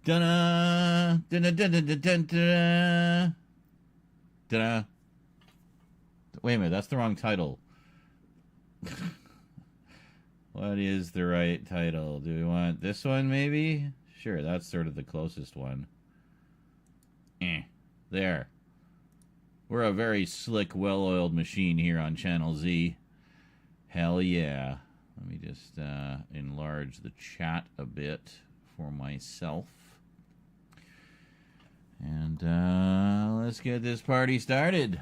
Da-da, da-da-da-da-da-da-da. Da-da. Wait a minute, that's the wrong title. What is the right title? Do we want this one, maybe? Sure, that's sort of the closest one. There. We're a very slick, well-oiled machine here on Channel Z. Hell yeah. Let me just enlarge the chat a bit for myself. And let's get this party started.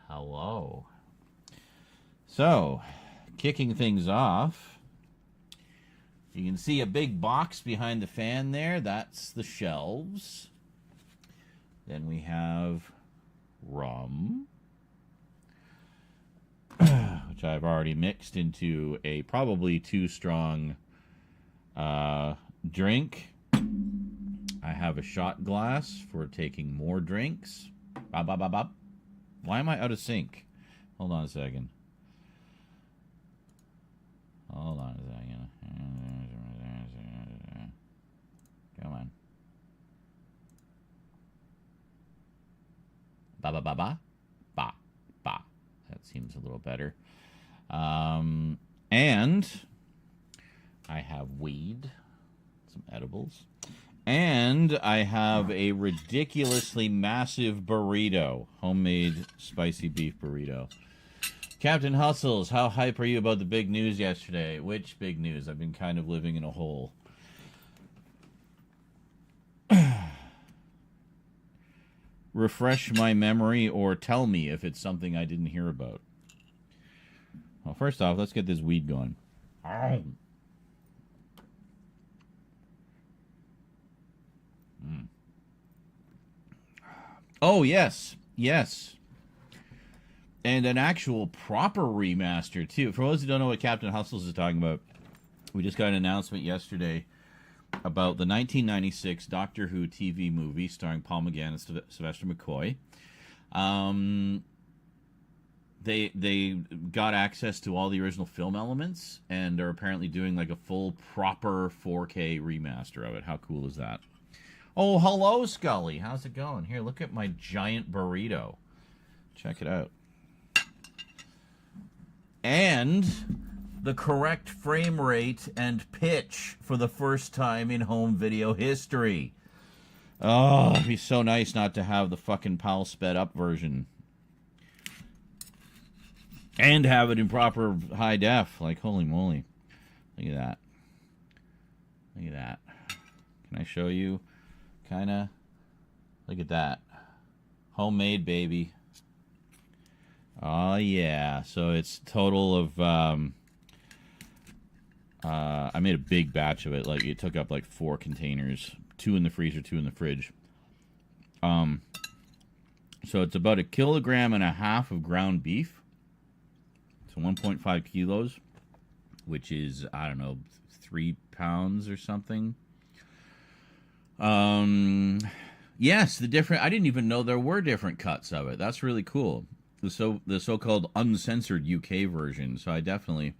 Hello. So, kicking things off, you can see a big box behind the fan there. That's the shelves. Then we have rum, which I've already mixed into a probably too strong drink. I have a shot glass for taking more drinks. Bop, bop, bop, bop. Why am I out of sync? Hold on a second. Hold on a second. Come on. Ba ba ba ba. Ba ba. That seems a little better. And I have weed, some edibles, and I have a ridiculously massive burrito, homemade spicy beef burrito. Captain Hustles, how hype are you about the big news yesterday? Which big news? I've been kind of living in a hole. Refresh my memory or tell me if it's something I didn't hear about. Well, first off, let's get this weed going. Oh, yes. Yes. And an actual proper remaster, too. For those who don't know what Captain Hustles is talking about, we just got an announcement yesterday about the 1996 Doctor Who TV movie starring Paul McGann and Sylvester McCoy. They got access to all the original film elements and are apparently doing like a full, proper 4K remaster of it. How cool is that? Oh, hello, Scully. How's it going? Here, look at my giant burrito. Check it out. And the correct frame rate and pitch for the first time in home video history. Oh, it'd be so nice not to have the fucking PAL sped up version. And have it in proper high def. Like, holy moly. Look at that. Look at that. Can I show you? Kind of. Look at that. Homemade, baby. Oh, yeah. So it's total of... I made a big batch of it. Like, it took up like 4 containers. 2 in the freezer, 2 in the fridge. So it's about 1.5 kilograms of ground beef. So 1.5 kilos, which is, I don't know, 3 pounds or something. Yes, the different... I didn't even know there were different cuts of it. That's really cool. The so-called uncensored UK version. So I definitely...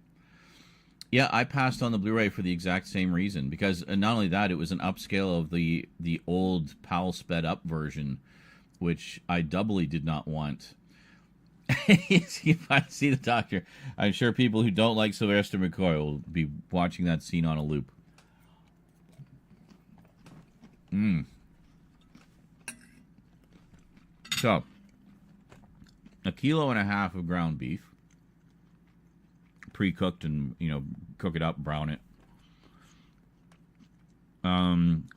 Yeah, I passed on the Blu-ray for the exact same reason. Because not only that, it was an upscale of the old PAL sped-up version, which I doubly did not want. If I see the Doctor, I'm sure people who don't like Sylvester McCoy will be watching that scene on a loop. So, 1.5 kilos of ground beef, pre-cooked, and cook it up, brown it.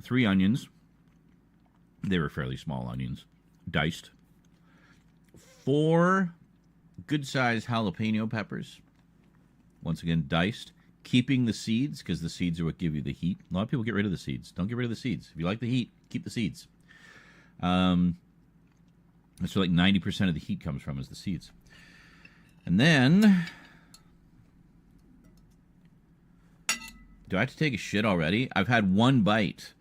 3 onions. They were fairly small onions, diced. 4 good-sized jalapeno peppers, once again diced, keeping the seeds, because the seeds are what give you the heat. A lot of people get rid of the seeds. Don't get rid of the seeds. If you like the heat, keep the seeds. That's where like 90% of the heat comes from, is the seeds. And then... Do I have to take a shit already? I've had 1 bite.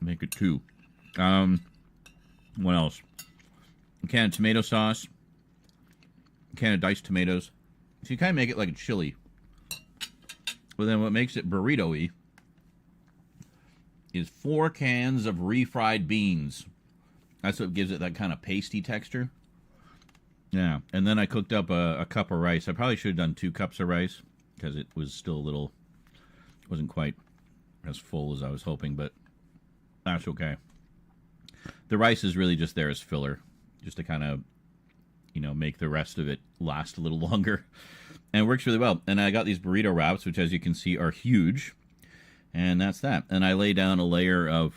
Make it 2. What else? A can of tomato sauce. A can of diced tomatoes. So you kind of make it like a chili. But then what makes it burrito-y is 4 cans of refried beans. That's what gives it that kind of pasty texture. Yeah, and then I cooked up a cup of rice. I probably should have done 2 cups of rice because it was still a little, wasn't quite as full as I was hoping, but that's okay. The rice is really just there as filler, just to kind of, make the rest of it last a little longer. And it works really well. And I got these burrito wraps, which as you can see are huge. And that's that. And I lay down a layer of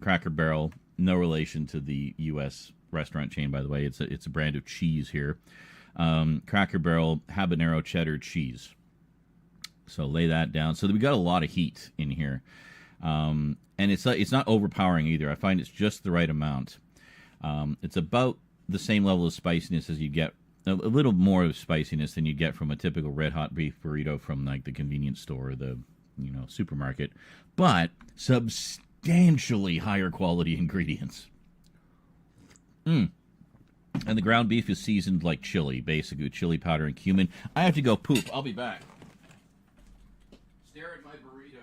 Cracker Barrel, no relation to the U.S. restaurant chain, by the way. It's a brand of cheese here. Cracker Barrel habanero cheddar cheese. So lay that down. So we got a lot of heat in here. And it's not overpowering either. I find it's just the right amount. It's about the same level of spiciness as you get, a little more of spiciness than you get from a typical red hot beef burrito from like the convenience store or the supermarket, but substantially higher quality ingredients. And the ground beef is seasoned like chili, basically chili powder and cumin. I have to go poop. I'll be back. Stare at my burrito.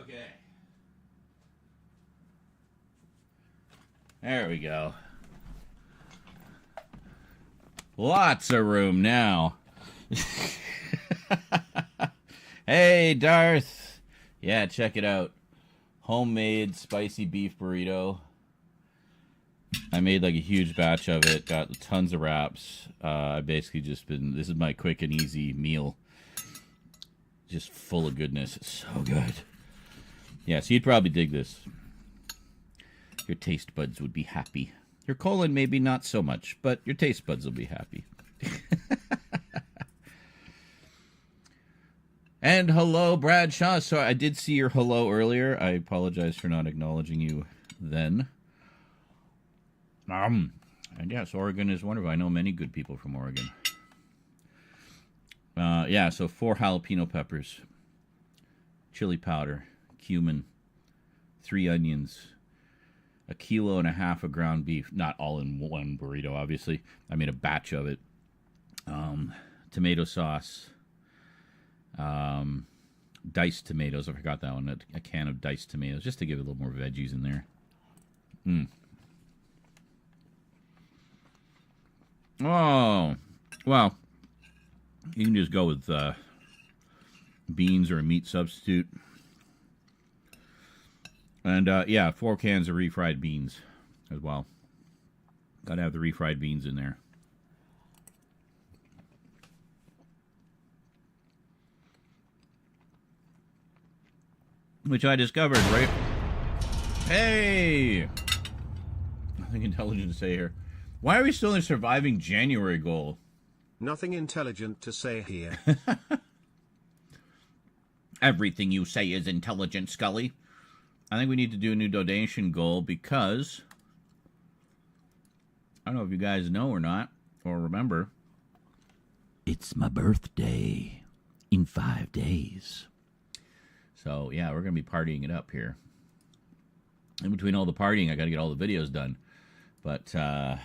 Okay. There we go. Lots of room now. Hey, Darth. Yeah, check it out. Homemade spicy beef burrito. I made like a huge batch of it. Got tons of wraps. I basically just been... This is my quick and easy meal. Just full of goodness. It's so good. Yeah, so you'd probably dig this. Your taste buds would be happy. Your colon maybe not so much, but your taste buds will be happy. And hello, Bradshaw. So I did see your hello earlier. I apologize for not acknowledging you then. And yes, Oregon is wonderful. I know many good people from Oregon. Yeah, so 4 jalapeno peppers, chili powder, cumin, 3 onions, 1.5 kilos of ground beef. Not all in one burrito, obviously. I made a batch of it. Tomato sauce. Diced tomatoes. I forgot that one. A can of diced tomatoes, just to give it a little more veggies in there. Oh, well, you can just go with beans or a meat substitute. And, yeah, 4 cans of refried beans as well. Got to have the refried beans in there. Which I discovered, right? Hey! Nothing intelligent to say here. Why are we still in a surviving January goal? Nothing intelligent to say here. Everything you say is intelligent, Scully. I think we need to do a new donation goal because... I don't know if you guys know or not, or remember. It's my birthday in 5 days. So, yeah, we're going to be partying it up here. In between all the partying, I got to get all the videos done. But, so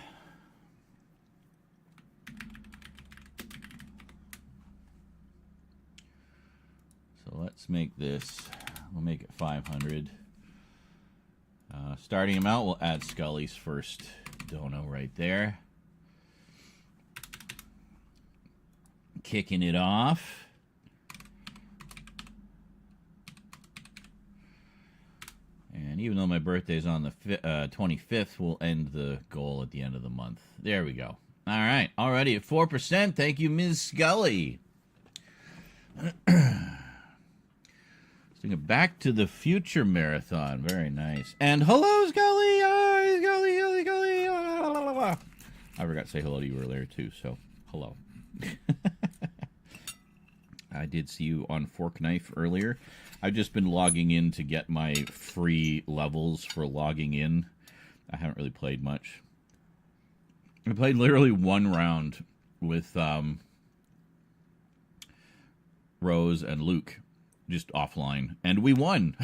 let's make this, we'll make it 500. Starting amount, we'll add Scully's first dono right there. Kicking it off. And even though my birthday's on the 25th, we'll end the goal at the end of the month. There we go. All right. Already at 4%. Thank you, Ms. Scully. Doing a Back to the Future marathon. Very nice. And hello, Scully. Hi, Scully, Scully, Scully. I forgot to say hello to you earlier, too. So, hello. I did see you on Fork Knife earlier. I've just been logging in to get my free levels for logging in. I haven't really played much. I played literally 1 round with Rose and Luke, just offline, and we won.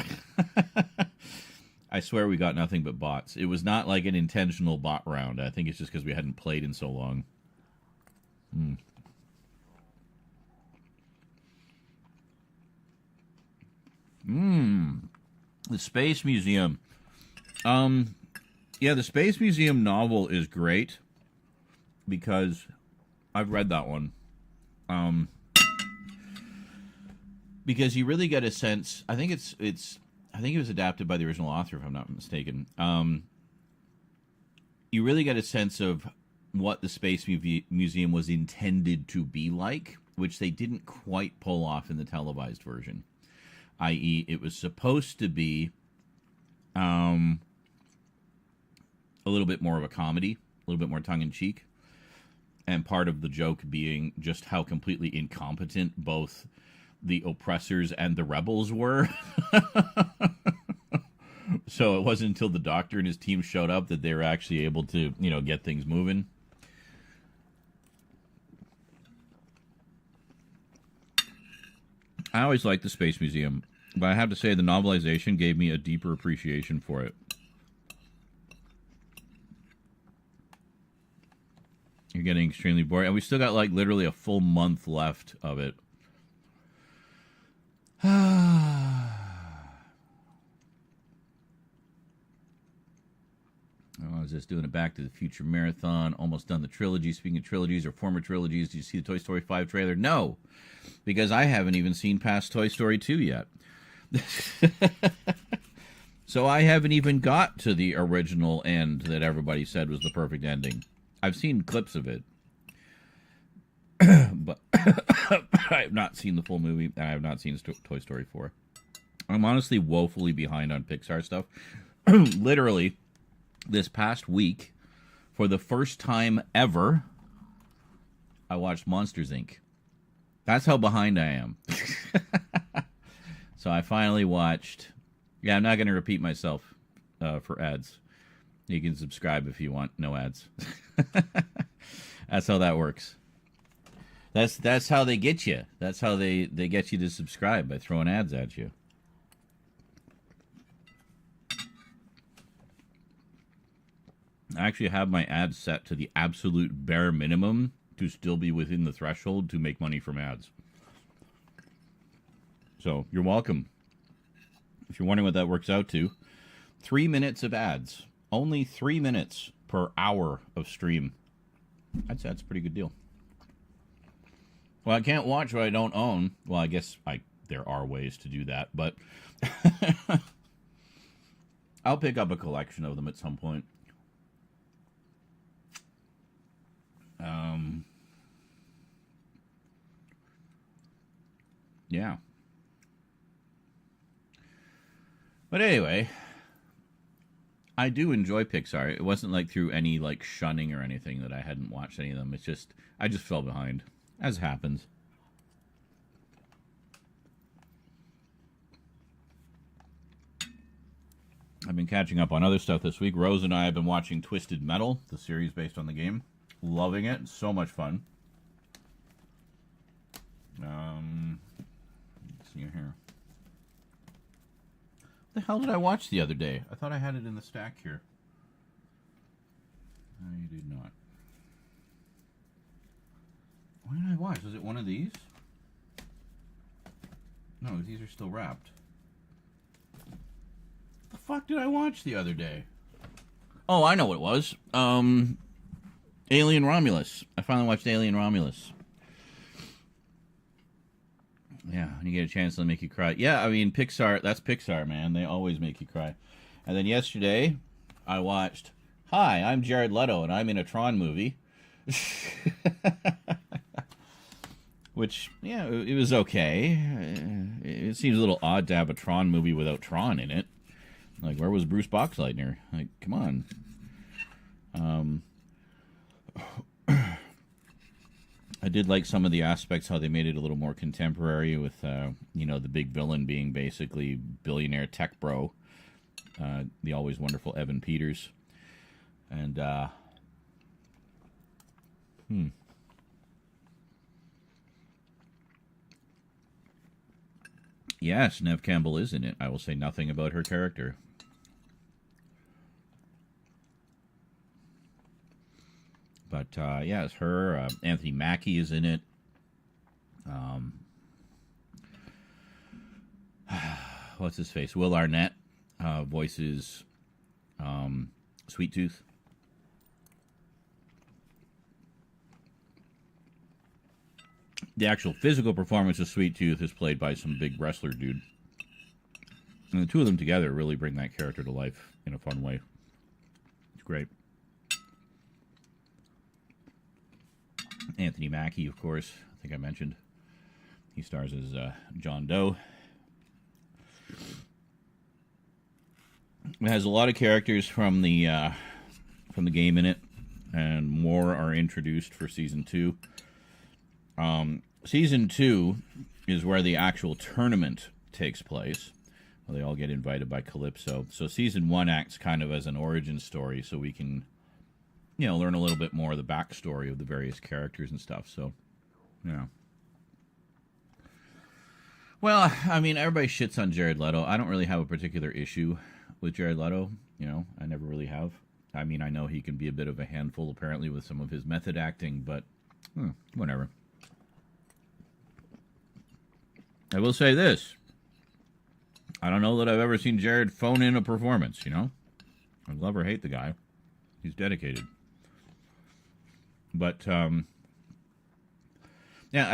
I swear we got nothing but bots. It was not like an intentional bot round. I think it's just because we hadn't played in so long. The Space Museum. Yeah, the Space Museum novel is great because I've read that one. Because you really get a sense. I think I think it was adapted by the original author, if I'm not mistaken. You really get a sense of what the Space Museum was intended to be like, which they didn't quite pull off in the televised version. I.e., it was supposed to be a little bit more of a comedy, a little bit more tongue-in-cheek, and part of the joke being just how completely incompetent both the oppressors and the rebels were. So it wasn't until the Doctor and his team showed up that they were actually able to, get things moving. I always liked the Space Museum, but I have to say the novelization gave me a deeper appreciation for it. You're getting extremely bored, and we still got literally a full month left of it. was just doing a Back to the Future marathon. Almost done the trilogy. Speaking of trilogies or former trilogies, did you see the Toy Story 5 trailer? No, because I haven't even seen past Toy Story 2 yet. So I haven't even got to the original end that everybody said was the perfect ending. I've seen clips of it, but I have not seen the full movie, and I have not seen Toy Story 4. I'm honestly woefully behind on Pixar stuff. Literally, this past week, for the first time ever, I watched Monsters, Inc. That's how behind I am. So I finally watched... Yeah, I'm not going to repeat myself for ads. You can subscribe if you want. No ads. That's how that works. That's how they get you. That's how they get you to subscribe, by throwing ads at you. I actually have my ads set to the absolute bare minimum to still be within the threshold to make money from ads. So, you're welcome. If you're wondering what that works out to, 3 minutes of ads. Only 3 minutes per hour of stream. That's a pretty good deal. Well, I can't watch what I don't own. Well, I guess there are ways to do that, but I'll pick up a collection of them at some point. Yeah. But anyway, I do enjoy Pixar. It wasn't like through any like shunning or anything that I hadn't watched any of them. It's just I just fell behind, as happens. I've been catching up on other stuff this week. Rose and I have been watching Twisted Metal, the series based on the game. Loving it. It's so much fun. Let's see here. What the hell did I watch the other day? I thought I had it in the stack here. I did not. What did I watch? Was it one of these? No, these are still wrapped. What the fuck did I watch the other day? Oh, I know what it was. Alien Romulus. I finally watched Alien Romulus. Yeah, when you get a chance, they'll make you cry. Yeah, I mean, Pixar, that's Pixar, man. They always make you cry. And then yesterday, I watched, Hi, I'm Jared Leto, and I'm in a Tron movie. Which, yeah, it was okay. It seems a little odd to have a Tron movie without Tron in it. Like, where was Bruce Boxleitner? Like, come on. I did like some of the aspects, how they made it a little more contemporary with, the big villain being basically billionaire tech bro, the always wonderful Evan Peters. And, Yes, Neve Campbell is in it. I will say nothing about her character. But, yeah, it's her. Anthony Mackie is in it. What's his face? Will Arnett voices Sweet Tooth. The actual physical performance of Sweet Tooth is played by some big wrestler dude. And the two of them together really bring that character to life in a fun way. It's great. Anthony Mackie, of course, I think I mentioned. He stars as John Doe. It has a lot of characters from the game in it, and more are introduced for Season 2. Season 2 is where the actual tournament takes place. Well, they all get invited by Calypso. So Season 1 acts kind of as an origin story, so we can, learn a little bit more of the backstory of the various characters and stuff. So, yeah. Well, I mean, everybody shits on Jared Leto. I don't really have a particular issue with Jared Leto. I never really have. I mean, I know he can be a bit of a handful, apparently, with some of his method acting, but whatever. I will say this. I don't know that I've ever seen Jared phone in a performance, I love or hate the guy. He's dedicated. But, yeah,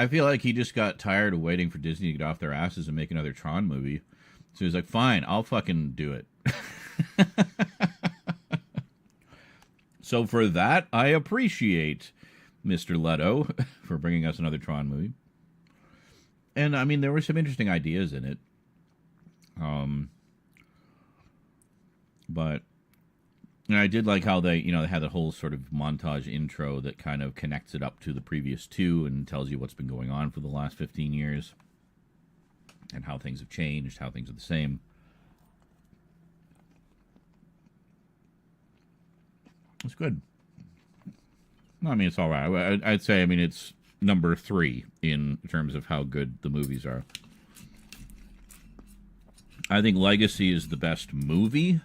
I feel like he just got tired of waiting for Disney to get off their asses and make another Tron movie. So he's like, fine, I'll fucking do it. So for that, I appreciate Mr. Leto for bringing us another Tron movie. And, I mean, there were some interesting ideas in it. But I did like how they had the whole sort of montage intro that kind of connects it up to the previous two and tells you what's been going on for the last 15 years and how things have changed, how things are the same. It's good. I mean, it's all right. I'd say, I mean, it's number 3 in terms of how good the movies are. I think Legacy is the best movie,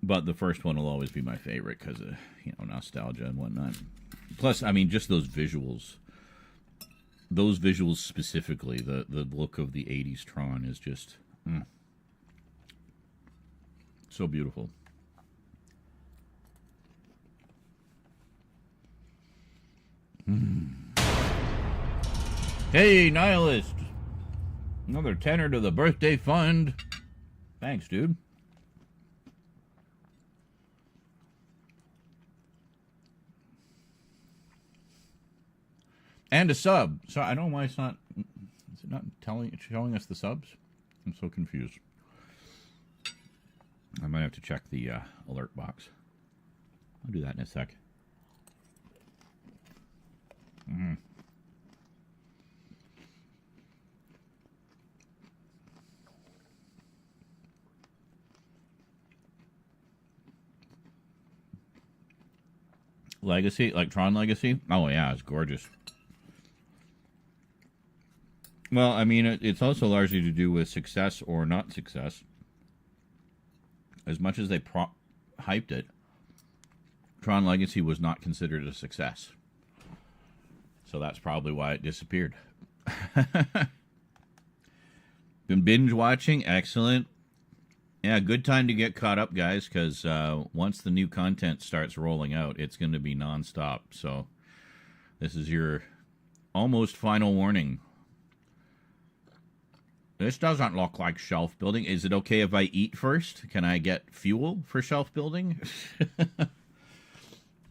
but the first one will always be my favorite because of, nostalgia and whatnot. Plus, I mean, just those visuals. Those visuals specifically, the look of the 80s Tron is just so beautiful. Hey, Nihilist! Another tenner to the birthday fund. Thanks, dude. And a sub. So I don't know why it's not. Is it not showing us the subs? I'm so confused. I might have to check the alert box. I'll do that in a sec. Legacy, like Tron Legacy? Oh, yeah, it's gorgeous. Well, I mean, it's also largely to do with success or not success. As much as they hyped it, Tron Legacy was not considered a success. So that's probably why it disappeared. Been binge watching? Excellent. Yeah, good time to get caught up, guys, because once the new content starts rolling out, it's going to be nonstop. So this is your almost final warning. This doesn't look like shelf building. Is it okay if I eat first? Can I get fuel for shelf building?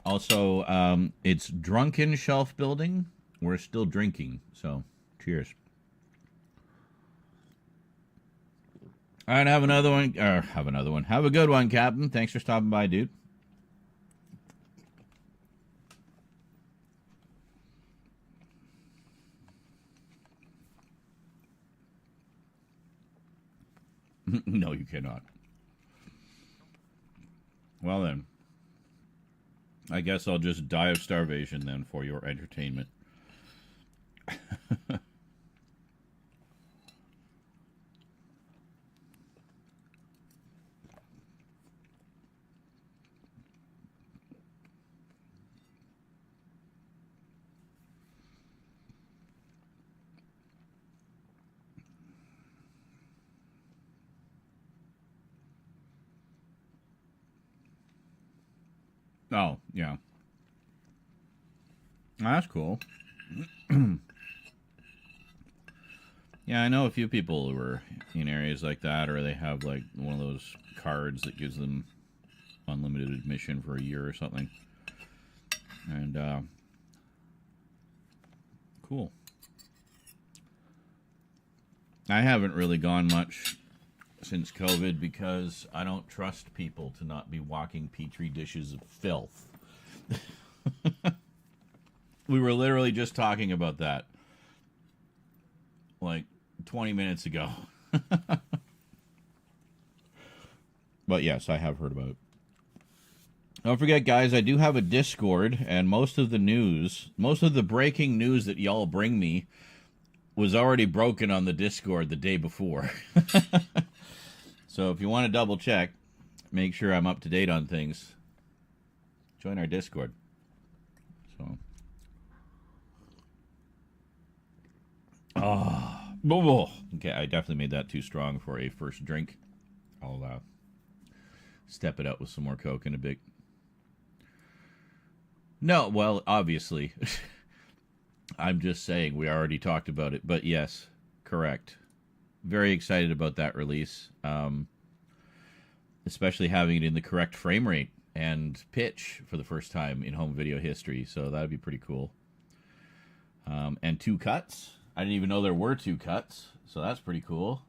Also, it's drunken shelf building. We're still drinking, so cheers. All right, have another one. Have a good one, Captain. Thanks for stopping by, dude. No, you cannot. Well, then. I guess I'll just die of starvation, then, for your entertainment. Oh, yeah. That's cool. Yeah, I know a few people who are in areas like that, or they have like one of those cards that gives them unlimited admission for a year or something. And cool. I haven't really gone much since COVID because I don't trust people to not be walking petri dishes of filth. We were literally just talking about that like 20 minutes ago. But yes, I have heard about it. Don't forget, guys, I do have a Discord, and most of the breaking news that y'all bring me was already broken on the Discord the day before. So if you want to double check, make sure I'm up to date on things, join our Discord. So, okay, I definitely made that too strong for a first drink. I'll step it up with some more Coke in a bit. No, well, obviously. I'm just saying we already talked about it, but yes, correct. Very excited about that release, especially having it in the correct frame rate and pitch for the first time in home video history. So that'd be pretty cool. And 2 cuts. I didn't even know there were 2 cuts, so that's pretty cool.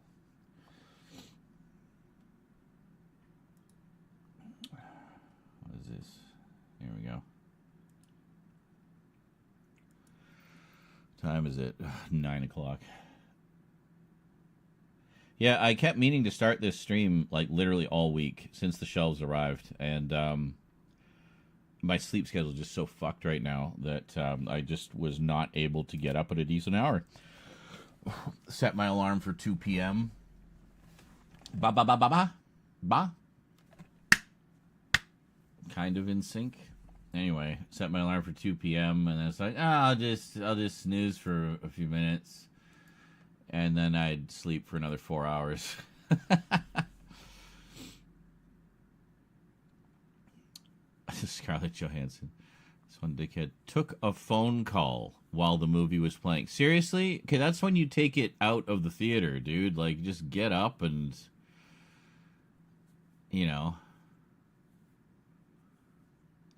What is this? Here we go. Time is it? 9 o'clock. Yeah, I kept meaning to start this stream like literally all week since the shelves arrived, and my sleep schedule is just so fucked right now that I just was not able to get up at a decent hour. Set my alarm for 2 p.m. Ba ba ba ba ba ba. Kind of in sync. Anyway, set my alarm for 2 p.m. and it's like, I'll just snooze for a few minutes, and then I'd sleep for another 4 hours. Scarlett Johansson, this one dickhead, took a phone call while the movie was playing. Seriously? Okay, that's when you take it out of the theater, dude. Like, just get up and,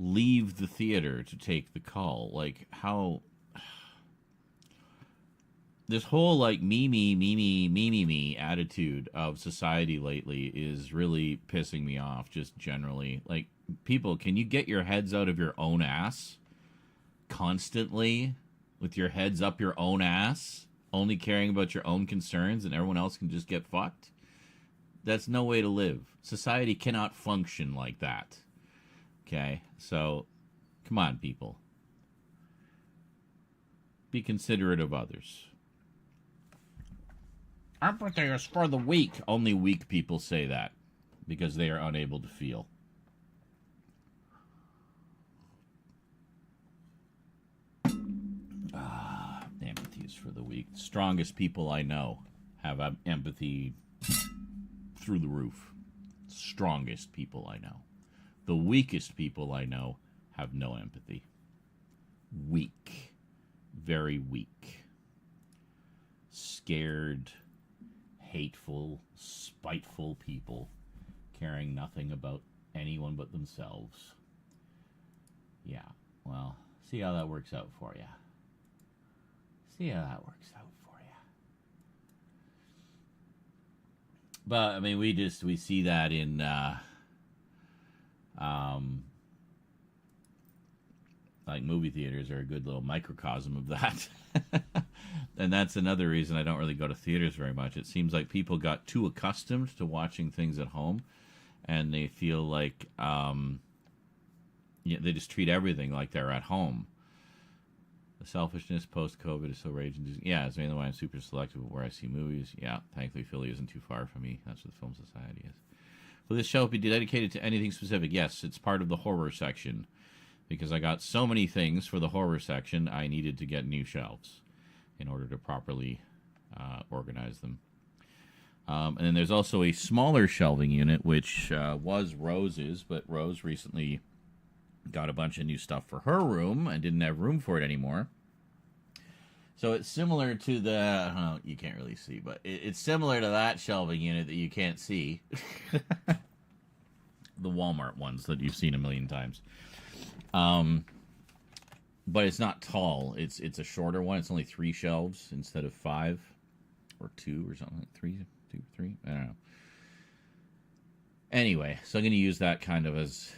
leave the theater to take the call. Like, how... This whole, like, me attitude of society lately is really pissing me off, just generally. Like, people, can you get your heads out of your own ass constantly with your heads up your own ass, only caring about your own concerns, and everyone else can just get fucked? That's no way to live. Society cannot function like that. Okay? So, come on, people. Be considerate of others. Empathy is for the weak. Only weak people say that because they are unable to feel. Empathy is for the weak. Strongest people I know have empathy through the roof. Strongest people I know. The weakest people I know have no empathy. Weak. Very weak. Scared, hateful, spiteful people caring nothing about anyone but themselves. Yeah, well, see how that works out for you. See how that works out for you. But, I mean, we see that in, like, movie theaters are a good little microcosm of that. And that's another reason I don't really go to theaters very much. It seems like people got too accustomed to watching things at home, and they feel like they just treat everything like they're at home. The selfishness post-COVID is so raging. Yeah, it's mainly why I'm super selective of where I see movies. Yeah, thankfully Philly isn't too far from me. That's what the Film Society is. Will this shelf be dedicated to anything specific? Yes, it's part of the horror section. Because I got so many things for the horror section, I needed to get new shelves in order to properly organize them. And then there's also a smaller shelving unit, which was Rose's, but Rose recently got a bunch of new stuff for her room and didn't have room for it anymore. So it's similar to the... you can't really see, but it's similar to that shelving unit that you can't see. The Walmart ones that you've seen a million times. But it's not tall. It's a shorter one. It's only 3 shelves instead of 5 or 2 or something. 3, 2, 3. I don't know. Anyway, so I'm going to use that kind of as,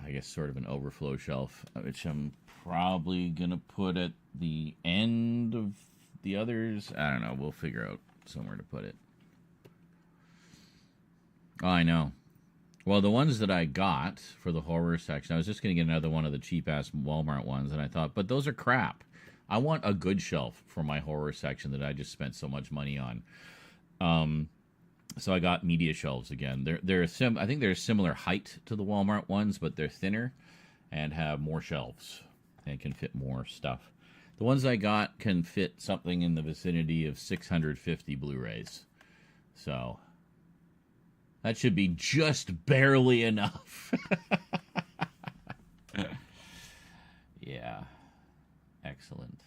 I guess, sort of an overflow shelf, which I'm probably going to put at the end of the others. I don't know. We'll figure out somewhere to put it. Oh, I know. Well, the ones that I got for the horror section, I was just going to get another one of the cheap-ass Walmart ones, and I thought, but those are crap. I want a good shelf for my horror section that I just spent so much money on. So I got media shelves again. I think they're a similar height to the Walmart ones, but they're thinner and have more shelves and can fit more stuff. The ones I got can fit something in the vicinity of 650 Blu-rays. So... that should be just barely enough. Yeah. Excellent.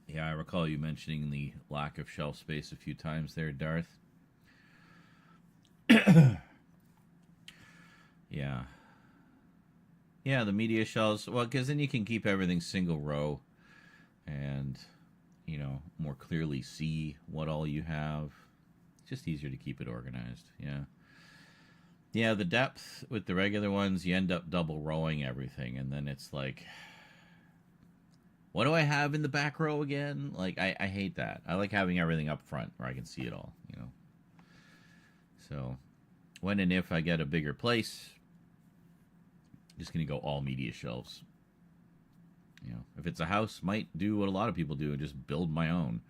Yeah, I recall you mentioning the lack of shelf space a few times there, Darth. Yeah. Yeah, the media shelves. Well, because then you can keep everything single row and, more clearly see what all you have. It's just easier to keep it organized. Yeah. Yeah, the depth with the regular ones, you end up double rowing everything. And then it's like, what do I have in the back row again? Like, I hate that. I like having everything up front where I can see it all. So, when and if I get a bigger place, I'm just going to go all media shelves. If it's a house, might do what a lot of people do and just build my own,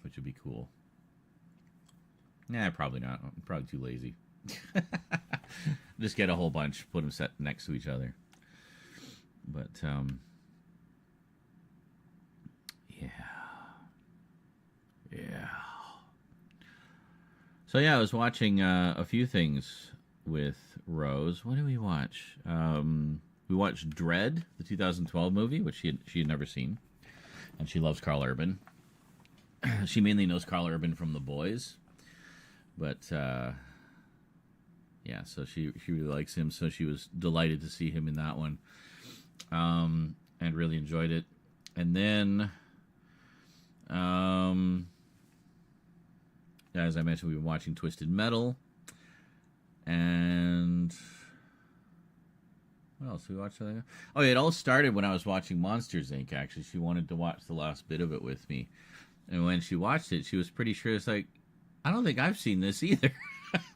which would be cool. Nah, probably not. I'm probably too lazy. Just get a whole bunch, put them set next to each other. But, yeah. So, yeah, I was watching a few things with Rose. What did we watch? We watched Dread, the 2012 movie, which she had never seen. And she loves Carl Urban. She mainly knows Carl Urban from The Boys. But, yeah, so she really likes him. So she was delighted to see him in that one. And really enjoyed it. And then, as I mentioned, we've been watching Twisted Metal. And what else we watched? Oh, yeah, it all started when I was watching Monsters, Inc., actually. She wanted to watch the last bit of it with me. And when she watched it, she was pretty sure. It's like, I don't think I've seen this either.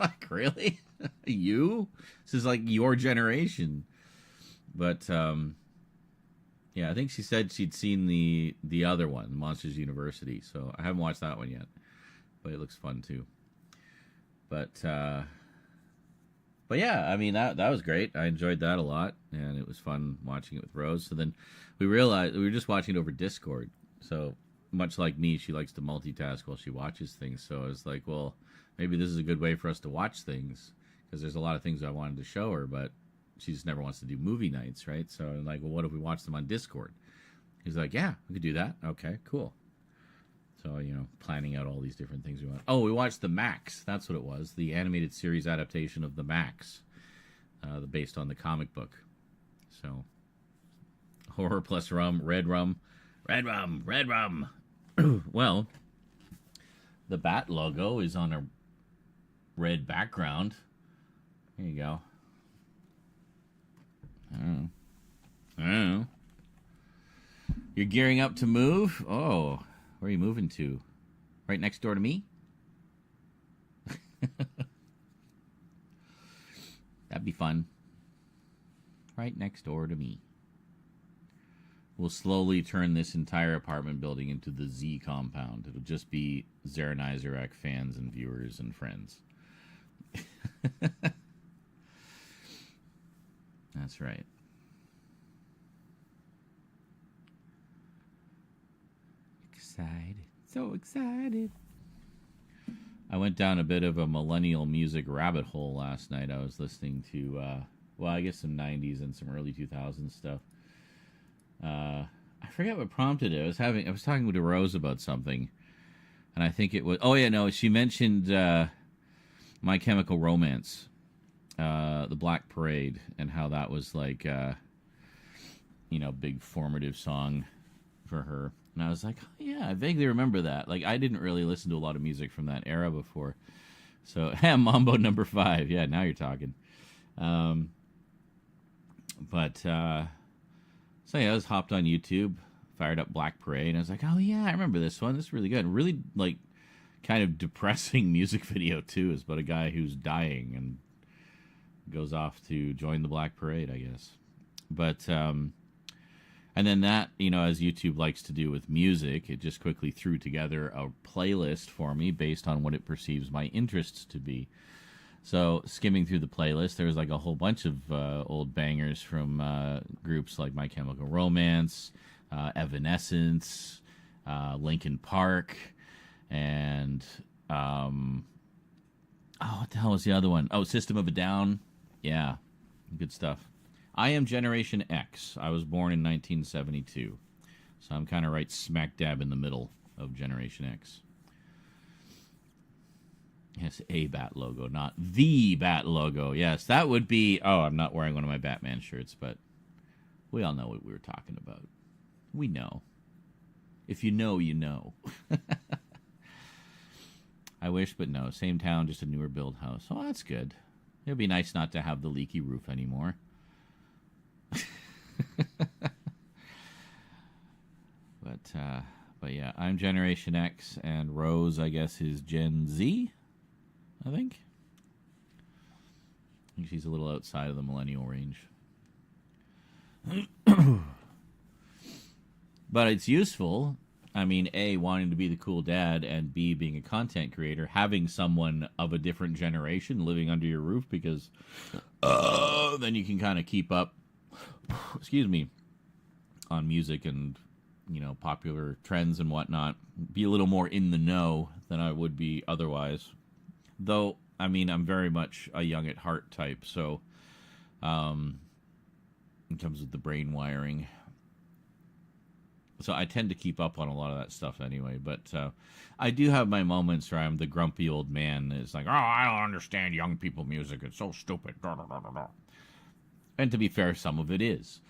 Like, really? You? This is like your generation. But, yeah, I think she said she'd seen the other one, Monsters University. So I haven't watched that one yet. But it looks fun, too. But yeah, I mean, that was great. I enjoyed that a lot. And it was fun watching it with Rose. So then we realized we were just watching it over Discord. So much like me, she likes to multitask while she watches things. So I was like, well, maybe this is a good way for us to watch things. Because there's a lot of things I wanted to show her, but she just never wants to do movie nights, right? So I'm like, well, what if we watch them on Discord? He's like, yeah, we could do that. Okay, cool. So, planning out all these different things we want. Oh, we watched The Max. That's what it was. The animated series adaptation of The Max. Based on the comic book. So, horror plus rum, red rum. Red rum, red rum. Well, the bat logo is on a red background. There you go. I don't know. You're gearing up to move? Oh, where are you moving to? Right next door to me? That'd be fun. Right next door to me. We'll slowly turn this entire apartment building into the Z compound. It'll just be Zaranizarek fans and viewers and friends. That's right. Excited. So excited. I went down a bit of a millennial music rabbit hole last night. I was listening to, I guess some 90s and some early 2000s stuff. I forget what prompted it. I was talking to Rose about something, and I think it was. Oh yeah, no, she mentioned My Chemical Romance, the Black Parade, and how that was like, big formative song for her. And I was like, oh, yeah, I vaguely remember that. Like, I didn't really listen to a lot of music from that era before. So, Mambo number 5. Yeah, now you're talking. So yeah, I was hopped on YouTube, fired up Black Parade, and I was like, oh, yeah, I remember this one. This is really good. Really, like, kind of depressing music video, too. It's about a guy who's dying and goes off to join the Black Parade, I guess. But, and then that, as YouTube likes to do with music, it just quickly threw together a playlist for me based on what it perceives my interests to be. So skimming through the playlist, there was like a whole bunch of old bangers from groups like My Chemical Romance, Evanescence, Linkin Park, and what the hell was the other one? Oh, System of a Down. Yeah, good stuff. I am Generation X. I was born in 1972. So I'm kind of right smack dab in the middle of Generation X. Yes, a Bat logo, not the Bat logo. Yes, that would be... Oh, I'm not wearing one of my Batman shirts, but we all know what we were talking about. We know. If you know, you know. I wish, but no. Same town, just a newer build house. Oh, that's good. It would be nice not to have the leaky roof anymore. But yeah, I'm Generation X, and Rose, I guess, is Gen Z, I think. She's a little outside of the millennial range. But it's useful. I mean, A, wanting to be the cool dad, and B, being a content creator, having someone of a different generation living under your roof, because then you can kind of keep up, excuse me, on music and, you know, popular trends and whatnot. Be a little more in the know than I would be otherwise. Though, I mean, I'm very much a young at heart type, so in terms of the brain wiring. So I tend to keep up on a lot of that stuff anyway. But I do have my moments where I'm the grumpy old man that's like, oh, I don't understand young people music. It's so stupid. And to be fair, some of it is.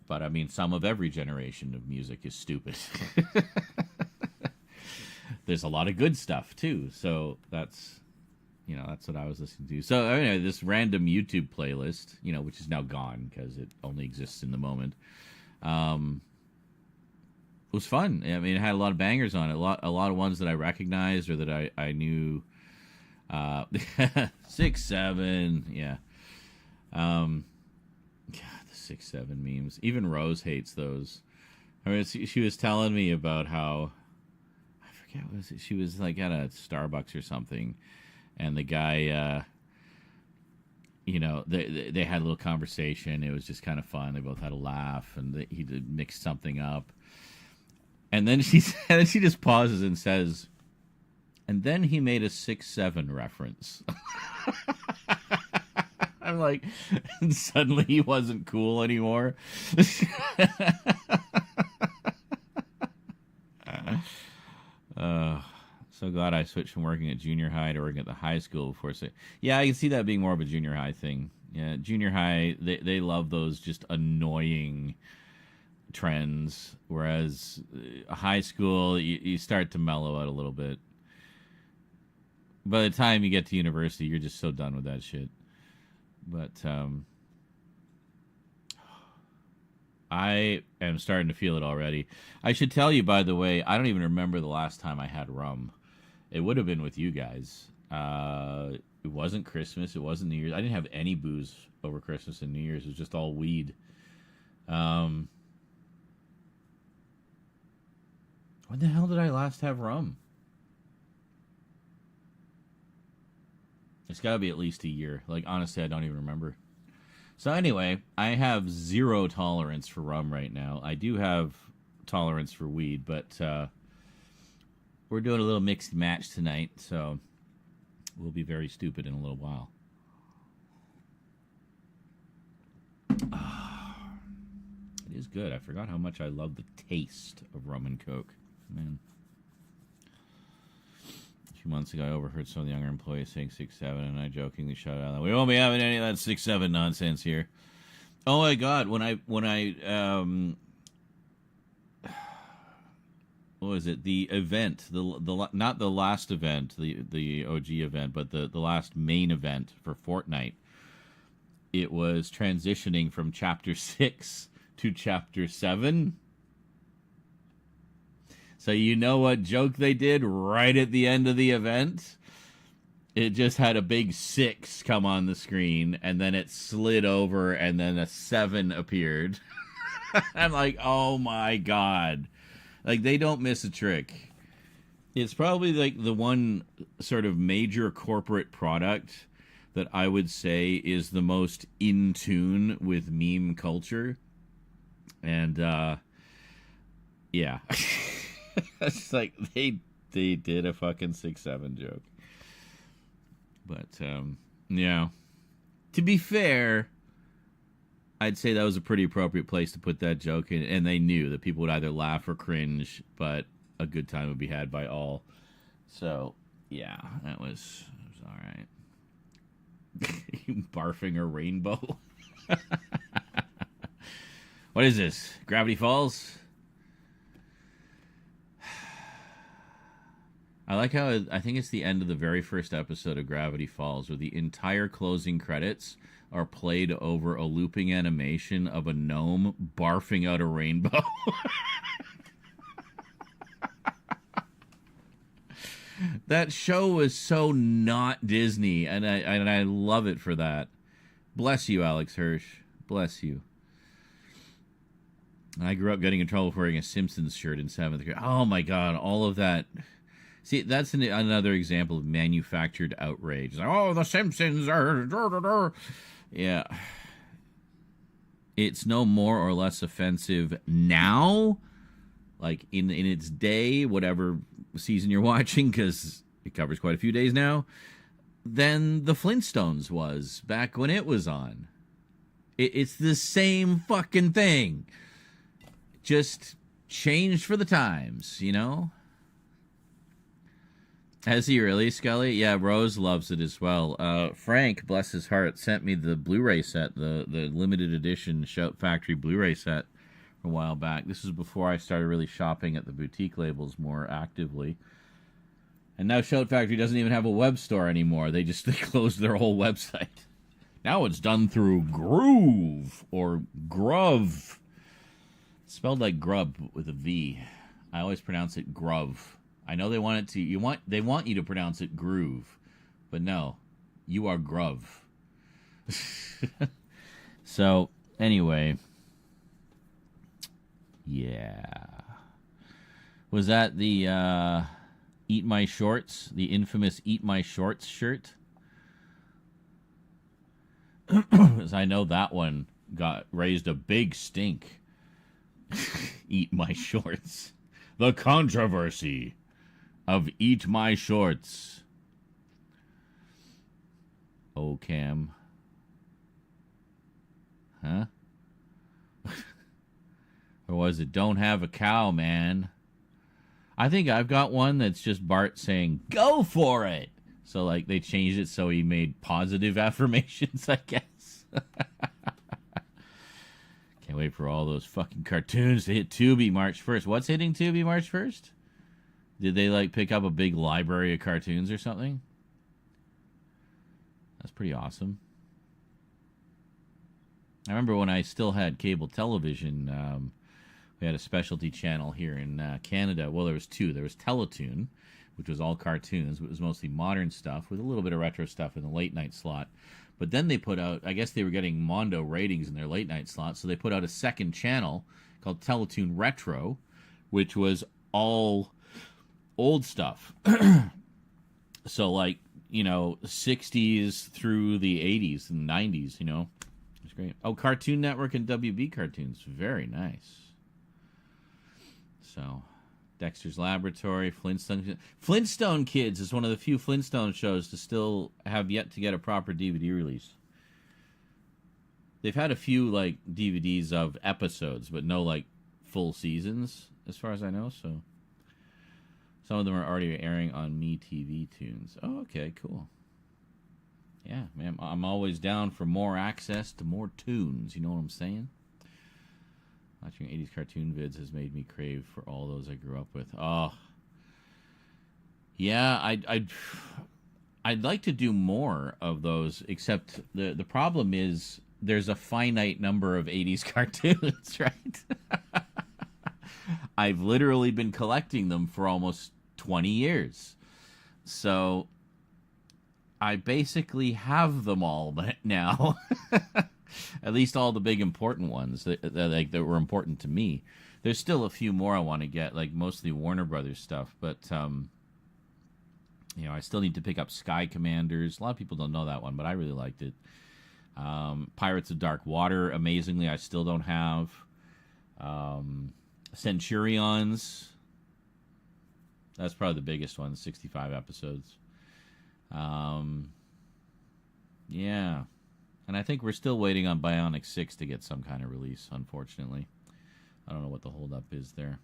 But I mean, some of every generation of music is stupid. There's a lot of good stuff too. So that's, you know, that's what I was listening to. So anyway, this random YouTube playlist, you know, which is now gone because it only exists in the moment, was fun. I mean, it had a lot of bangers on it. A lot of ones that I recognized or that I knew. 6-7, yeah. God, the 6-7 memes. Even Rose hates those. I mean, she was telling me about how, I forget what was it. She was like at a Starbucks or something, and the guy, you know, they had a little conversation. It was just kind of fun. They both had a laugh, and he mixed something up. And then she just pauses and says, and then he made a 6-7 reference. I'm like, and suddenly he wasn't cool anymore. So glad I switched from working at junior high to working at the high school before. So, yeah, I can see that being more of a junior high thing. Yeah, junior high, they love those just annoying trends, whereas high school, you start to mellow out a little bit. By the time you get to university, you're just so done with that shit. But I am starting to feel it already. I should tell you, by the way, I don't even remember the last time I had rum. It would have been with you guys. It wasn't Christmas. It wasn't New Year's. I didn't have any booze over Christmas and New Year's. It was just all weed. When the hell did I last have rum? It's got to be at least a year. Like, honestly, I don't even remember. So anyway, I have zero tolerance for rum right now. I do have tolerance for weed, but we're doing a little mixed match tonight, so we'll be very stupid in a little while. It is good. I forgot how much I love the taste of rum and Coke. Man. A few months ago, I overheard some of the younger employees saying 6-7, and I jokingly shouted out, "We won't be having any of that 6-7 nonsense here." Oh my God! When I what was it? The event, the not the last event, the OG event, but the last main event for Fortnite. It was transitioning from Chapter 6 to Chapter 7. So you know what joke they did right at the end of the event? It just had a big 6 come on the screen, and then it slid over, and then a 7 appeared. I'm like, oh my God. Like, they don't miss a trick. It's probably like the one sort of major corporate product that I would say is the most in tune with meme culture. And, yeah. It's like they did a fucking 6-7 joke. But, yeah. To be fair, I'd say that was a pretty appropriate place to put that joke in, and they knew that people would either laugh or cringe, but a good time would be had by all. So, yeah, that was all right. Barfing a rainbow. What is this? Gravity Falls? I like how I think it's the end of the very first episode of Gravity Falls, where the entire closing credits are played over a looping animation of a gnome barfing out a rainbow. That show was so not Disney, and I love it for that. Bless you, Alex Hirsch. Bless you. I grew up getting in trouble for wearing a Simpsons shirt in 7th grade. Oh my god, all of that. See, that's another example of manufactured outrage. It's like, oh, the Simpsons are... Yeah. It's no more or less offensive now, like in its day, whatever season you're watching, because it covers quite a few days now, than the Flintstones was back when it was on. It's the same fucking thing. Just changed for the times, you know? Has he really, Scully? Yeah, Rose loves it as well. Frank, bless his heart, sent me the Blu-ray set, the limited edition Shout Factory Blu-ray set a while back. This was before I started really shopping at the boutique labels more actively. And now Shout Factory doesn't even have a web store anymore. They closed their whole website. Now it's done through Groove or Gruv. It's spelled like grub with a V. I always pronounce it Gruv. I know they want it to. They want you to pronounce it groove, but no, you are Gruv. So anyway, yeah, was that the Eat My Shorts, the infamous Eat My Shorts shirt? Because I know that one raised a big stink. Eat My Shorts, the controversy of Eat My Shorts. Oh, Cam. Huh? Or was it Don't Have a Cow, Man? I think I've got one that's just Bart saying, go for it! So, like, they changed it so he made positive affirmations, I guess. Can't wait for all those fucking cartoons to hit Tubi March 1st. What's hitting Tubi March 1st? Did they, like, pick up a big library of cartoons or something? That's pretty awesome. I remember when I still had cable television, we had a specialty channel here in Canada. Well, there was two. There was Teletoon, which was all cartoons. It was mostly modern stuff with a little bit of retro stuff in the late-night slot. But then they put out, I guess they were getting Mondo ratings in their late-night slot, so they put out a second channel called Teletoon Retro, which was all old stuff. So, like, you know, 60s through the 80s and 90s, you know. It's great. Oh, Cartoon Network and WB cartoons. Very nice. So, Dexter's Laboratory, Flintstone Kids is one of the few Flintstone shows to still have yet to get a proper DVD release. They've had a few, like, DVDs of episodes, but no, like, full seasons, as far as I know, so... Some of them are already airing on MeTV Tunes. Oh, okay, cool. Yeah, man, I'm always down for more access to more tunes. You know what I'm saying? Watching 80s cartoon vids has made me crave for all those I grew up with. Oh, yeah, I'd like to do more of those, except the problem is there's a finite number of 80s cartoons, right? I've literally been collecting them for almost 20 years. So I basically have them all now. At least all the big important ones that were important to me. There's still a few more I want to get, like mostly Warner Brothers stuff, but You know, I still need to pick up Sky Commanders. A lot of people don't know that one, but I really liked it. Pirates of Dark Water, amazingly, I still don't have. Centurions. That's probably the biggest one, 65 episodes. Yeah. And I think we're still waiting on Bionic 6 to get some kind of release, unfortunately. I don't know what the holdup is there.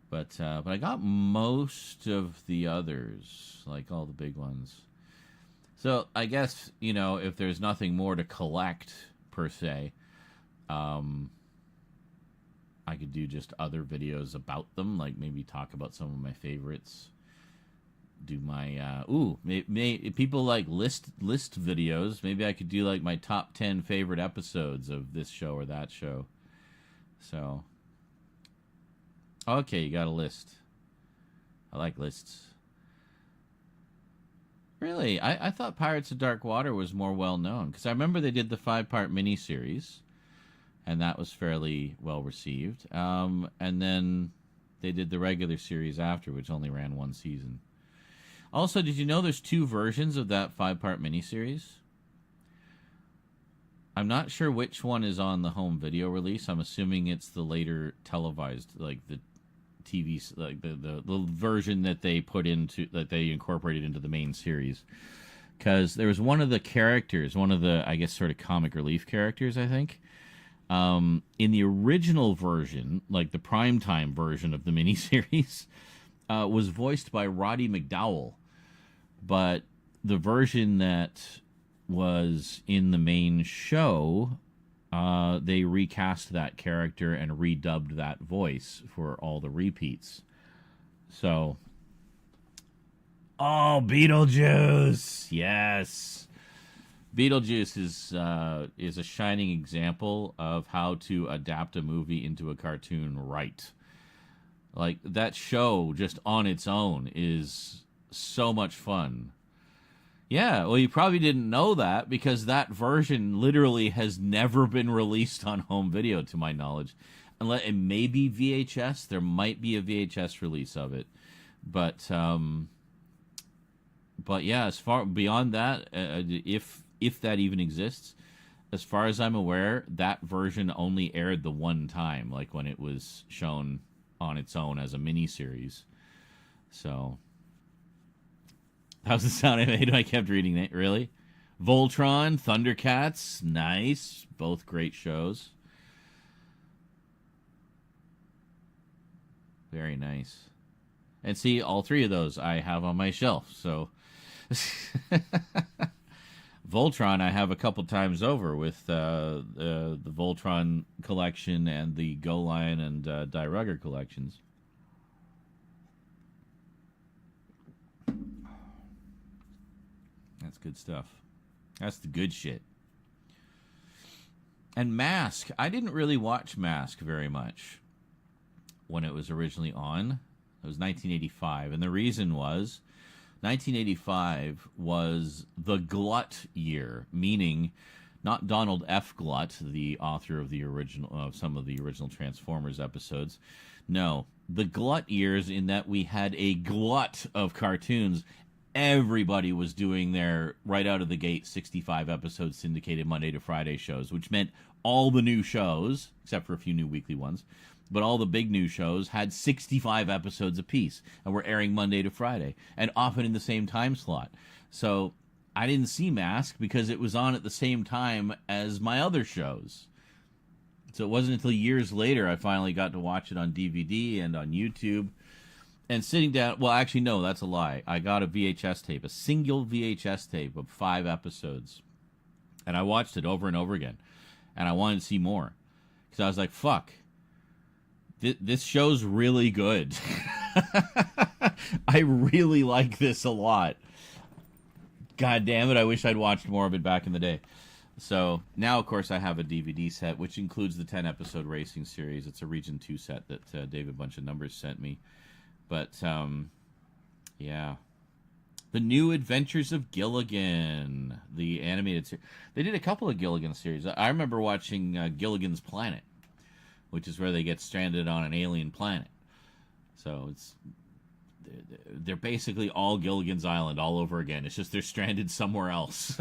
But I got most of the others, like all the big ones. So I guess, you know, if there's nothing more to collect, per se, I could do just other videos about them, like maybe talk about some of my favorites. Do my people like list videos. Maybe I could do like my top 10 favorite episodes of this show or that show. So okay, you got a list. I like lists. Really, I thought Pirates of Dark Water was more well known, because I remember they did the 5-part miniseries, and that was fairly well received. And then they did the regular series after, which only ran one season. Also, did you know there's 2 versions of that 5-part miniseries? I'm not sure which one is on the home video release. I'm assuming it's the later televised, like the TV, like the version that they put into, that they incorporated into the main series. Because there was one of the characters, one of the, I guess, sort of comic relief characters, I think. In the original version, like the primetime version of the miniseries, was voiced by Roddy McDowall. But the version that was in the main show, they recast that character and redubbed that voice for all the repeats. So, oh, Beetlejuice! Yes! Beetlejuice is a shining example of how to adapt a movie into a cartoon right. Like, that show, just on its own, is so much fun. Yeah, well, you probably didn't know that, because that version literally has never been released on home video, to my knowledge. Unless it may be VHS. There might be a VHS release of it. But yeah, as far beyond that, if that even exists, as far as I'm aware, that version only aired the one time, like when it was shown on its own as a miniseries. So that was the sound I made when I kept reading it. Really? Voltron, Thundercats, nice. Both great shows. Very nice. And see, all 3 of those I have on my shelf. So Voltron I have a couple times over with the Voltron collection and the Go Lion and Die Rugger collections. That's good stuff. That's the good shit. And Mask. I didn't really watch Mask very much when it was originally on. It was 1985. And the reason was 1985 was the glut year, meaning not Donald F. Glut, the author of the original of some of the original Transformers episodes. No, the glut years, in that we had a glut of cartoons. Everybody was doing their right out of the gate 65 episode syndicated Monday to Friday shows, which meant all the new shows, except for a few new weekly ones, but all the big new shows had 65 episodes apiece and were airing Monday to Friday, and often in the same time slot. So I didn't see Mask because it was on at the same time as my other shows. So it wasn't until years later I finally got to watch it on DVD and on YouTube. And sitting down, well, actually, no, that's a lie. I got a VHS tape, a single VHS tape of 5 episodes. And I watched it over and over again. And I wanted to see more. Because I was like, fuck. This show's really good. I really like this a lot. God damn it, I wish I'd watched more of it back in the day. So now, of course, I have a DVD set, which includes the 10-episode racing series. It's a Region 2 set that David Bunch of Numbers sent me. But, yeah. The New Adventures of Gilligan, the animated series. They did a couple of Gilligan series. I remember watching Gilligan's Planet, which is where they get stranded on an alien planet. So they're basically all Gilligan's Island all over again. It's just they're stranded somewhere else.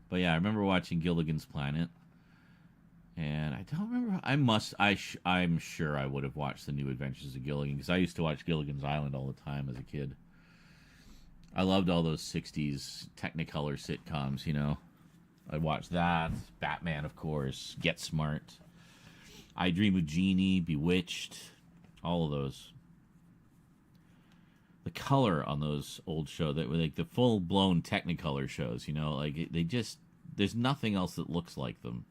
But yeah, I remember watching Gilligan's Planet, and I don't remember. I'm sure I would have watched the New Adventures of Gilligan, because I used to watch Gilligan's Island all the time as a kid. I loved all those '60s Technicolor sitcoms. You know, I watched that. Batman, of course. Get Smart. I Dream of Jeannie. Bewitched. All of those. The color on those old shows, that were like the full-blown Technicolor shows, you know, like they just, there's nothing else that looks like them.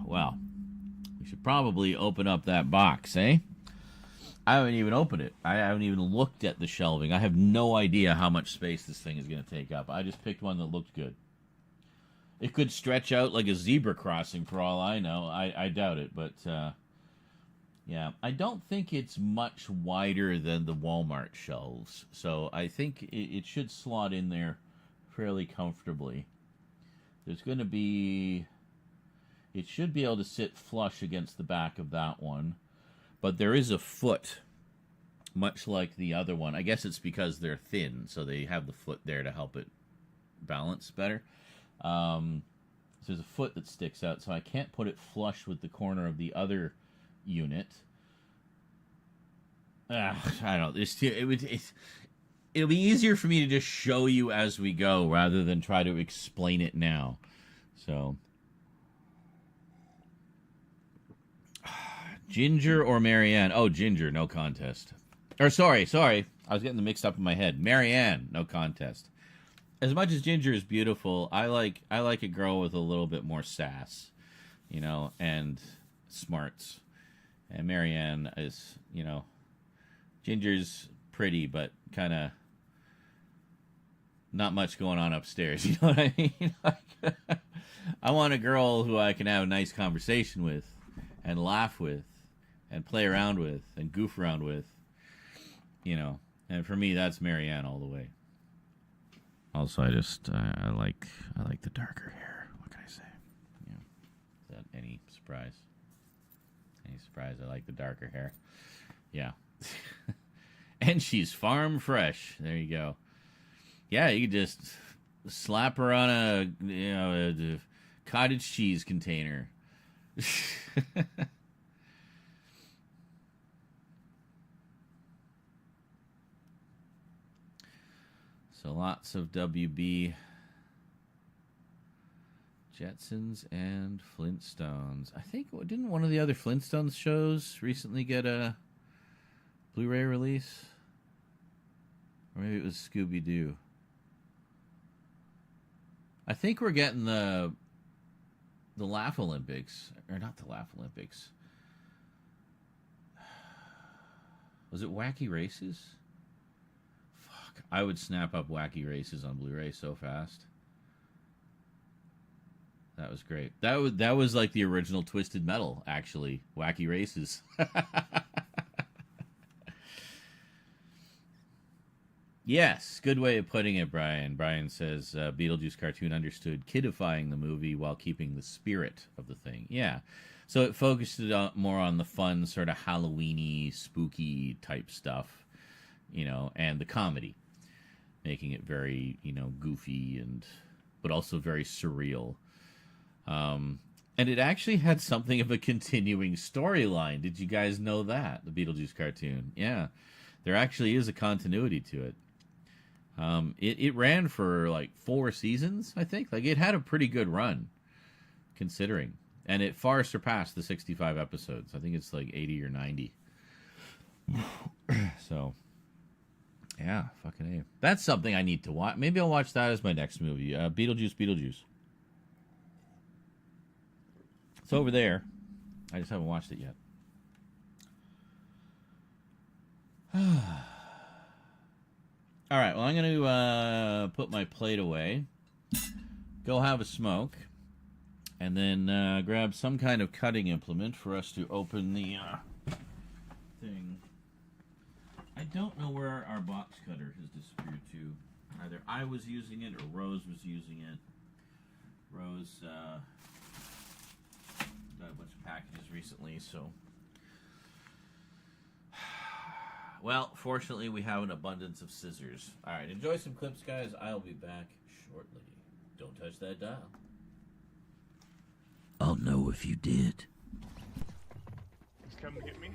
Well, we should probably open up that box, eh? I haven't even opened it. I haven't even looked at the shelving. I have no idea how much space this thing is going to take up. I just picked one that looked good. It could stretch out like a zebra crossing for all I know. I doubt it, but yeah. I don't think it's much wider than the Walmart shelves, so I think it should slot in there fairly comfortably. There's going to be... It should be able to sit flush against the back of that one, but there is a foot, much like the other one. I guess it's because they're thin, so they have the foot there to help it balance better. So there's a foot that sticks out, so I can't put it flush with the corner of the other unit. I don't know. It'll be easier for me to just show you as we go rather than try to explain it now. So, Ginger or Marianne? Oh, Ginger, no contest. Or sorry, I was getting them mixed up in my head. Marianne, no contest. As much as Ginger is beautiful, I like a girl with a little bit more sass, you know, and smarts. And Marianne is, you know, Ginger's pretty, but kind of not much going on upstairs. You know what I mean? I want a girl who I can have a nice conversation with, and laugh with, and play around with, and goof around with, you know. And for me, that's Marianne all the way. Also, I like the darker hair. What can I say? You know, is that any surprise? Any surprise? I like the darker hair. Yeah. And she's farm fresh. There you go. Yeah, you could just slap her on a cottage cheese container. So lots of WB, Jetsons, and Flintstones. I think, didn't one of the other Flintstones shows recently get a Blu-ray release? Or maybe it was Scooby-Doo. I think we're getting the Laugh Olympics. Or not the Laugh Olympics. Was it Wacky Races? Fuck. I would snap up Wacky Races on Blu-ray so fast. That was great. That was like the original Twisted Metal, actually. Wacky Races. Yes, good way of putting it, Brian. Brian says Beetlejuice cartoon understood kidifying the movie while keeping the spirit of the thing. Yeah. So it focused more on the fun, sort of Halloween-y, spooky type stuff, you know, and the comedy, making it very, you know, goofy but also very surreal. And it actually had something of a continuing storyline. Did you guys know that? The Beetlejuice cartoon. Yeah. There actually is a continuity to it. It ran for like 4 seasons, I think. Like, it had a pretty good run, considering. And it far surpassed the 65 episodes. I think it's like 80 or 90. So, yeah, fucking A. That's something I need to watch. Maybe I'll watch that as my next movie. Beetlejuice. It's over there. I just haven't watched it yet. All right, well, I'm going to put my plate away, go have a smoke, and then grab some kind of cutting implement for us to open the thing. I don't know where our box cutter has disappeared to. Either I was using it or Rose was using it. Rose got a bunch of packages recently, so... Well, fortunately, we have an abundance of scissors. Alright, enjoy some clips, guys. I'll be back shortly. Don't touch that dial. I'll know if you did. He's coming to get me.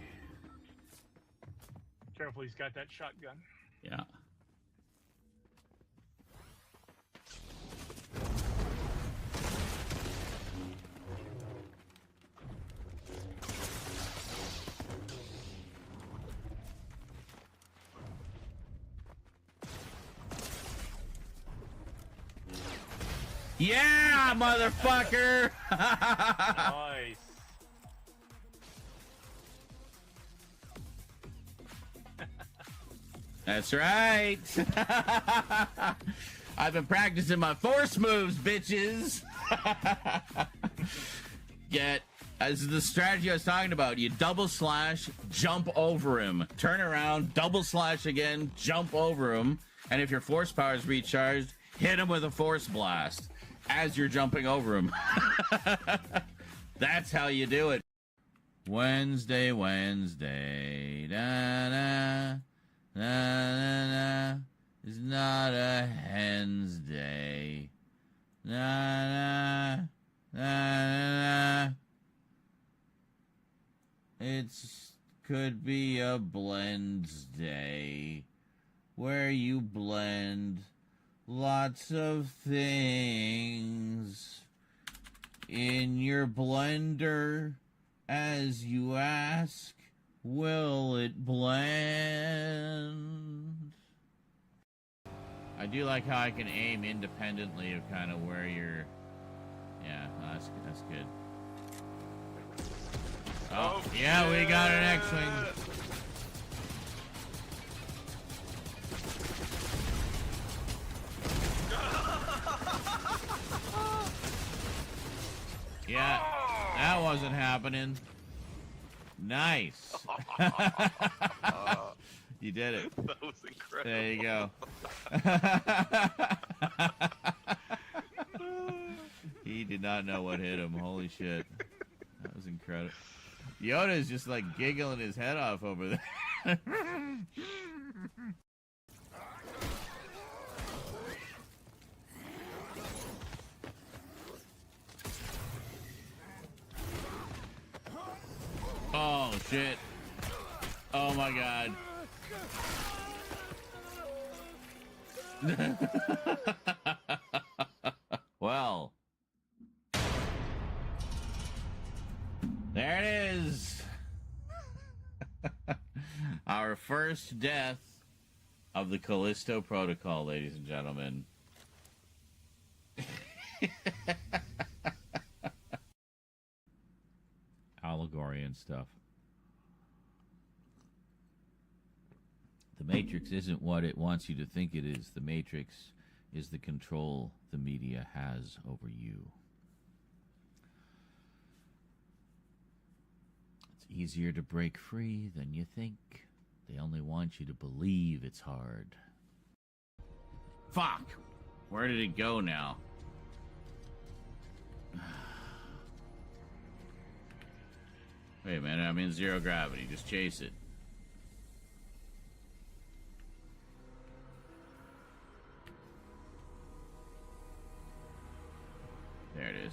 Careful, he's got that shotgun. Yeah. Yeah, motherfucker! Nice. That's right. I've been practicing my force moves, bitches. This is the strategy I was talking about. You double slash, jump over him. Turn around, double slash again, jump over him. And if your force power is recharged, hit him with a force blast as you're jumping over him. That's how you do it. Wednesday, da-da. Na is not a hen's day. Na. It's could be a blends day where you blend lots of things in your blender as you ask. Will it blend? I do like how I can aim independently of kind of where you're... Yeah, that's good. Oh, yeah, we got an X-Wing. Yeah, that wasn't happening. Nice. You did it. That was incredible. There you go. He did not know what hit him. Holy shit. That was incredible. Yoda is just like giggling his head off over there. Oh, shit. Oh, my God. Well. There it is. Our first death of the Callisto Protocol, ladies and gentlemen. Allegory and stuff. The Matrix isn't what it wants you to think it is. The Matrix is the control the media has over you. It's easier to break free than you think. They only want you to believe it's hard. Fuck! Where did it go now? Wait a minute, I'm in zero gravity. Just chase it. There it is.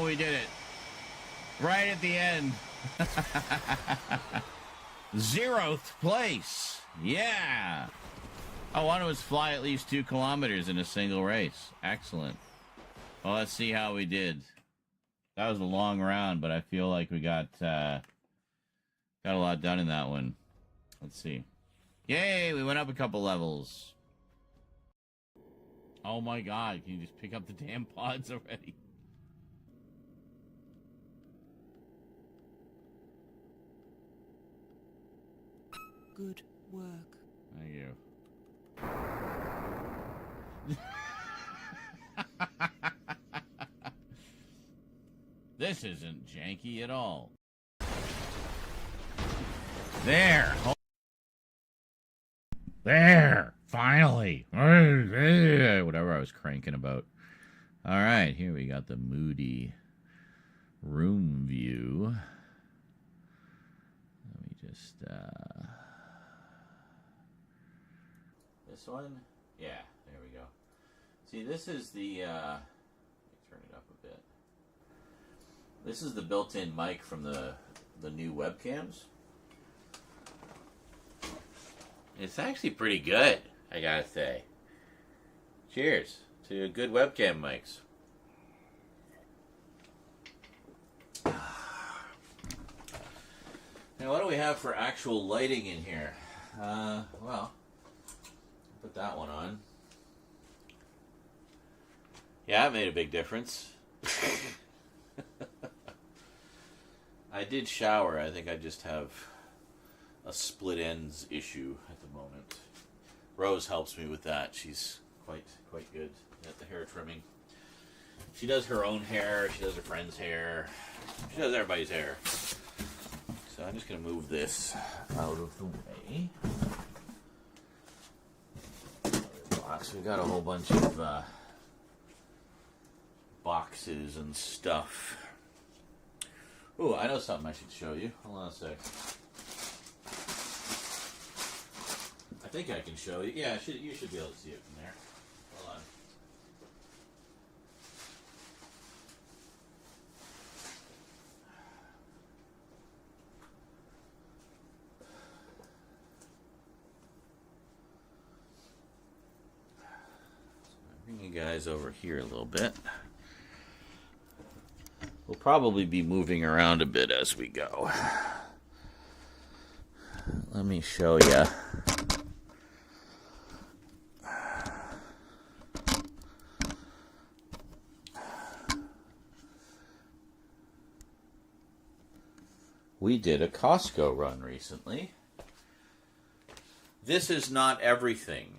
We did it. Right at the end. 0th place. Yeah. Oh, one was fly at least 2 kilometers in a single race. Excellent. Well, let's see how we did. That was a long round, but I feel like we got a lot done in that one. Let's see. Yay, we went up a couple levels. Oh my god, can you just pick up the damn pods already? Good work. Thank you. This isn't janky at all. There. There. Finally. Whatever I was cranking about. All right, here we got the moody room view. Let me just this one? Yeah, there we go. See, this is the let me turn it up a bit. This is the built-in mic from the new webcams. It's actually pretty good, I gotta say. Cheers to good webcam mics. Now, what do we have for actual lighting in here? Well, put that one on. Yeah, it made a big difference. I did shower. I think I just have a split ends issue at the moment. Rose helps me with that. She's quite good at the hair trimming. She does her own hair. She does her friend's hair. She does everybody's hair. So I'm just going to move this out of the way. So we got a whole bunch of boxes and stuff. Ooh, I know something I should show you. Hold on a sec. I think I can show you. Yeah, you should be able to see it from there. Hold on. Bring you guys over here a little bit. We'll probably be moving around a bit as we go. Let me show you. We did a Costco run recently. This is not everything,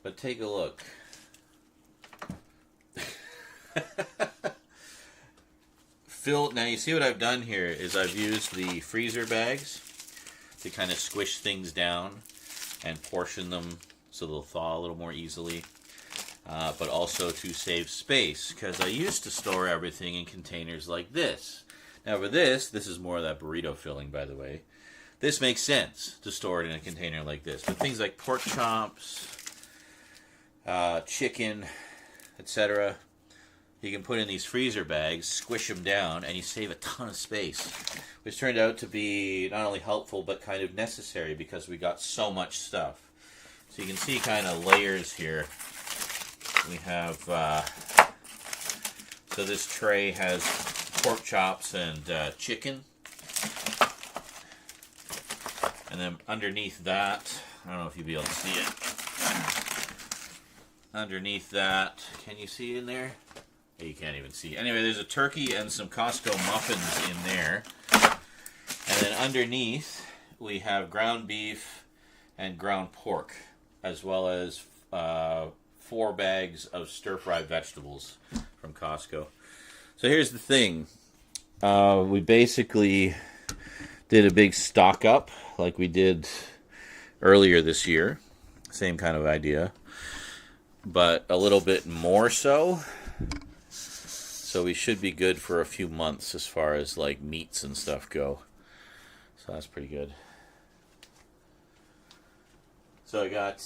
but take a look. Now you see what I've done here is I've used the freezer bags to kind of squish things down and portion them so they'll thaw a little more easily, but also to save space, because I used to store everything in containers like this. Now for this is more of that burrito filling, by the way. This makes sense to store it in a container like this, but things like pork chops, chicken, etc., you can put in these freezer bags, squish them down, and you save a ton of space, which turned out to be not only helpful but kind of necessary because we got so much stuff. So you can see kind of layers here. We have, so this tray has pork chops and chicken. And then underneath that, I don't know if you'll be able to see it. Underneath that, can you see in there? You can't even see. Anyway, there's a turkey and some Costco muffins in there. And then underneath, we have ground beef and ground pork, as well as 4 bags of stir-fried vegetables from Costco. So here's the thing. We basically did a big stock up like we did earlier this year. Same kind of idea, but a little bit more so. So we should be good for a few months as far as like meats and stuff go. So that's pretty good. So I got,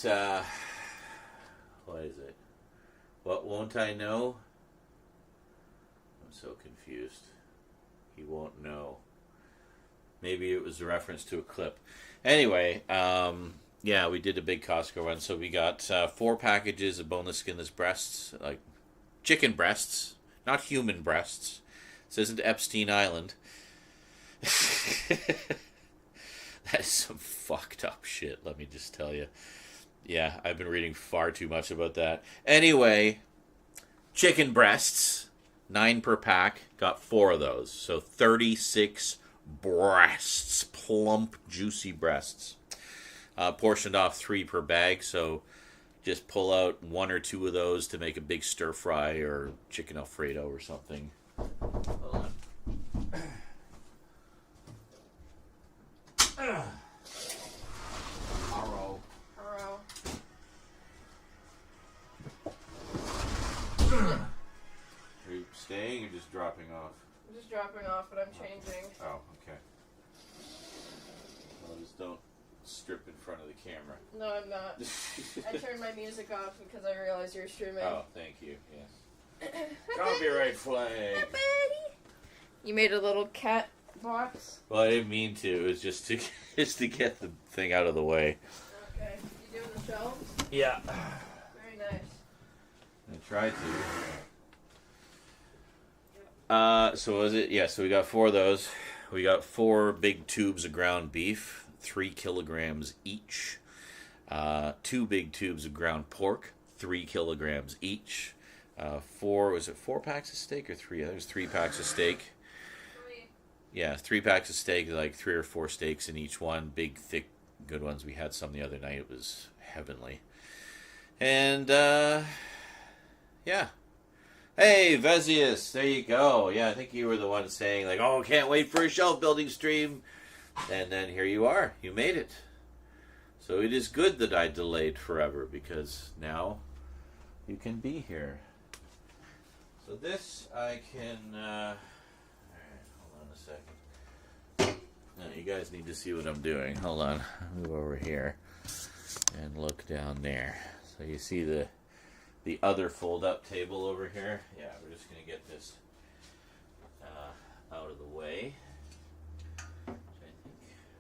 what is it? What won't I know? I'm so confused. He won't know. Maybe it was a reference to a clip. Anyway, yeah, we did a big Costco run. So we got 4 packages of boneless, skinless breasts, like chicken breasts, not human breasts. This isn't Epstein Island. That is some fucked up shit, let me just tell you. Yeah, I've been reading far too much about that. Anyway, chicken breasts, 9 per pack. Got 4 of those. So 36 breasts, plump, juicy breasts. Portioned off 3 per bag, so just pull out 1 or 2 of those to make a big stir fry or chicken Alfredo or something. Hold on. Hello. Hello. Are you staying or just dropping off? I'm just dropping off, but I'm changing. Oh, okay. Well, just don't strip in front of the camera. No, I'm not. I turned my music off because I realized you were streaming. Oh, thank you. Yes. Copyright flag. You made a little cat box. Well, I didn't mean to. It was just to get the thing out of the way. Okay. You doing the shelves? Yeah. Very nice. I tried to. So was it? Yeah. So we got 4 of those. We got 4 big tubes of ground beef, 3 kilograms each. 2 big tubes of ground pork, 3 kilograms each. 4 packs of steak or 3? There's 3 packs of steak. 3. Yeah, 3 packs of steak, like 3 or 4 steaks in each one. Big, thick, good ones. We had some the other night. It was heavenly. And, yeah. Hey, Vezius, there you go. Yeah, I think you were the one saying, like, oh, can't wait for a shelf building stream. And then here you are. You made it. So it is good that I delayed forever, because now you can be here. So this I can, alright, hold on a second. Now you guys need to see what I'm doing. Hold on, move over here and look down there. So you see the other fold-up table over here? Yeah, we're just going to get this out of the way. I think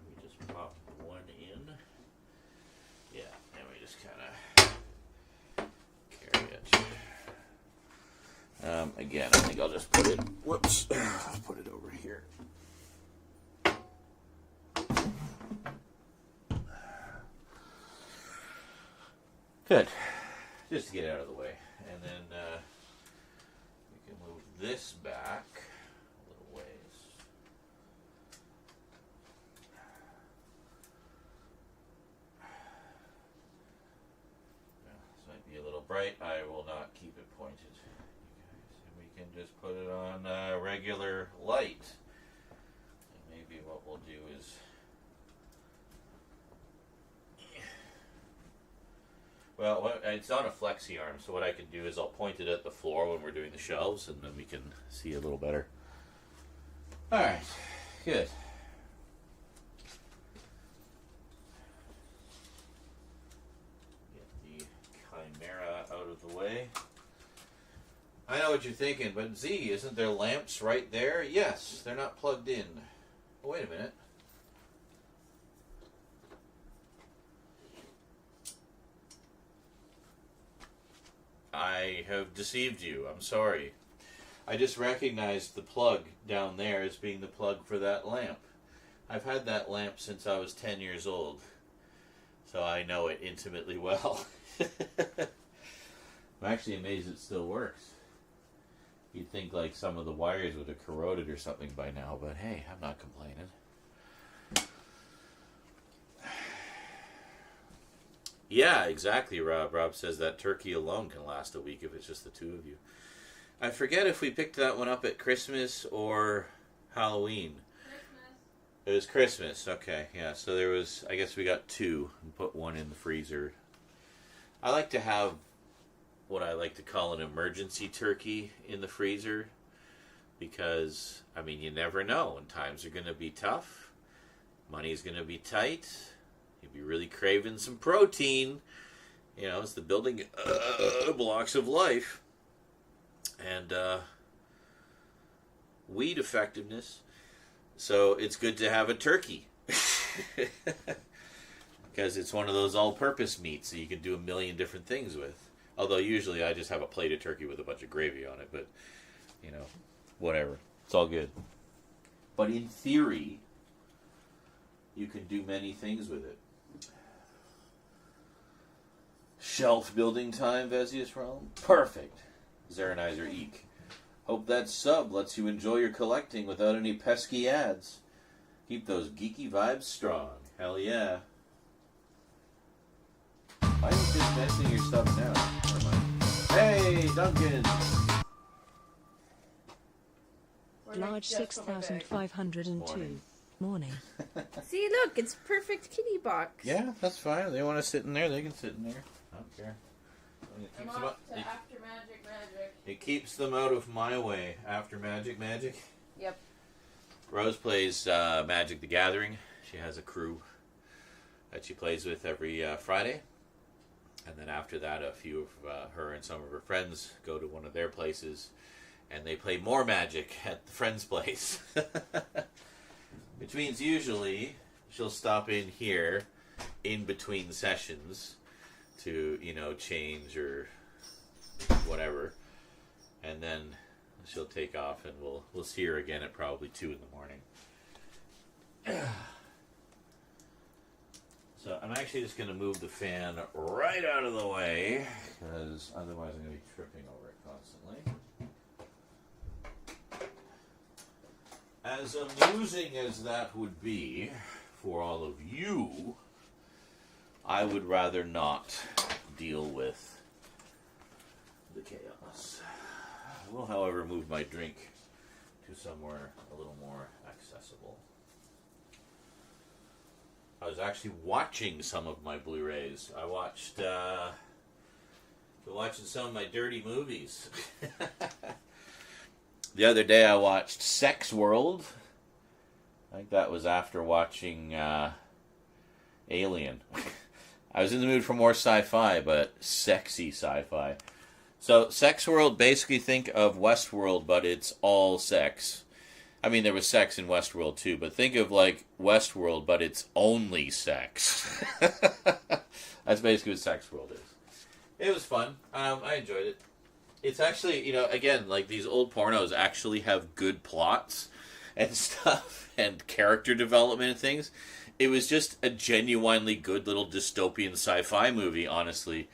we just pop one in. Yeah, and we just kind of carry it. Again, I think I'll just put it, whoops, I'll put it over here. Good. Just to get out of the way. And then we can move this back a little ways. This might be a little bright. I will not keep it pointed. And we can just put it on regular light. And maybe what we'll do is... Well, it's on a flexi arm, so what I can do is I'll point it at the floor when we're doing the shelves, and then we can see a little better. Alright, good. Get the Chimera out of the way. I know what you're thinking, but Z, isn't there lamps right there? Yes, they're not plugged in. Oh, wait a minute. I have deceived you. I'm sorry. I just recognized the plug down there as being the plug for that lamp. I've had that lamp since I was 10 years old, so I know it intimately well. I'm actually amazed it still works. You'd think like some of the wires would have corroded or something by now, but hey, I'm not complaining. Yeah, exactly, Rob. Rob says that turkey alone can last a week if it's just the 2 of you. I forget if we picked that one up at Christmas or Halloween. Christmas. It was Christmas, okay, yeah. So there was, I guess we got 2 and put 1 in the freezer. I like to have what I like to call an emergency turkey in the freezer because, I mean, you never know when times are going to be tough. Money's going to be tight. You'd be really craving some protein. You know, it's the building blocks of life. And, weed effectiveness. So it's good to have a turkey. Because it's one of those all-purpose meats that you can do a million different things with. Although usually I just have a plate of turkey with a bunch of gravy on it. But, you know, whatever. It's all good. But in theory, you can do many things with it. Shelf building time, Vesius Realm. Perfect. Zarenizer Eek. Hope that sub lets you enjoy your collecting without any pesky ads. Keep those geeky vibes strong. Hell yeah. Why are you just mentioning your stuff now? Hey, Duncan! Large 6,502. Morning. See, look, it's perfect kitty box. Yeah, that's fine. They want to sit in there, they can sit in there. I don't care. I'm off to After Magic. It keeps them out of my way. After Magic. Yep. Rose plays Magic the Gathering. She has a crew that she plays with every Friday. And then after that, a few of her and some of her friends go to one of their places. And they play more Magic at the friend's place. Which means usually she'll stop in here in between sessions to, you know, change or whatever. And then she'll take off and we'll see her again at probably 2 in the morning. So I'm actually just going to move the fan right out of the way because otherwise I'm going to be tripping over it constantly. As amusing as that would be for all of you, I would rather not deal with the chaos. I will, however, move my drink to somewhere a little more accessible. I was actually watching some of my Blu-rays. I watched, watching some of my dirty movies. The other day I watched Sex World. I think that was after watching Alien. I was in the mood for more sci-fi, but sexy sci-fi. So Sex World, basically think of Westworld, but it's all sex. I mean, there was sex in Westworld too, but think of like Westworld, but it's only sex. That's basically what Sex World is. It was fun. I enjoyed it. It's actually, you know, again, like these old pornos actually have good plots and stuff and character development and things. It was just a genuinely good little dystopian sci-fi movie, honestly.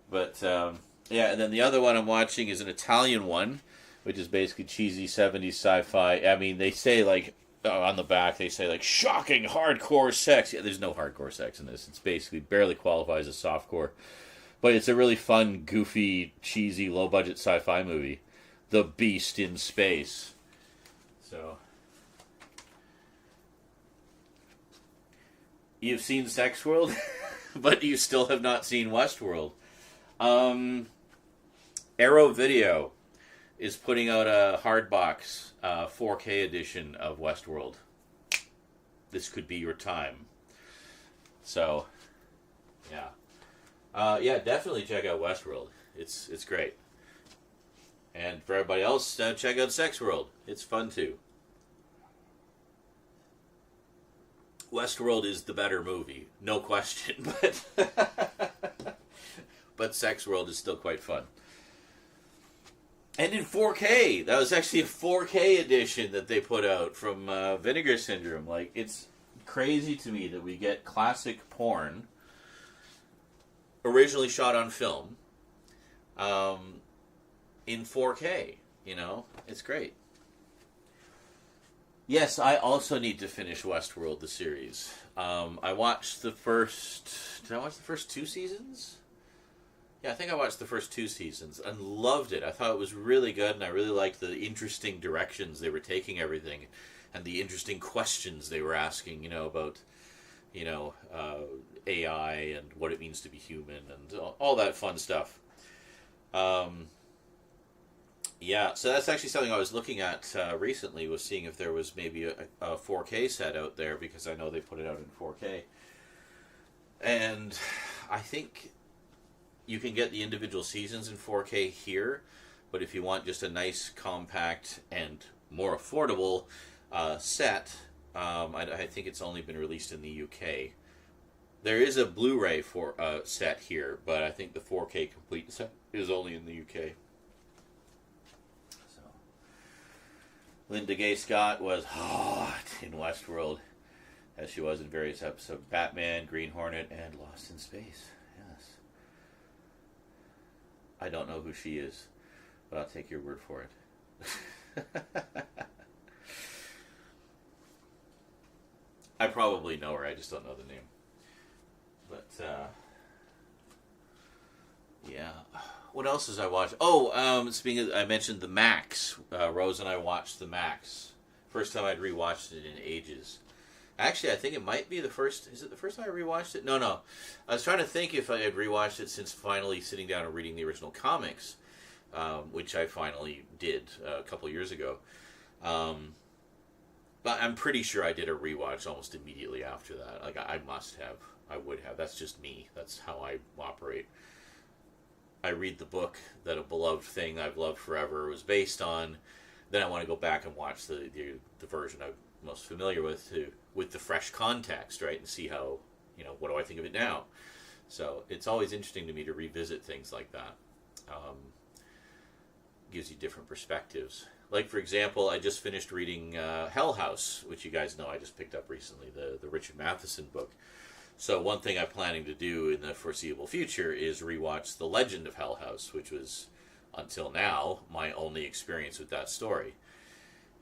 But, yeah, and then the other one I'm watching is an Italian one, which is basically cheesy 70s sci-fi. I mean, they say, like, on the back, they say, like, shocking hardcore sex. Yeah, there's no hardcore sex in this. It's basically barely qualifies as softcore. But it's a really fun, goofy, cheesy, low-budget sci-fi movie. The Beast in Space. So, you've seen Sex World, but you still have not seen Westworld. Arrow Video is putting out a hardbox 4K edition of Westworld. This could be your time. So, yeah. Yeah, definitely check out Westworld. It's great. And for everybody else, check out Sex World. It's fun too. Westworld is the better movie, no question. But Sex World is still quite fun. And in 4K, that was actually a 4K edition that they put out from Vinegar Syndrome. Like, it's crazy to me that we get classic porn originally shot on film in 4K, you know? It's great. Yes, I also need to finish Westworld, the series. I watched the first... Did I watch the first 2 seasons? Yeah, I think I watched the first 2 seasons and loved it. I thought it was really good, and I really liked the interesting directions they were taking everything and the interesting questions they were asking, you know, about, you know, AI and what it means to be human and all that fun stuff. Yeah, so that's actually something I was looking at recently, was seeing if there was maybe a 4K set out there, because I know they put it out in 4K. And I think you can get the individual seasons in 4K here, but if you want just a nice, compact, and more affordable set. I think it's only been released in the UK. There is a Blu-ray for set here, but I think the 4K complete set is only in the UK. So, Linda Gay Scott was hot in Westworld, as she was in various episodes of Batman, Green Hornet, and Lost in Space. Yes. I don't know who she is, but I'll take your word for it. I probably know her, I just don't know the name. But, yeah. What else has I watched? Oh, speaking of, I mentioned The Max. Rose and I watched The Max. First time I'd rewatched it in ages. Actually, I think it might be the first... Is it the first time I rewatched it? No. I was trying to think if I had rewatched it since finally sitting down and reading the original comics, which I finally did a couple years ago. But I'm pretty sure I did a rewatch almost immediately after that. Like, I must have. I would have. That's just me. That's how I operate. I read the book that a beloved thing I've loved forever was based on. Then I want to go back and watch the version I'm most familiar with the fresh context, right? And see how, what do I think of it now? So it's always interesting to me to revisit things like that. Gives you different perspectives. Like, for example, I just finished reading Hell House, which you guys know I just picked up recently, the Richard Matheson book. So one thing I'm planning to do in the foreseeable future is rewatch The Legend of Hell House, which was, until now, my only experience with that story.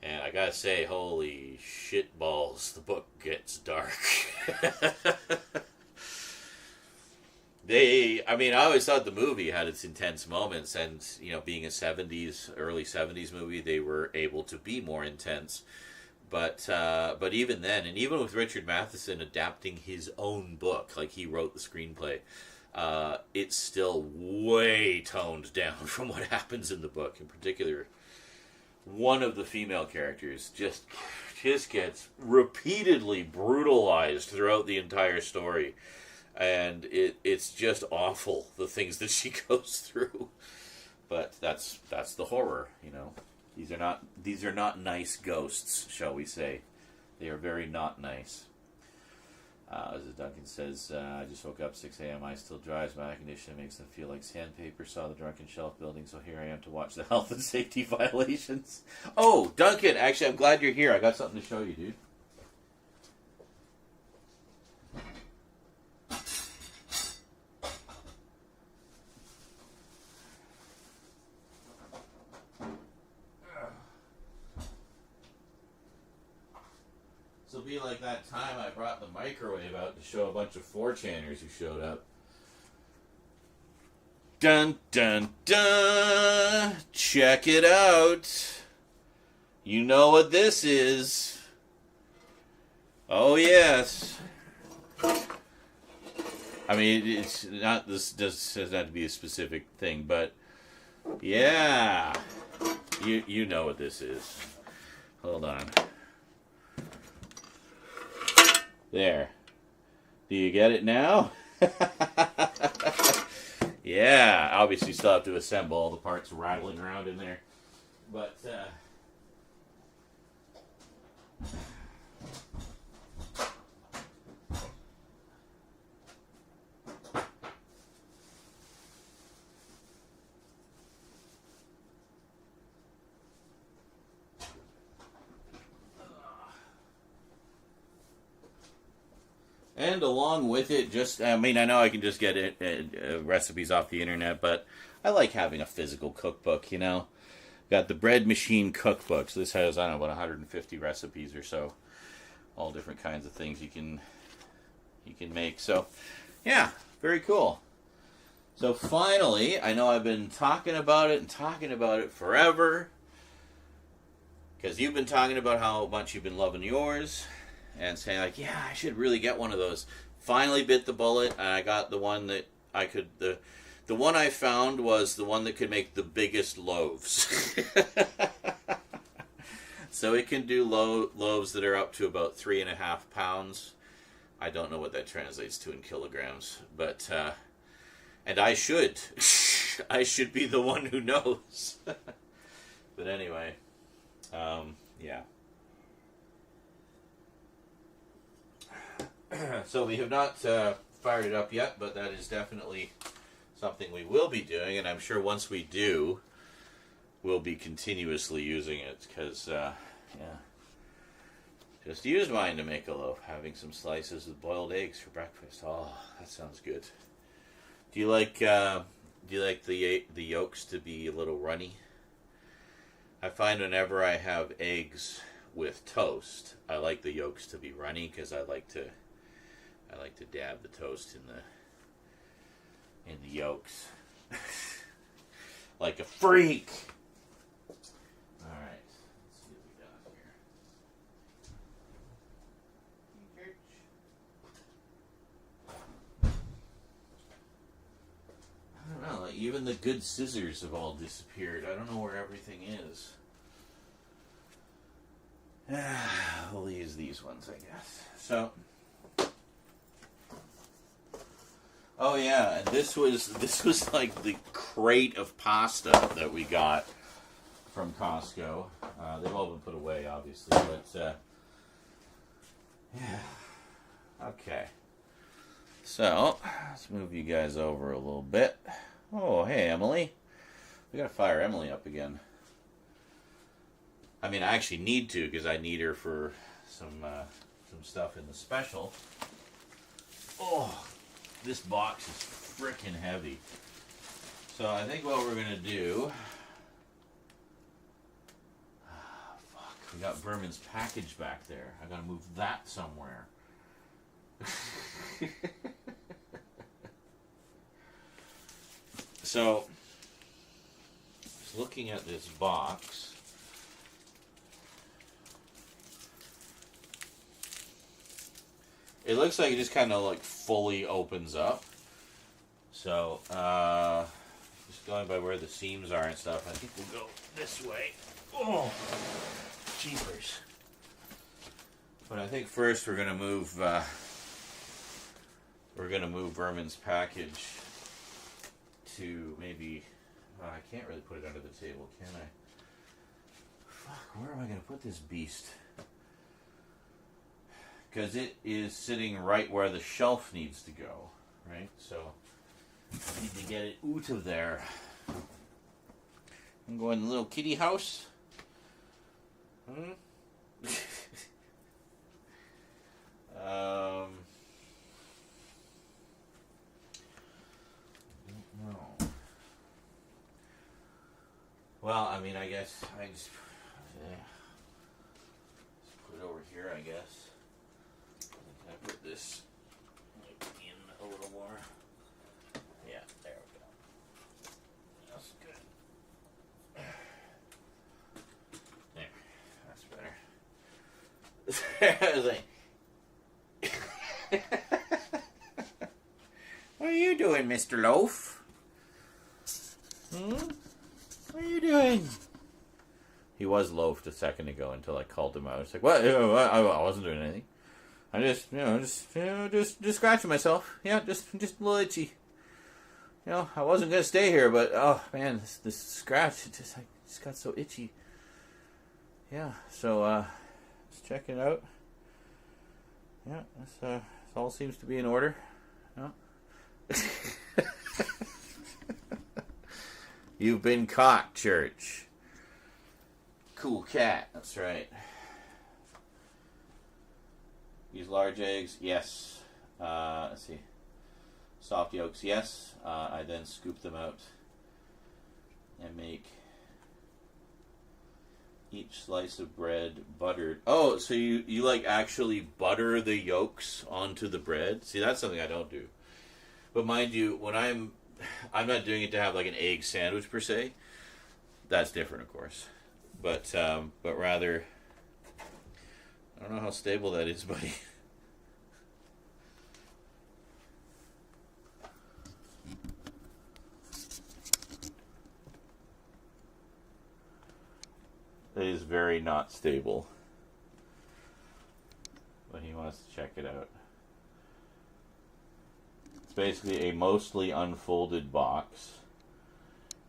And I gotta say, holy shit balls, the book gets dark. I always thought the movie had its intense moments, and, being a early 70s movie, they were able to be more intense. But even then, and even with Richard Matheson adapting his own book, like he wrote the screenplay, it's still way toned down from what happens in the book. In particular, one of the female characters just gets repeatedly brutalized throughout the entire story. And it's just awful, the things that she goes through. But that's the horror, These are not nice ghosts, shall we say. They are very not nice. As Duncan says, I just woke up 6 a.m. I still dries. My air conditioning makes them feel like sandpaper. Saw the Drunken shelf building, so here I am to watch the health and safety violations. Oh, Duncan, actually, I'm glad you're here. I got something to show you, dude. This will be like that time I brought the microwave out to show a bunch of 4chaners who showed up. Dun, dun, dun! Check it out! You know what this is. Oh, yes. I mean, it's not, this does not to be a specific thing, but yeah. You know what this is. Hold on. There. Do you get it now? Yeah, obviously still have to assemble all the parts rattling around in there. But, and along with it, I know I can just get recipes off the internet, but I like having a physical cookbook, Got the Bread Machine Cookbook. So this has, about 150 recipes or so. All different kinds of things you can make. So, yeah, very cool. So finally, I know I've been talking about it forever. Because you've been talking about how much you've been loving yours. And saying, like, yeah, I should really get one of those. Finally bit the bullet, and I got the one that I could... The one I found was the one that could make the biggest loaves. So it can do loaves that are up to about 3.5 pounds. I don't know what that translates to in kilograms. But, and I should. I should be the one who knows. But anyway... Yeah. So we have not fired it up yet, but that is definitely something we will be doing, and I'm sure once we do, we'll be continuously using it, because, yeah. Just used mine to make a loaf, having some slices with boiled eggs for breakfast. Oh, that sounds good. Do you like the yolks to be a little runny? I find whenever I have eggs with toast, I like the yolks to be runny, because I like to dab the toast in the yolks. Like a freak. All right. Let's see what we got here. I don't know. Like, even the good scissors have all disappeared. I don't know where everything is. We'll use these ones, I guess. So. Oh yeah, and this was like the crate of pasta that we got from Costco. They've all been put away, obviously, but yeah. Okay. So let's move you guys over a little bit. Oh, hey Emily, we gotta fire Emily up again. I mean, I actually need to, because I need her for some stuff in the special. Oh. This box is frickin' heavy. So I think what we're gonna do... fuck, we got Berman's package back there. I gotta move that somewhere. So, just looking at this box... It looks like it just kind of like fully opens up. So, just going by where the seams are and stuff, I think we'll go this way. Oh, jeepers. But I think first we're gonna move Vermin's package to maybe. I can't really put it under the table, can I? Fuck, where am I gonna put this beast? Because it is sitting right where the shelf needs to go, right? So, I need to get it out of there. I'm going to the little kitty house. No. Well, I mean, I guess I just put it over here, I guess. Can I put this in a little more? Yeah, there we go. That's good. There, that's better. What are you doing, Mr. Loaf? What are you doing? He was loafed a second ago until I called him out. It's like, what? I wasn't doing anything. I just scratching myself. Yeah, just a little itchy. You know, I wasn't gonna stay here, but oh man, this scratch, it just got so itchy. Yeah, so let's check it out. Yeah, this all seems to be in order. Yeah. You've been caught, Church. Cool cat, that's right. Use large eggs, yes. Let's see. Soft yolks, yes. I then scoop them out and make each slice of bread buttered. Oh, so you like actually butter the yolks onto the bread? See, that's something I don't do. But mind you, when I'm not doing it to have like an egg sandwich per se. That's different, of course. But rather, I don't know how stable that is, buddy. It is very not stable. But he wants to check it out. It's basically a mostly unfolded box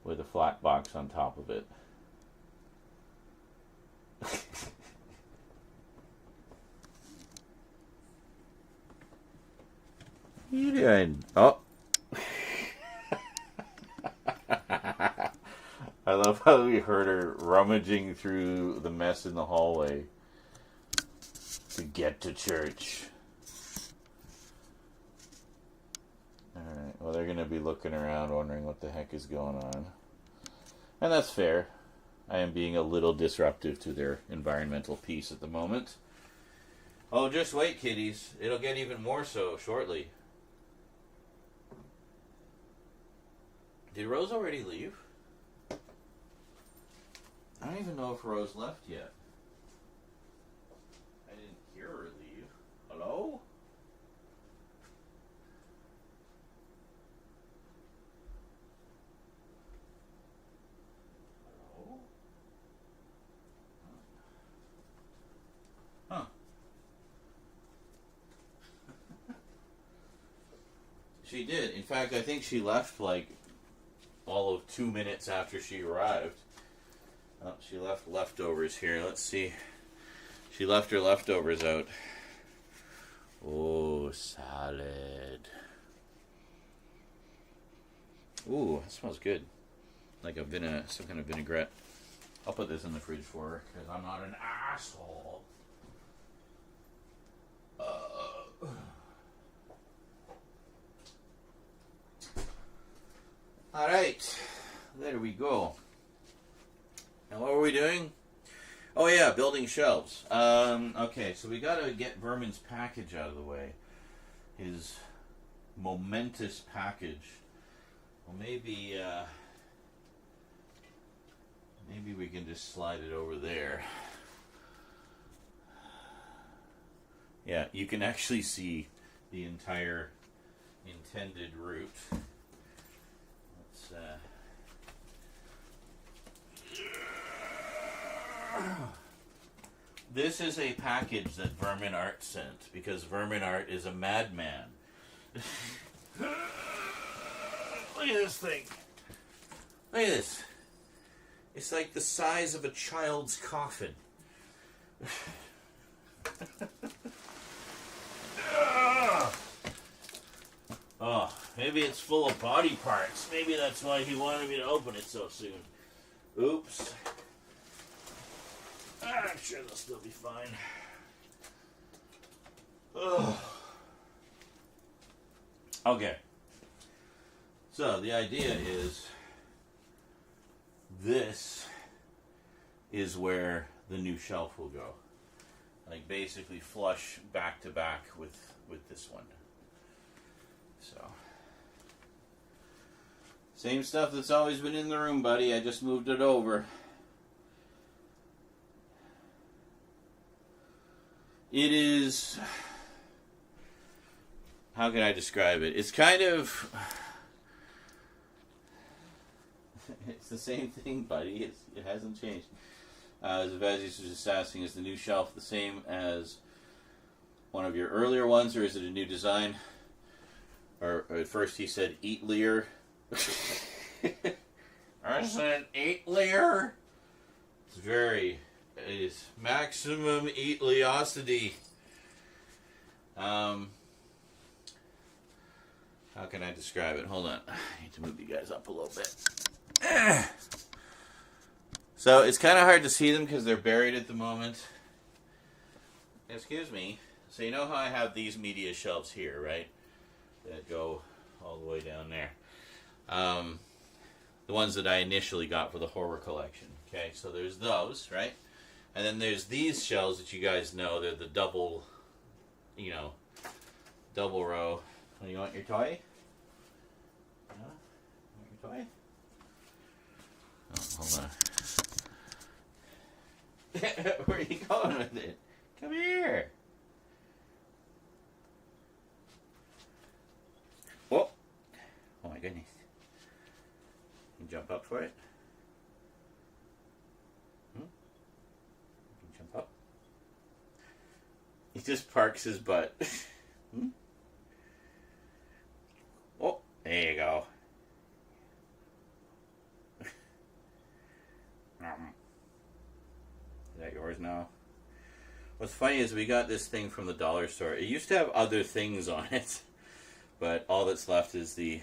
with a flat box on top of it. doing? Oh. I love how we heard her rummaging through the mess in the hallway to get to church. Alright, well, they're going to be looking around wondering what the heck is going on. And that's fair. I am being a little disruptive to their environmental peace at the moment. Oh, just wait, kiddies. It'll get even more so shortly. Did Rose already leave? I don't even know if Rose left yet. I didn't hear her leave. Hello? Hello? Huh. She did. In fact, I think she left like all of 2 minutes after she arrived. Oh, she left leftovers here. Let's see. She left her leftovers out. Oh, salad. Ooh, that smells good. Like some kind of vinaigrette. I'll put this in the fridge for her because I'm not an asshole. All right, there we go. Now what were we doing? Oh yeah, building shelves. Okay, so we got to get Vermin's package out of the way. His momentous package. Well, maybe we can just slide it over there. Yeah, you can actually see the entire intended route. Let's This is a package that Vermin Art sent because Vermin Art is a madman. Look at this thing. Look at this. It's like the size of a child's coffin. Oh, maybe it's full of body parts. Maybe that's why he wanted me to open it so soon. Oops. I'm sure they'll still be fine. Ugh. Okay. So the idea is this is where the new shelf will go. Like basically flush back to back with this one. So same stuff that's always been in the room, buddy. I just moved it over. It is, how can I describe it? It's kind of, it's the same thing, buddy. It hasn't changed. Zavazis was just asking, is the new shelf the same as one of your earlier ones, or is it a new design? Or at first he said, eat Lear. I said, 8 layer? It is maximum eatliosity. How can I describe it? Hold on. I need to move you guys up a little bit. So it's kind of hard to see them because they're buried at the moment. Excuse me. So you know how I have these media shelves here, right? That go all the way down there. The ones that I initially got for the horror collection. Okay, so there's those, right? And then there's these shelves that you guys know. They're the double row. Oh, you want your toy? Yeah? You want your toy? Oh, hold on. Where are you going with it? Come here. Oh. Oh my goodness. You can jump up for it. Jump up. He just parks his butt. Oh, there you go. Is that yours now? What's funny is we got this thing from the dollar store. It used to have other things on it, But all that's left is the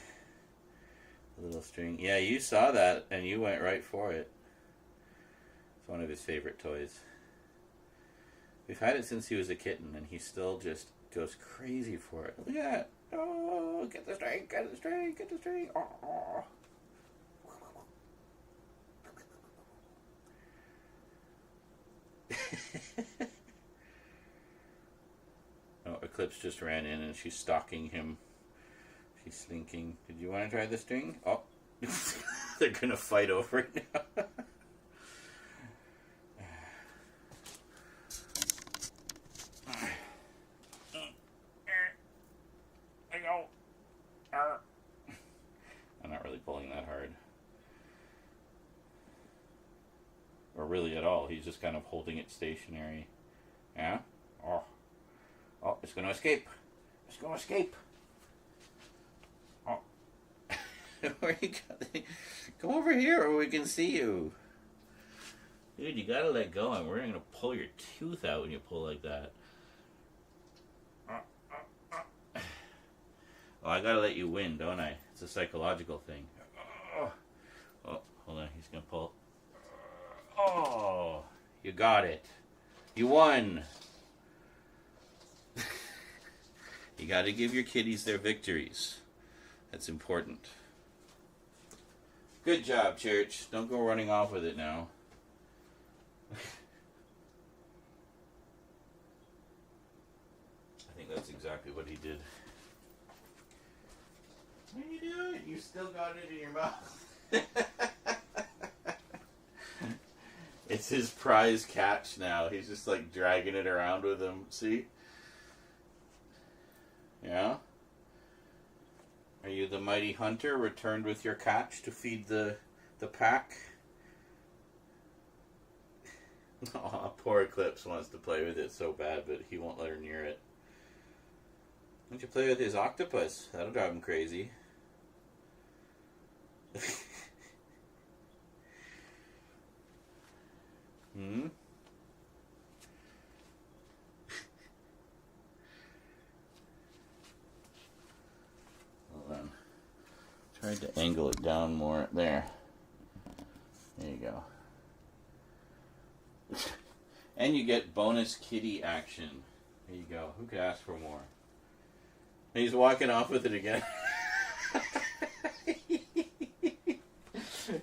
little string. Yeah, you saw that and you went right for it. It's one of his favorite toys. We've had it since he was a kitten, and he still just goes crazy for it. Look at that. Oh, get the string, get the string, get the string. Oh. Oh, Eclipse just ran in, and she's stalking him. She's slinking. Did you want to try the string? Oh. They're going to fight over it now. I'm not really pulling that hard. Or really at all. He's just kind of holding it stationary. Yeah? Oh. Oh, it's going to escape. It's going to escape. Oh. Where you going? Come over here where we can see you. Dude, you gotta let go. And we're going to pull your tooth out when you pull like that. Oh, I gotta let you win, don't I? It's a psychological thing. Oh, hold on. He's gonna pull. Oh, you got it. You won. You gotta give your kitties their victories. That's important. Good job, Church. Don't go running off with it now. I think that's exactly what he did. What are you doing? You still got it in your mouth. It's his prize catch now. He's just like dragging it around with him. See? Yeah? Are you the mighty hunter returned with your catch to feed the pack? Oh, poor Eclipse wants to play with it so bad, but he won't let her near it. Why don't you play with his octopus? That'll drive him crazy. Hmm? Hold on. Tried to angle it down more. There. There you go. And you get bonus kitty action. There you go. Who could ask for more? He's walking off with it again.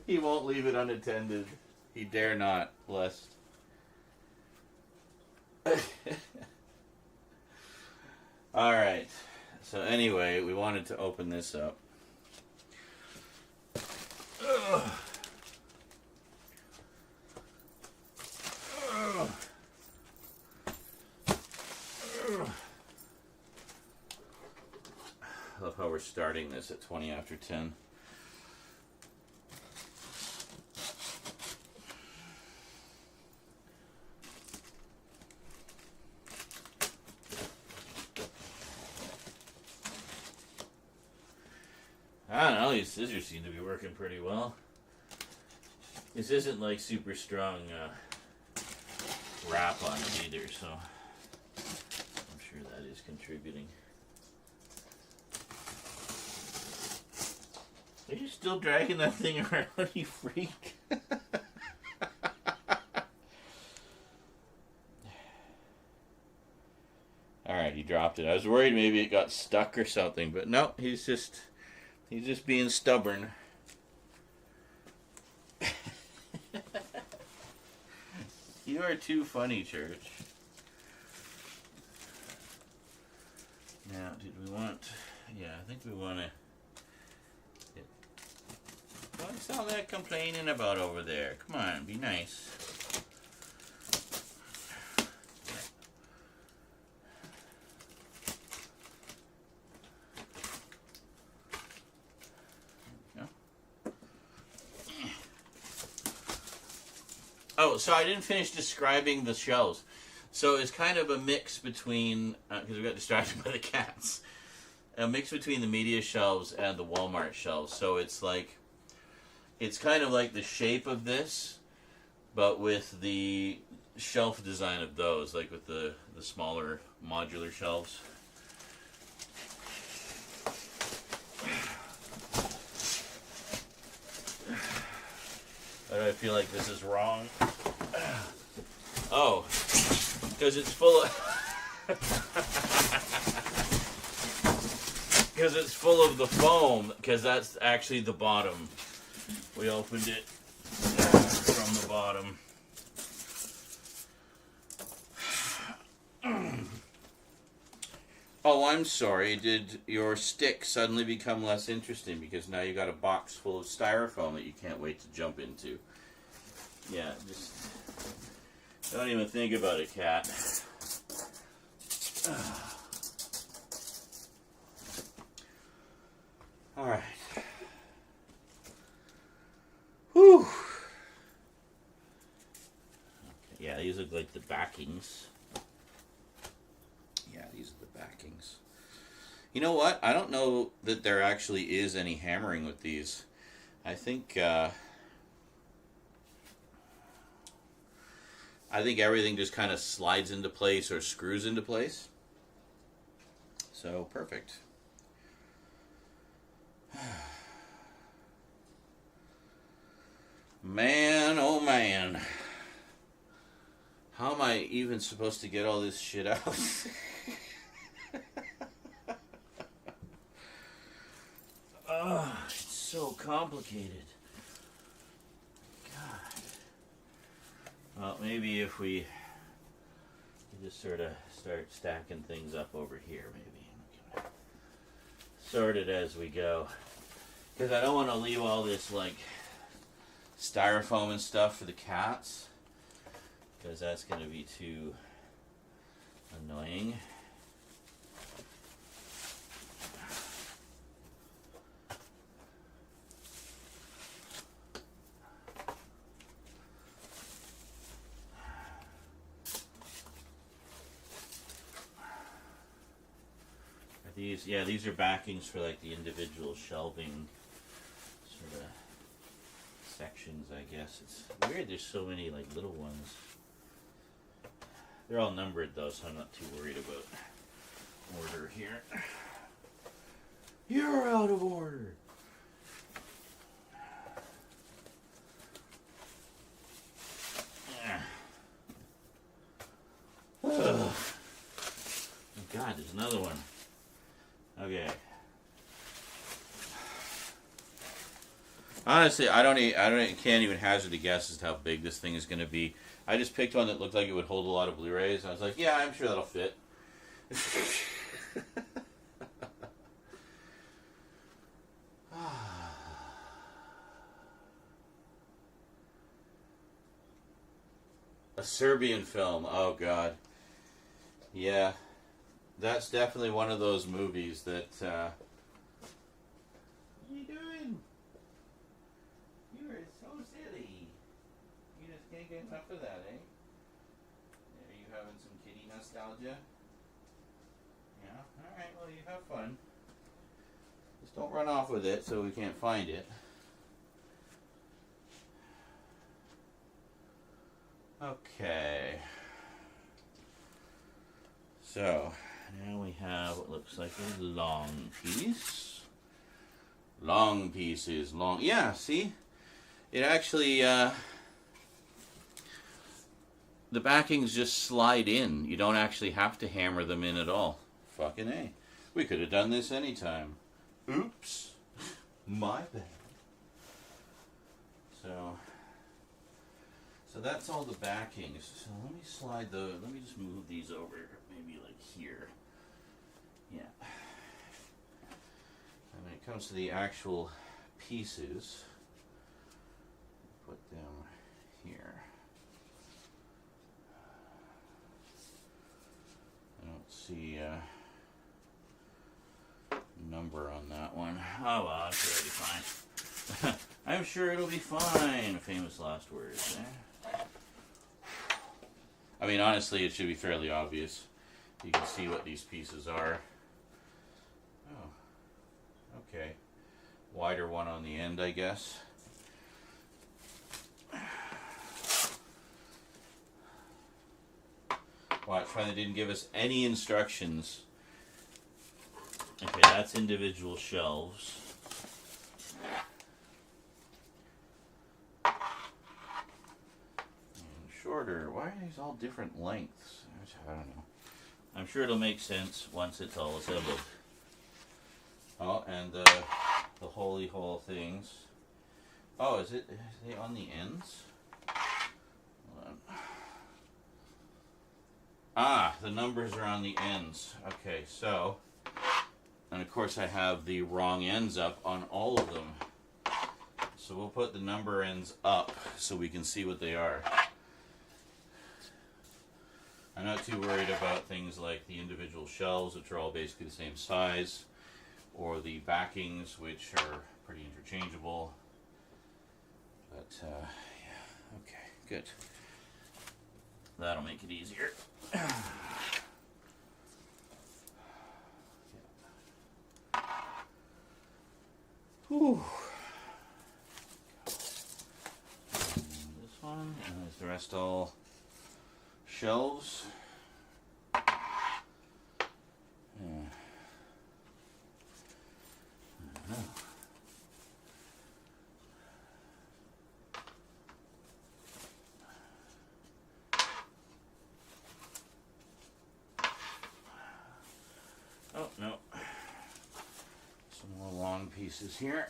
He won't leave it unattended. He dare not, lest. Alright. So anyway, we wanted to open this up. Ugh. Ugh. Ugh. I love how we're starting this at 20 after 10. I don't know, these scissors seem to be working pretty well. This isn't like super strong wrap on it either, so I'm sure that is contributing. Are you still dragging that thing around, you freak? Alright, he dropped it. I was worried maybe it got stuck or something, but no, he's just being stubborn. You are too funny, Church. Now, did we want... Yeah, I think we want to... What's all that complaining about over there? Come on, be nice. Oh, so I didn't finish describing the shelves. So it's kind of a mix between, because we got distracted by the cats, a mix between the media shelves and the Walmart shelves. So it's like, it's kind of like the shape of this, but with the shelf design of those, like with the smaller modular shelves. Why do I feel like this is wrong? Oh, because it's full of... Because it's full of the foam, because that's actually the bottom. We opened it from the bottom. Oh, I'm sorry. Did your stick suddenly become less interesting because now you got a box full of styrofoam that you can't wait to jump into? Yeah, just don't even think about it, cat. All right. Whew. Okay, yeah, these look like the backings. Yeah, these are the backings. You know what? I don't know that there actually is any hammering with these. I think everything just kind of slides into place or screws into place. So, perfect. Man, oh man. How am I even supposed to get all this shit out? It's so complicated. God. Well, maybe if we just sort of start stacking things up over here, maybe. Sort it as we go. Because I don't want to leave all this, like, styrofoam and stuff for the cats. Because that's going to be too annoying. These, yeah, these are backings for like the individual shelving sort of sections, I guess. It's weird there's so many like little ones. They're all numbered though, so I'm not too worried about order here. You're out of order. Oh God, there's another one. Okay. Honestly, can't even hazard a guess as to how big this thing is going to be. I just picked one that looked like it would hold a lot of Blu-rays. I was like, yeah, I'm sure that'll fit. A Serbian film. Oh, God. Yeah. That's definitely one of those movies that, what are you doing? You are so silly. You just can't get enough of that, eh? Are you having some kitty nostalgia? Yeah? Alright, well, you have fun. Just don't run off with it so we can't find it. Okay. So, now we have what looks like a long piece. Long pieces, long. Yeah, see? It actually, the backings just slide in. You don't actually have to hammer them in at all. Fucking A. We could have done this anytime. Oops. My bad. So that's all the backings. So let me let me just move these over, maybe like here. Yeah. And when it comes to the actual pieces, put them here. I don't see a number on that one. Oh well, that's already fine. I'm sure it'll be fine. Famous last words. I mean, honestly, it should be fairly obvious. You can see what these pieces are. Oh, okay. Wider one on the end, I guess. Watch, why they didn't give us any instructions. Okay, that's individual shelves. shorter? Why are these all different lengths? I don't know. I'm sure it'll make sense once it's all assembled. Oh, and the holy hole things. Oh, are they on the ends? Hold on. Ah, the numbers are on the ends. Okay, so, and of course I have the wrong ends up on all of them. So we'll put the number ends up so we can see what they are. I'm not too worried about things like the individual shelves, which are all basically the same size, or the backings, which are pretty interchangeable. But, yeah, okay, good. That'll make it easier. Whew. This one, and there's the rest all shelves. Yeah. Oh, no. Some more long pieces here.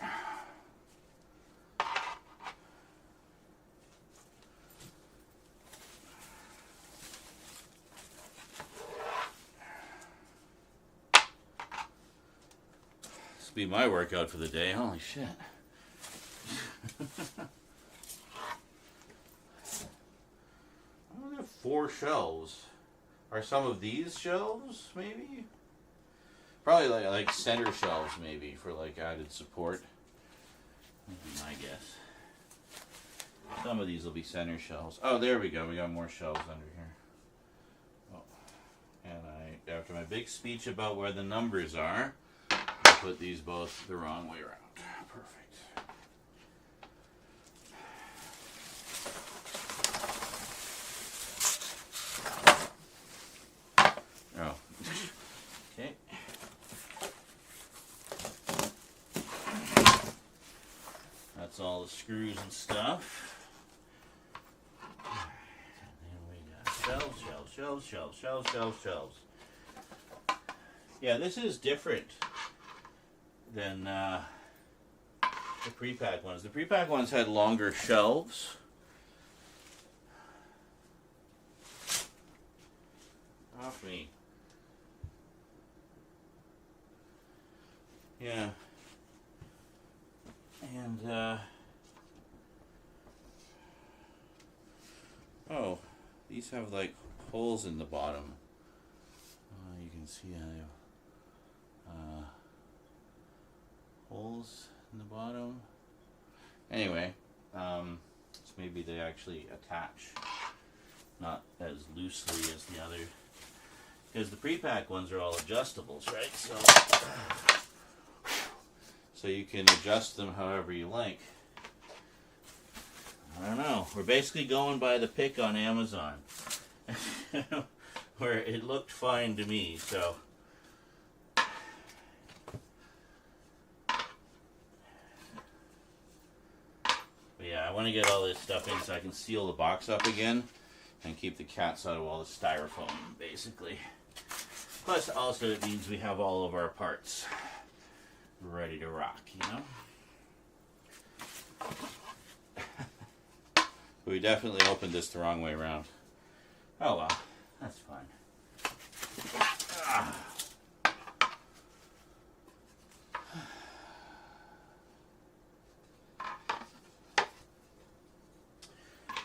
This will be my workout for the day. Holy shit. I only have 4 shelves. Are some of these shelves, maybe? Probably like center shelves, maybe, for like added support. That'd be my guess. Some of these will be center shelves. Oh, there we go. We got more shelves under here. Oh. And after my big speech about where the numbers are, I put these both the wrong way around. Perfect. Oh. Okay. That's all the screws and stuff. And then we got shelves. Yeah, this is different than the pre-pack ones. The pre-pack ones had longer shelves. Off me. Yeah. And, oh, these have, like, holes in the bottom. You can see how they have, holes in the bottom. Anyway, so maybe they actually attach, not as loosely as the other, because the pre-pack ones are all adjustables, right? So you can adjust them however you like. I don't know. We're basically going by the pick on Amazon, where it looked fine to me. So, but yeah, I want to get all this stuff in so I can seal the box up again and keep the cats out of all the styrofoam, basically. Plus, also it means we have all of our parts ready to rock, you know? We definitely opened this the wrong way around. Oh well, that's fine.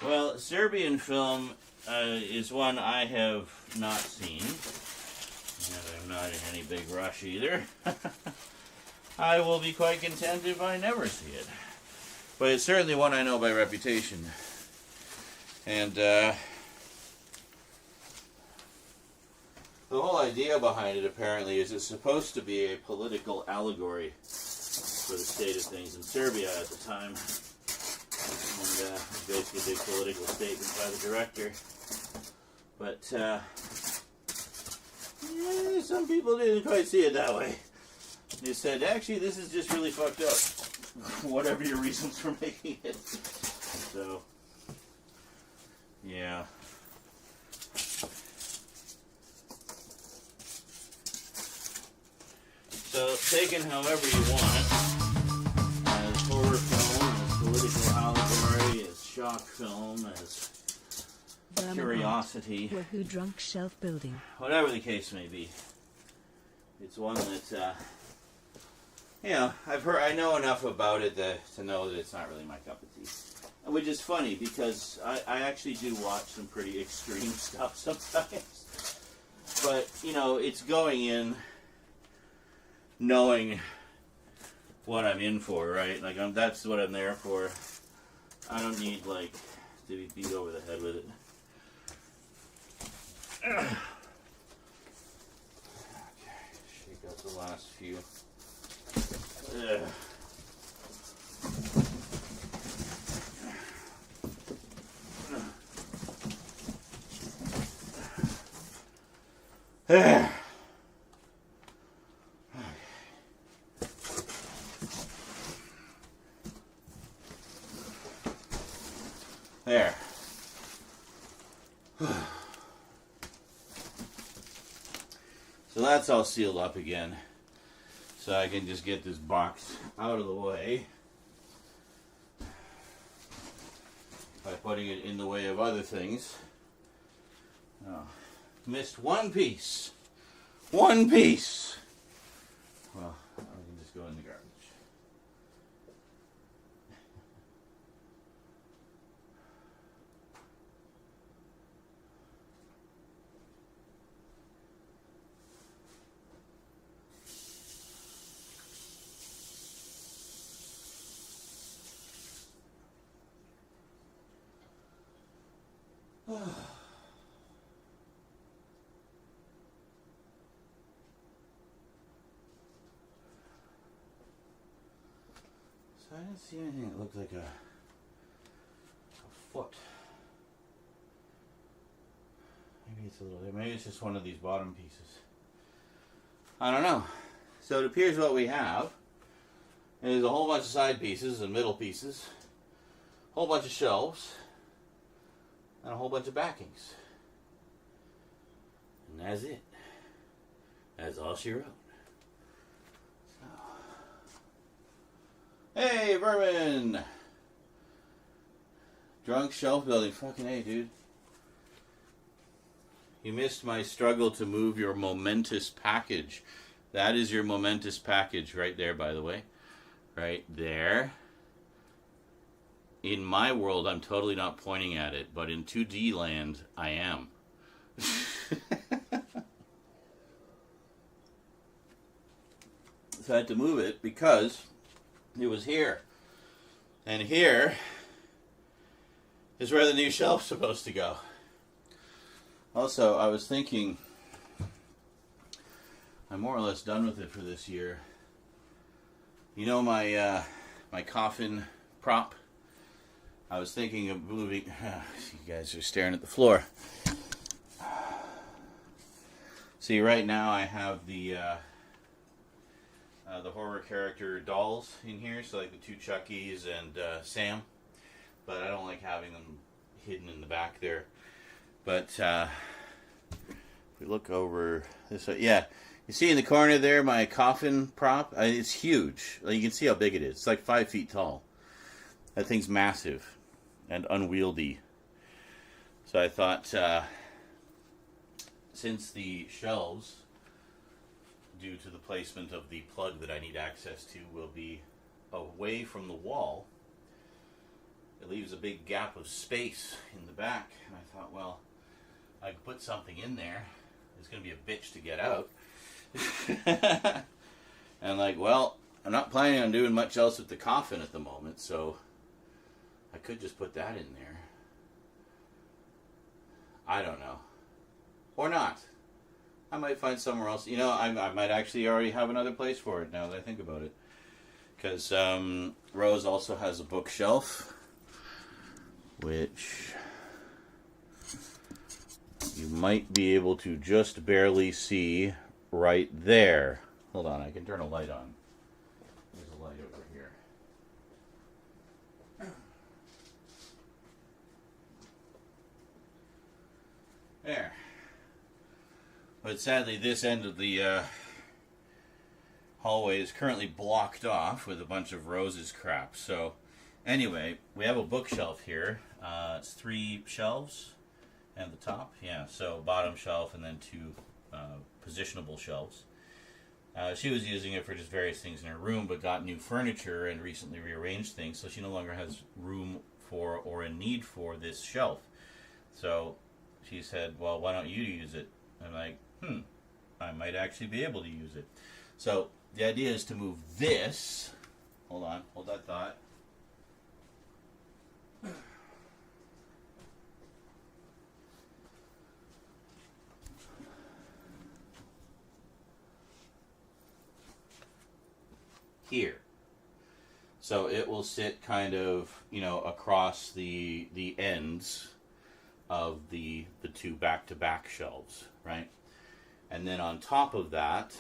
Well, Serbian film is one I have not seen, and I'm not in any big rush either. I will be quite content if I never see it. But it's certainly one I know by reputation. And the whole idea behind it apparently is it's supposed to be a political allegory for the state of things in Serbia at the time. And it's basically a big political statement by the director. But yeah, some people didn't quite see it that way. They said, actually, this is just really fucked up. Whatever your reasons for making it. So, yeah. taken however you want. As horror film, as political allegory, as shock film, as curiosity. Woohoo drunk shelf building. Whatever the case may be. It's one that, you know, I know enough about it to know that it's not really my cup of tea. Which is funny, because I actually do watch some pretty extreme stuff sometimes. But, you know, it's going in knowing what I'm in for, right? Like, that's what I'm there for. I don't need, like, to be beat over the head with it. Okay, shake out the last few. Ugh. There. There. So that's all sealed up again. So I can just get this box out of the way by putting it in the way of other things. Oh, missed one piece. One piece. Well, I can just go in the garbage. So I didn't see anything that looked like a foot. Maybe it's a little, maybe it's just one of these bottom pieces. I don't know. So it appears what we have is a whole bunch of side pieces and middle pieces, a whole bunch of shelves, and a whole bunch of backings. And that's it. That's all she wrote. So. Hey, Vermin! Drunk shelf building. Fucking A, dude. You missed my struggle to move your momentous package. That is your momentous package right there, by the way. Right there. In my world, I'm totally not pointing at it, but in 2D land, I am. So I had to move it because it was here. And here is where the new shelf's supposed to go. Also, I was thinking, I'm more or less done with it for this year. You know my my coffin prop? I was thinking of moving. You guys are staring at the floor. See, right now I have the horror character dolls in here, so like the two Chuckies and Sam. But I don't like having them hidden in the back there. But if we look over this way, yeah, you see in the corner there my coffin prop? It's huge. Like, you can see how big it is. It's like 5 feet tall. That thing's massive and unwieldy. So I thought, since the shelves, due to the placement of the plug that I need access to, will be away from the wall, it leaves a big gap of space in the back. And I thought, well, I could put something in there. It's going to be a bitch to get out. And like, well, I'm not planning on doing much else with the coffin at the moment, so I could just put that in there. I don't know. Or not. I might find somewhere else. You know, I might actually already have another place for it now that I think about it. Because Rose also has a bookshelf, which you might be able to just barely see right there. Hold on, I can turn a light on. There's a light over here. There. But sadly, this end of the hallway is currently blocked off with a bunch of roses crap. So anyway, we have a bookshelf here. It's 3 shelves at the top. Yeah, so bottom shelf and then 2 positionable shelves. She was using it for just various things in her room, but got new furniture and recently rearranged things, so she no longer has room for or a need for this shelf. So she said, well, why don't you use it? I'm like, I might actually be able to use it. So the idea is to move this. Hold on, hold that thought. Here. So it will sit kind of, across the ends of the 2 back-to-back shelves, right? And then on top of that,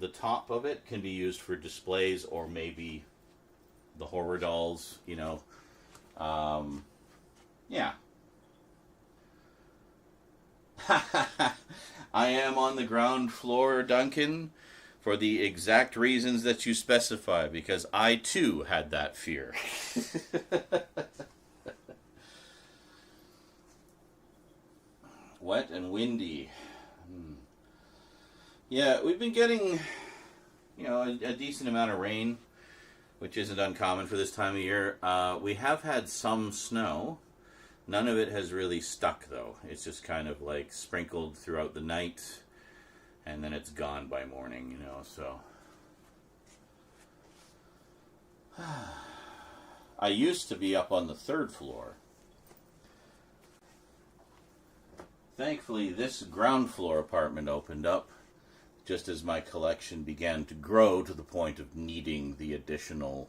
the top of it can be used for displays or maybe the horror dolls, yeah. I am on the ground floor, Duncan, for the exact reasons that you specify, because I too had that fear. Wet and windy. Yeah, we've been getting, a decent amount of rain, which isn't uncommon for this time of year. We have had some snow. None of it has really stuck, though. It's just kind of like sprinkled throughout the night, and then it's gone by morning, so. I used to be up on the 3rd floor. Thankfully, this ground floor apartment opened up just as my collection began to grow to the point of needing the additional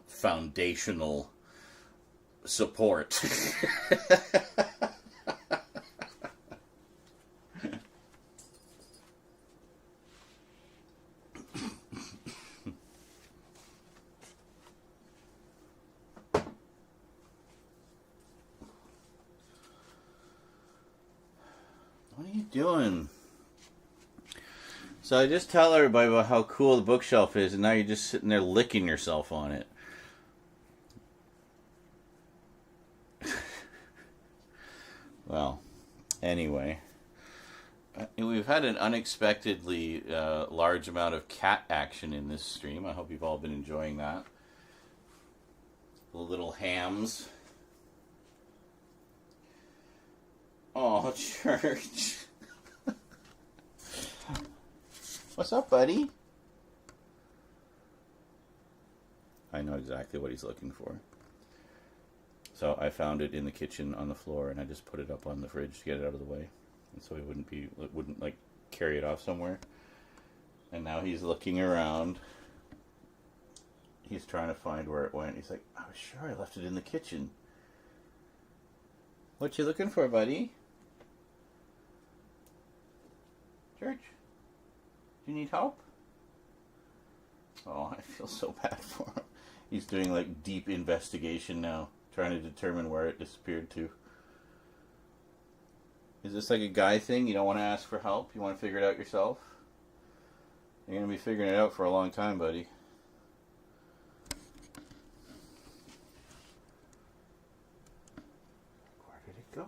foundational support. What are you doing? So I just tell everybody about how cool the bookshelf is, and now you're just sitting there licking yourself on it. Well, anyway. We've had an unexpectedly large amount of cat action in this stream. I hope you've all been enjoying that. The little hams. Oh, Church. What's up, buddy? I know exactly what he's looking for. So I found it in the kitchen on the floor, and I just put it up on the fridge to get it out of the way, and so it wouldn't like carry it off somewhere. And now he's looking around. He's trying to find where it went. He's like, I was sure I left it in the kitchen. What you looking for, buddy? Church? Do you need help? Oh, I feel so bad for him. He's doing like deep investigation now, trying to determine where it disappeared to. Is this like a guy thing? You don't want to ask for help? You want to figure it out yourself? You're going to be figuring it out for a long time, buddy. Where did it go?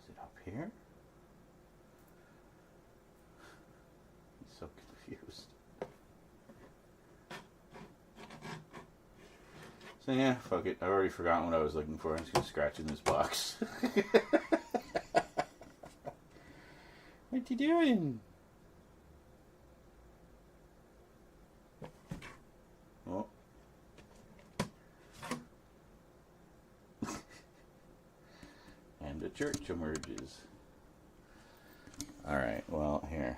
Is it up here? So confused. So yeah, fuck it. I've already forgotten what I was looking for. I'm just gonna scratch in this box. What you doing? Oh. And the church emerges. Alright, well, here.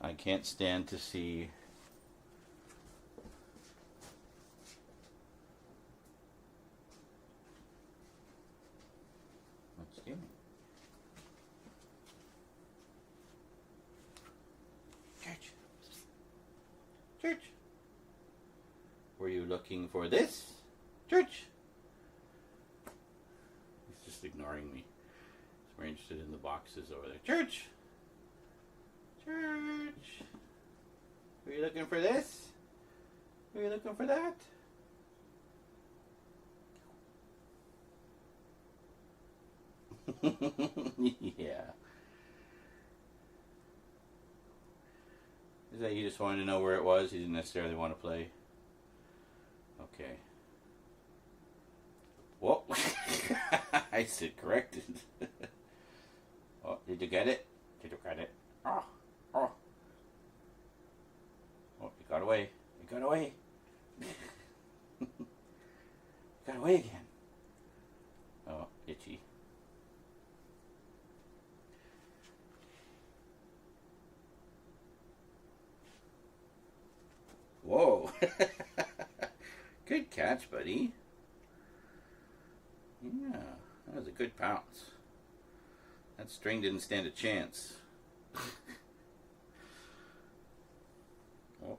I can't stand to see what's doing. Church. Church. Were you looking for this? Church. He's just ignoring me. He's We're interested in the boxes over there. Church! Church! Were you looking for this? Were you looking for that? Yeah. Is that you just wanted to know where it was? You didn't necessarily want to play? Okay. Whoa. I said corrected. Oh, did you get it? Did you get it? Oh, oh. Oh, you got away. You got away. You got away again. Oh, itchy. Whoa. Good catch, buddy. Yeah, that was a good pounce. That string didn't stand a chance. Oh.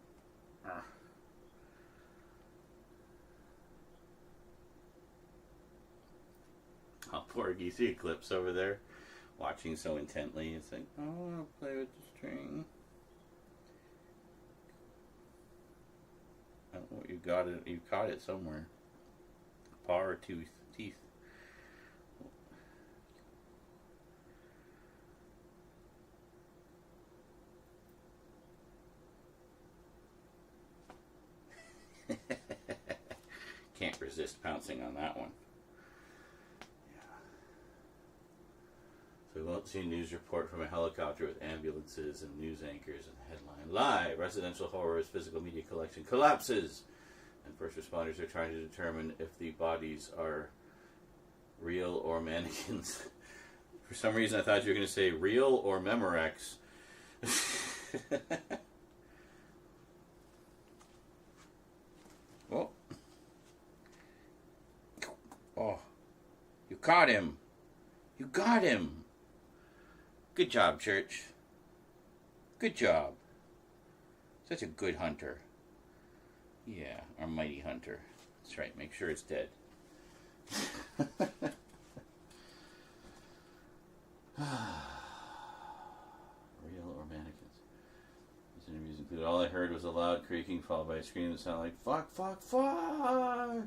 Oh, poor geese Eclipse over there, watching so intently. It's like, oh, I want to play with the string. Oh, you got it. You caught it somewhere. Paw or teeth. Can't resist pouncing on that one. Yeah. So we won't see a news report from a helicopter with ambulances and news anchors and headline. Live! Residential horrors physical media collection collapses. And first responders are trying to determine if the bodies are real or mannequins. For some reason I thought you were going to say real or Memorex. Oh. Oh. You caught him. You got him. Good job, Church. Good job. Such a good hunter. Yeah, our mighty hunter. That's right, make sure it's dead. Real or mannequins? These interviews included all I heard was a loud creaking followed by a scream that sounded like, fuck, fuck, fuck!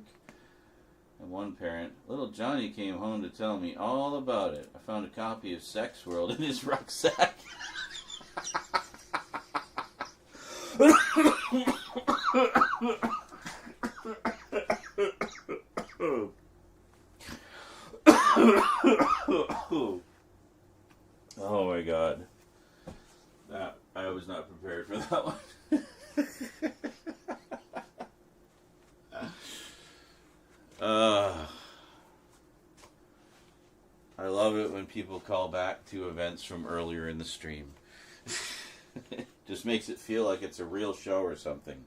And one parent, little Johnny came home to tell me all about it. I found a copy of Sex World in his rucksack. Oh my god. That I was not prepared for that one. I love it when people call back to events from earlier in the stream. Just makes it feel like it's a real show or something.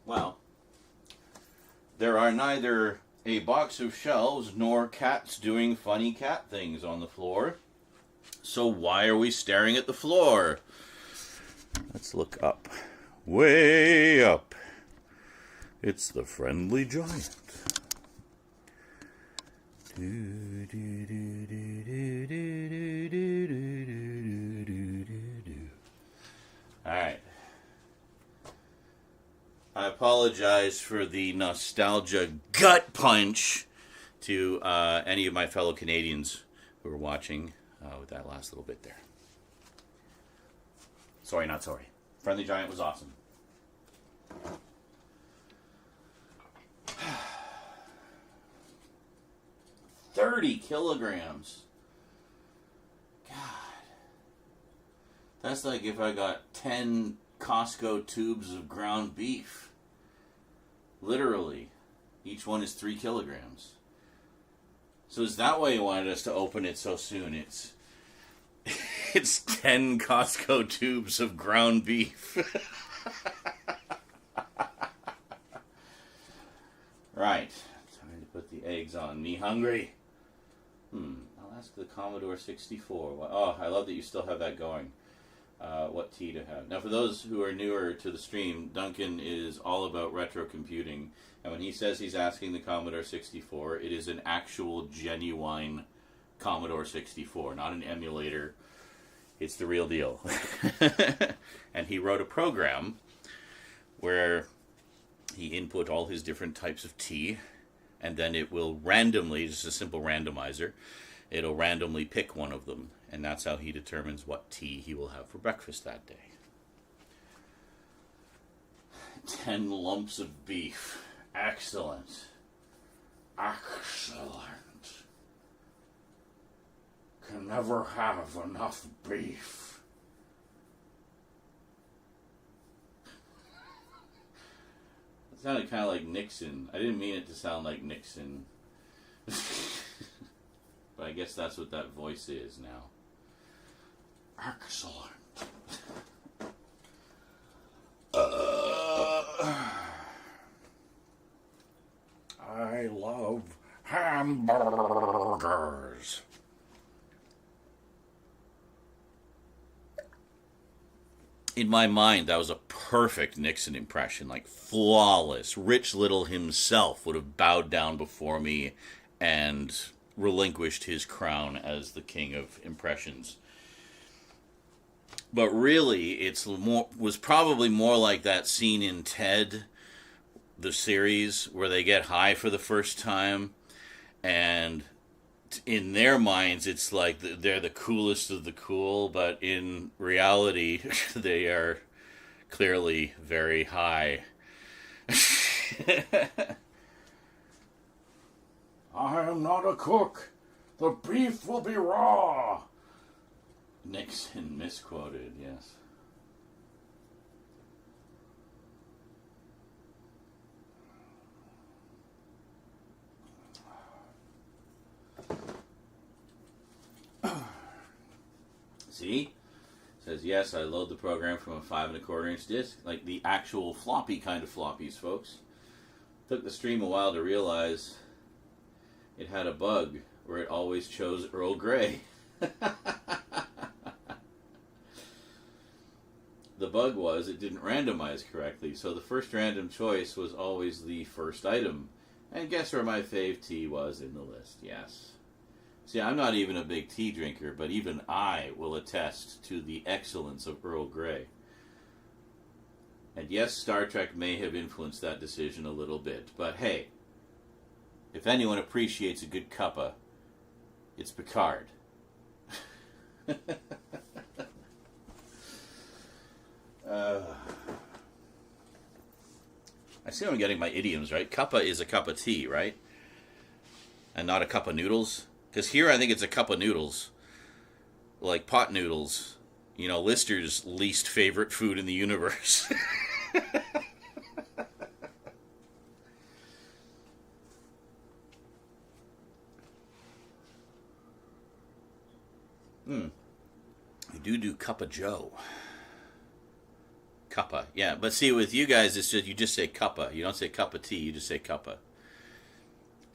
Well, there are neither a box of shelves nor cats doing funny cat things on the floor. So why are we staring at the floor? Let's look up. Way up. It's the friendly giant. Alright. I apologize for the nostalgia gut punch to any of my fellow Canadians who are watching with that last little bit there. Sorry, not sorry. Friendly Giant was awesome. $30 kilograms. God. That's like if I got 10 Costco tubes of ground beef. Literally. Each one is 3 kilograms. So is that why you wanted us to open it so soon? It's 10 Costco tubes of ground beef. Right. Time to put the eggs on. Me hungry. I'll ask the Commodore 64. Oh, I love that you still have that going. what tea to have. Now, for those who are newer to the stream, Duncan is all about retro computing. And when he says he's asking the Commodore 64, it is an actual, genuine Commodore 64, not an emulator. It's the real deal. And he wrote a program where he input all his different types of tea, and then it will randomly, just a simple randomizer, it'll randomly pick one of them. And that's how he determines what tea he will have for breakfast that day. 10 lumps of beef. Excellent. Excellent. Can never have enough beef. It sounded kind of like Nixon. I didn't mean it to sound like Nixon. But I guess that's what that voice is now. Excellent. I love hamburgers. In my mind, that was a perfect Nixon impression, like flawless. Rich Little himself would have bowed down before me and relinquished his crown as the king of impressions. But really, was probably more like that scene in Ted, the series, where they get high for the first time, and in their minds, it's like they're the coolest of the cool, but in reality, they are clearly very high. I am not a cook. The beef will be raw. Nixon misquoted, yes. See? Says, yes, I load the program from a 5 1/4 inch disc, like the actual floppy kind of floppies, folks. Took the stream a while to realize it had a bug where it always chose Earl Grey. The bug was it didn't randomize correctly, so the first random choice was always the first item. And guess where my fave tea was in the list? Yes. See, I'm not even a big tea drinker, but even I will attest to the excellence of Earl Grey. And yes, Star Trek may have influenced that decision a little bit, but hey, if anyone appreciates a good cuppa, it's Picard. I see I'm getting my idioms right. Cuppa is a cup of tea, right? And not a cup of noodles. Because here I think it's a cup of noodles. Like pot noodles. You know, Lister's least favorite food in the universe. You do cup of joe. Cuppa, yeah. But see, with you guys, it's just you just say cuppa. You don't say cup of tea. You just say cuppa.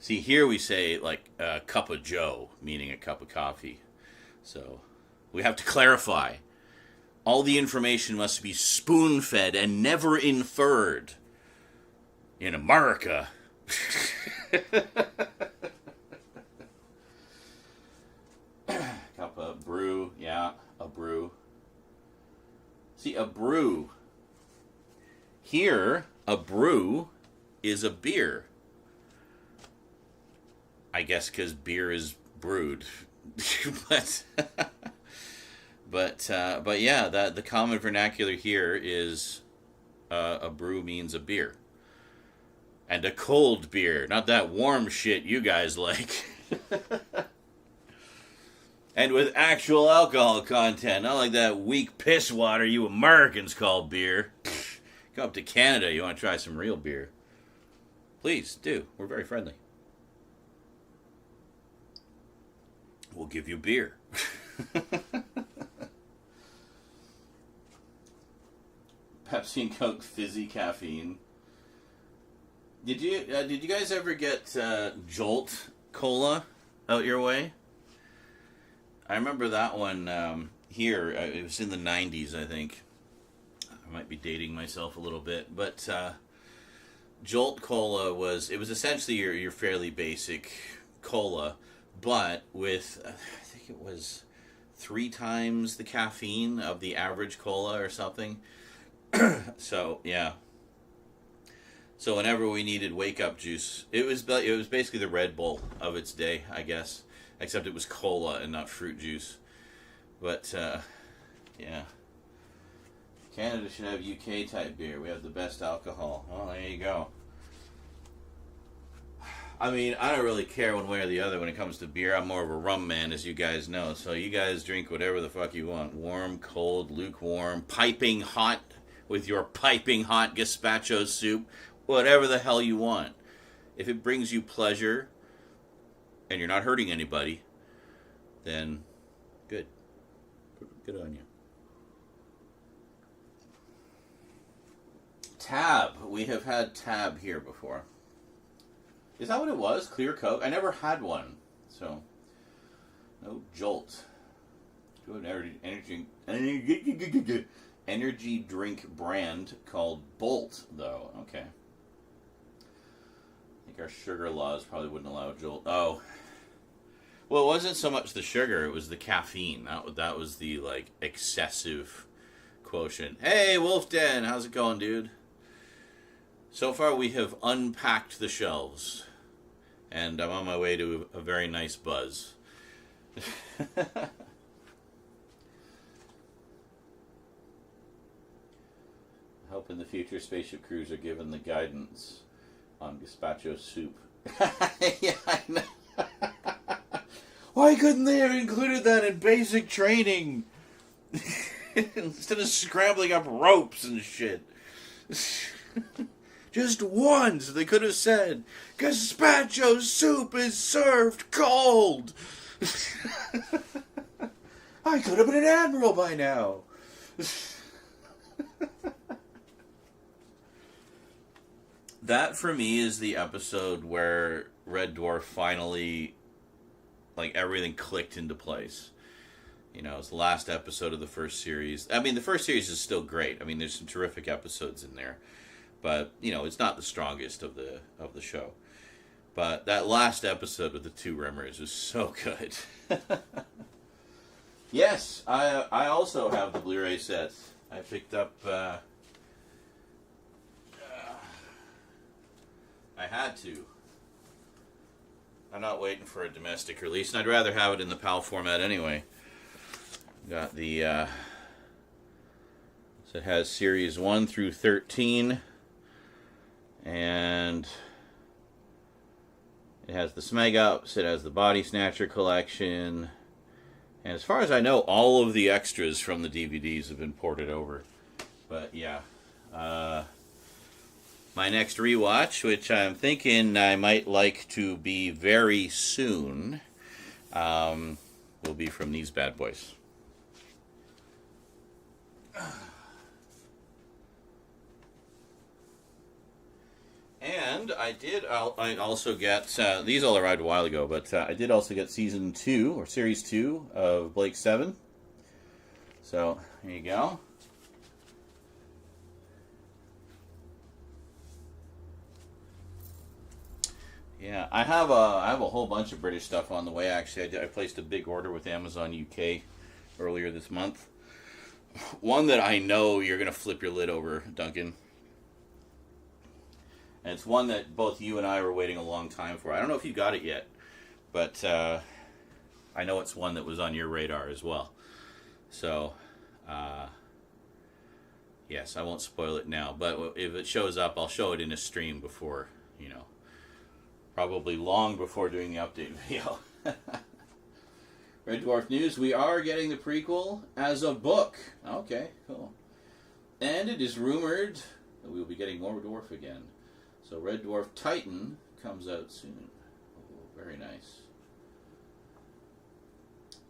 See, here we say like cup of joe, meaning a cup of coffee. So we have to clarify. All the information must be spoon-fed and never inferred. In America. Cup of brew, yeah, a brew. See, a brew. Here, a brew is a beer. I guess because beer is brewed. but yeah, the common vernacular here is a brew means a beer. And a cold beer, not that warm shit you guys like. And with actual alcohol content, not like that weak piss water you Americans call beer. Go up to Canada, you want to try some real beer. Please do. We're very friendly. We'll give you beer. Pepsi and Coke fizzy caffeine. Did you guys ever get Jolt Cola out your way? I remember that one. here. It was in the 90s, I think. I might be dating myself a little bit, but Jolt Cola was essentially your fairly basic cola, but with I think it was 3 times the caffeine of the average cola or something. So yeah. So whenever we needed wake up juice, it was basically the Red Bull of its day, I guess, except it was cola and not fruit juice. But yeah. Canada should have UK type beer. We have the best alcohol. Oh, there you go. I mean, I don't really care one way or the other when it comes to beer. I'm more of a rum man, as you guys know. So you guys drink whatever the fuck you want. Warm, cold, lukewarm, piping hot with your piping hot gazpacho soup. Whatever the hell you want. If it brings you pleasure and you're not hurting anybody, then good. Good on you. Tab. We have had Tab here before. Is that what it was? Clear Coke? I never had one. So, no Jolt. Do an energy drink brand called Bolt, though. Okay. I think our sugar laws probably wouldn't allow Jolt. Oh. Well, it wasn't so much the sugar, it was the caffeine. That was the, like, excessive quotient. Hey, Wolf Den, how's it going, dude? So far, we have unpacked the shelves, and I'm on my way to a very nice buzz. I hope in the future spaceship crews are given the guidance on gazpacho soup. Yeah, I know. Why couldn't they have included that in basic training? Instead of scrambling up ropes and shit. Just once they could have said, gazpacho soup is served cold. I could have been an admiral by now. That, for me, is the episode where Red Dwarf finally, like, everything clicked into place. You know, it's the last episode of the first series. I mean, the first series is still great. I mean, there's some terrific episodes in there. But, you know, it's not the strongest of the show. But that last episode with the 2 Rimmers is so good. Yes, I also have the Blu-ray set. I picked up... I had to. I'm not waiting for a domestic release, and I'd rather have it in the PAL format anyway. Got the... so it has series 1 through 13... And it has the Smeg Ups, it has the Body Snatcher collection, and as far as I know, all of the extras from the DVDs have been ported over. But yeah, my next rewatch, which I'm thinking I might like to be very soon, will be from these bad boys. And I also get, these all arrived a while ago, but I did also get Season 2, or Series 2 of Blake 7. So, here you go. Yeah, I have a whole bunch of British stuff on the way, actually. I placed a big order with Amazon UK earlier this month. One that I know you're going to flip your lid over, Duncan. And it's one that both you and I were waiting a long time for. I don't know if you got it yet, but I know it's one that was on your radar as well. So, yes, I won't spoil it now. But if it shows up, I'll show it in a stream before, you know, probably long before doing the update video. Red Dwarf News, we are getting the prequel as a book. Okay, cool. And it is rumored that we will be getting more Dwarf again. So Red Dwarf Titan comes out soon. Oh, very nice.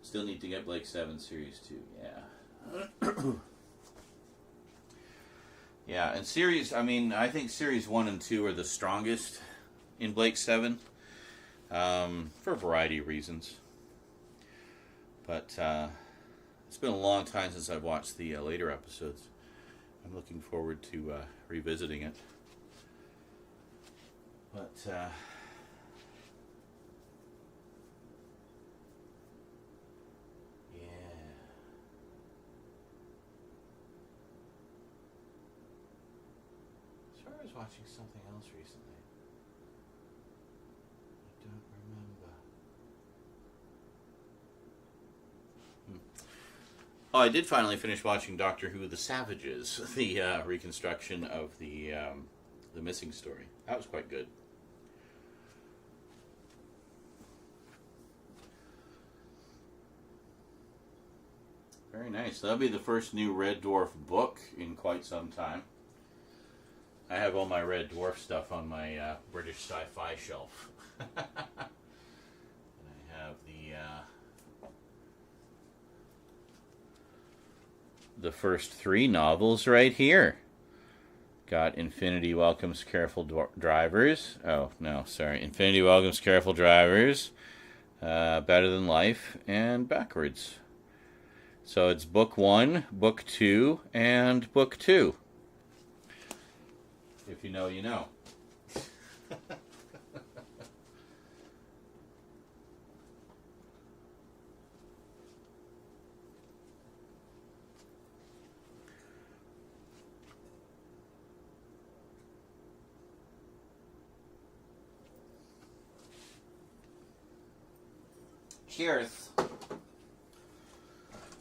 Still need to get Blake 7 Series 2, yeah. Yeah, and series, I mean, I think Series 1 and 2 are the strongest in Blake 7, for a variety of reasons. But, It's been a long time since I've watched the later episodes. I'm looking forward to revisiting it. But, yeah. So I was watching something else recently. I don't remember. Oh, I did finally finish watching Doctor Who: The Savages, the reconstruction of the missing story. That was quite good. Very nice. That'll be the first new Red Dwarf book in quite some time. I have all my Red Dwarf stuff on my British sci-fi shelf. And I have the first 3 novels right here. Got Infinity Welcomes Careful Drivers. Oh, no, sorry. Infinity Welcomes Careful Drivers, Better Than Life, and Backwards. So it's book 1, book 2, and book 2. If you know, you know. Cheers.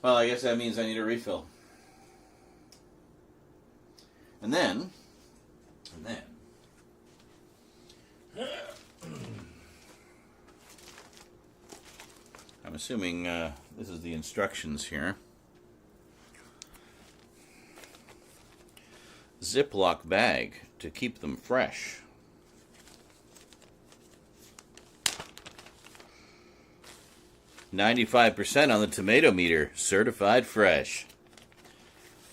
Well, I guess that means I need a refill. And then, I'm assuming this is the instructions here. Ziploc bag to keep them fresh. $95% on the tomato meter, certified fresh.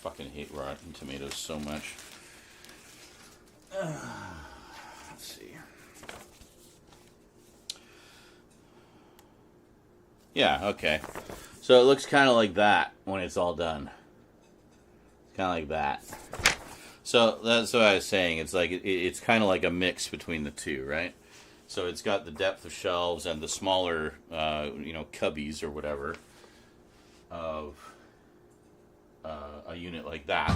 Fucking hate rotten tomatoes so much. Let's see. Yeah, okay. So it looks kind of like that when it's all done. Kind of like that. So that's what I was saying. It's like it's kind of like a mix between the two, right? So it's got the depth of shelves and the smaller, cubbies or whatever of a unit like that.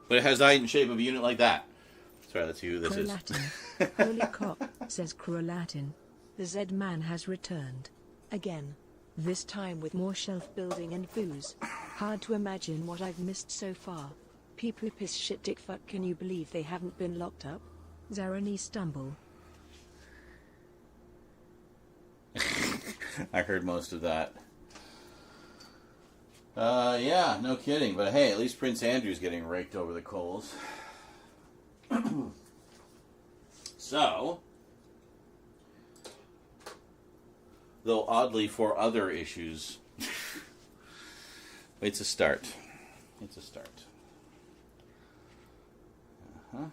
But it has the height and shape of a unit like that. Sorry, let's see who this is. Holy cock, says Cruel Latin. The Z-Man has returned. Again. This time with more shelf building and booze. Hard to imagine what I've missed so far. People piss shit dick fuck, can you believe they haven't been locked up? Zarani stumble. I heard most of that. Yeah, no kidding. But hey, at least Prince Andrew's getting raked over the coals. So, though oddly for other issues, it's a start. It's a start. Uh-huh.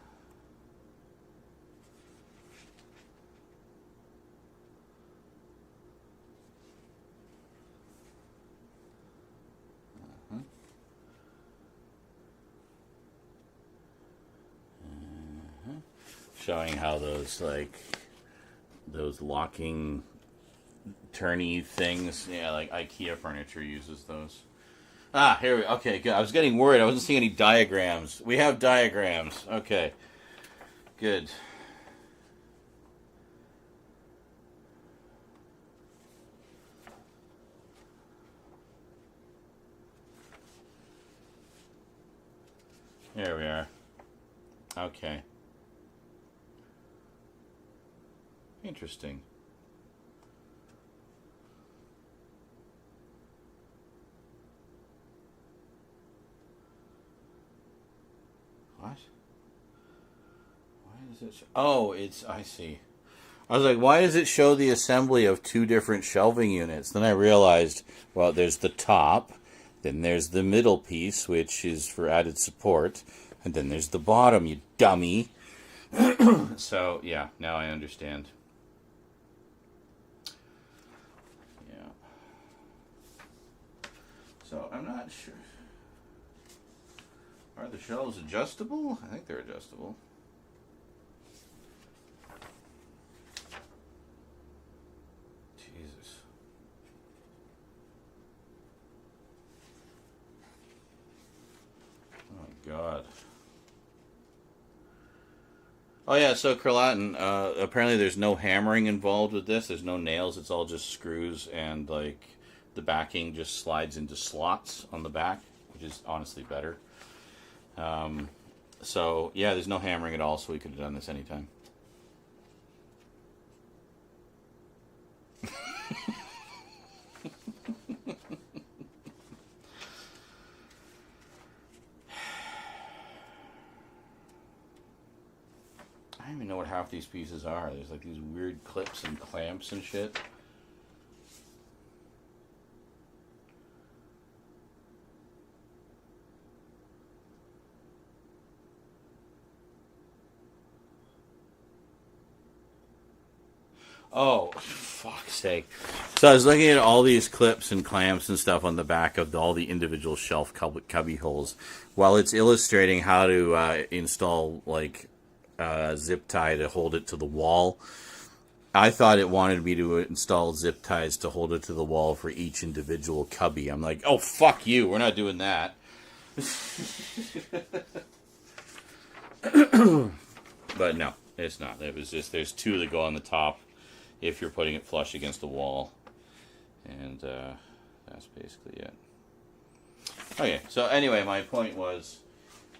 Showing how those locking turny things, yeah, like IKEA furniture uses those. Ah, here we okay, good. I was getting worried. I wasn't seeing any diagrams. We have diagrams. Okay. Good. There we are. Okay. Interesting. What? Why does it oh, I see. I was like, why does it show the assembly of 2 different shelving units? Then I realized, well, there's the top, then there's the middle piece, which is for added support, and then there's the bottom, you dummy. So, yeah, now I understand. So I'm not sure. Are the shelves adjustable? I think they're adjustable. Jesus. Oh my God. Oh yeah, so Carlatin, apparently there's no hammering involved with this. There's no nails. It's all just screws, and like the backing just slides into slots on the back, which is honestly better. So yeah, there's no hammering at all, so we could have done this anytime. I don't even know what half these pieces are. There's like these weird clips and clamps and shit. Oh, fuck's sake. So I was looking at all these clips and clamps and stuff on the back of all the individual shelf cubby holes while it's illustrating how to install like zip tie to hold it to the wall. I thought it wanted me to install zip ties to hold it to the wall for each individual cubby. I'm like, oh, fuck you. We're not doing that. But no, it's not. It was just, there's two that go on the top if you're putting it flush against the wall. And that's basically it. Okay, so anyway, my point was,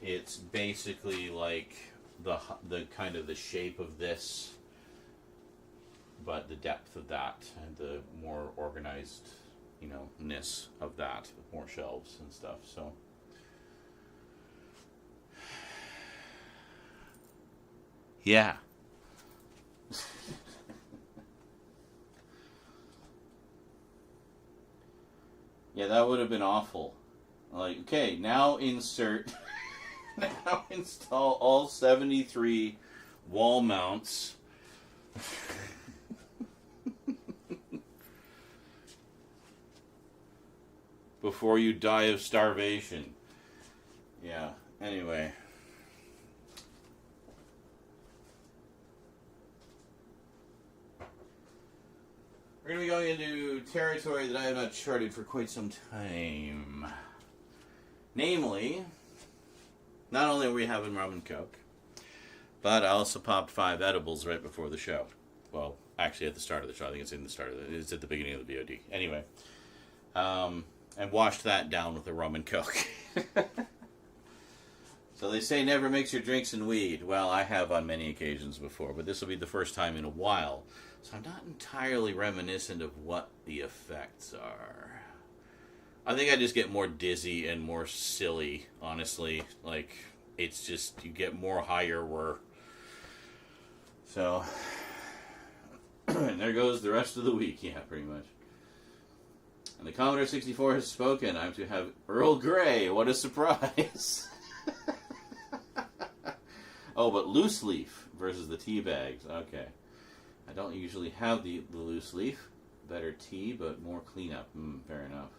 it's basically like the kind of the shape of this, but the depth of that, and the more organized, you know, ness of that, with more shelves and stuff. So yeah. Yeah, that would have been awful. Like, okay, now insert, now install all 73 wall mounts. Before you die of starvation. Yeah, anyway. We're going to be going into territory that I have not charted for quite some time. Namely, not only are we having rum and coke, but I also popped 5 edibles right before the show. Well, actually at the start of the show. I think it's in the start of it. It's at the beginning of the VOD. Anyway. And washed that down with a rum and coke. So they say never mix your drinks and weed. Well, I have on many occasions before, but this will be the first time in a while. So I'm not entirely reminiscent of what the effects are. I think I just get more dizzy and more silly, honestly. Like, it's just, you get more higher were. So, and there goes the rest of the week. Yeah, pretty much. And the Commodore 64 has spoken. I'm to have Earl Grey. What a surprise. Oh, but loose leaf versus the tea bags. Okay. I don't usually have the loose leaf. Better tea, but more cleanup. Fair enough.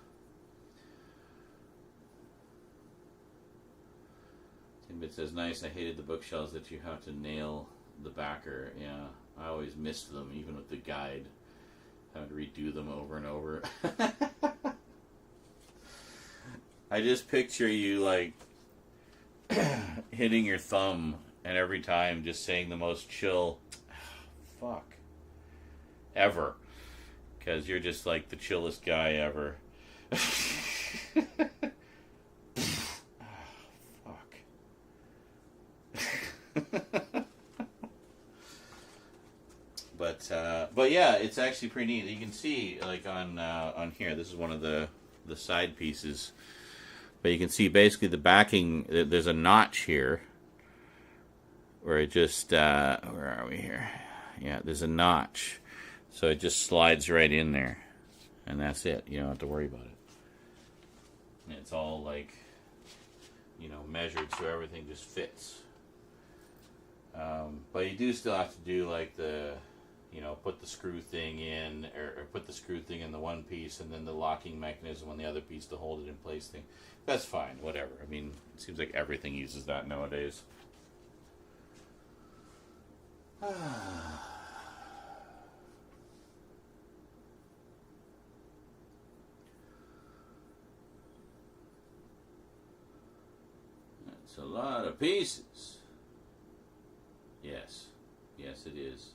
Timbit says, nice. I hated the bookshelves that you have to nail the backer. Yeah, I always missed them, even with the guide. Having to redo them over and over. I just picture you, like, hitting your thumb and every time just saying the most chill fuck ever, because you're just like the chillest guy ever. Fuck. But yeah, it's actually pretty neat. You can see, like, on here, this is one of the side pieces, but you can see basically the backing. There's a notch here where it just where are we here? Yeah, there's a notch, so it just slides right in there, and that's it. You don't have to worry about it. And it's all, like, you know, measured so everything just fits. But you do still have to do, like, the you know, put the screw thing in, or put the screw thing in the one piece, and then the locking mechanism on the other piece to hold it in place thing. That's fine, whatever. I mean, it seems like everything uses that nowadays. That's a lot of pieces. Yes. Yes, it is.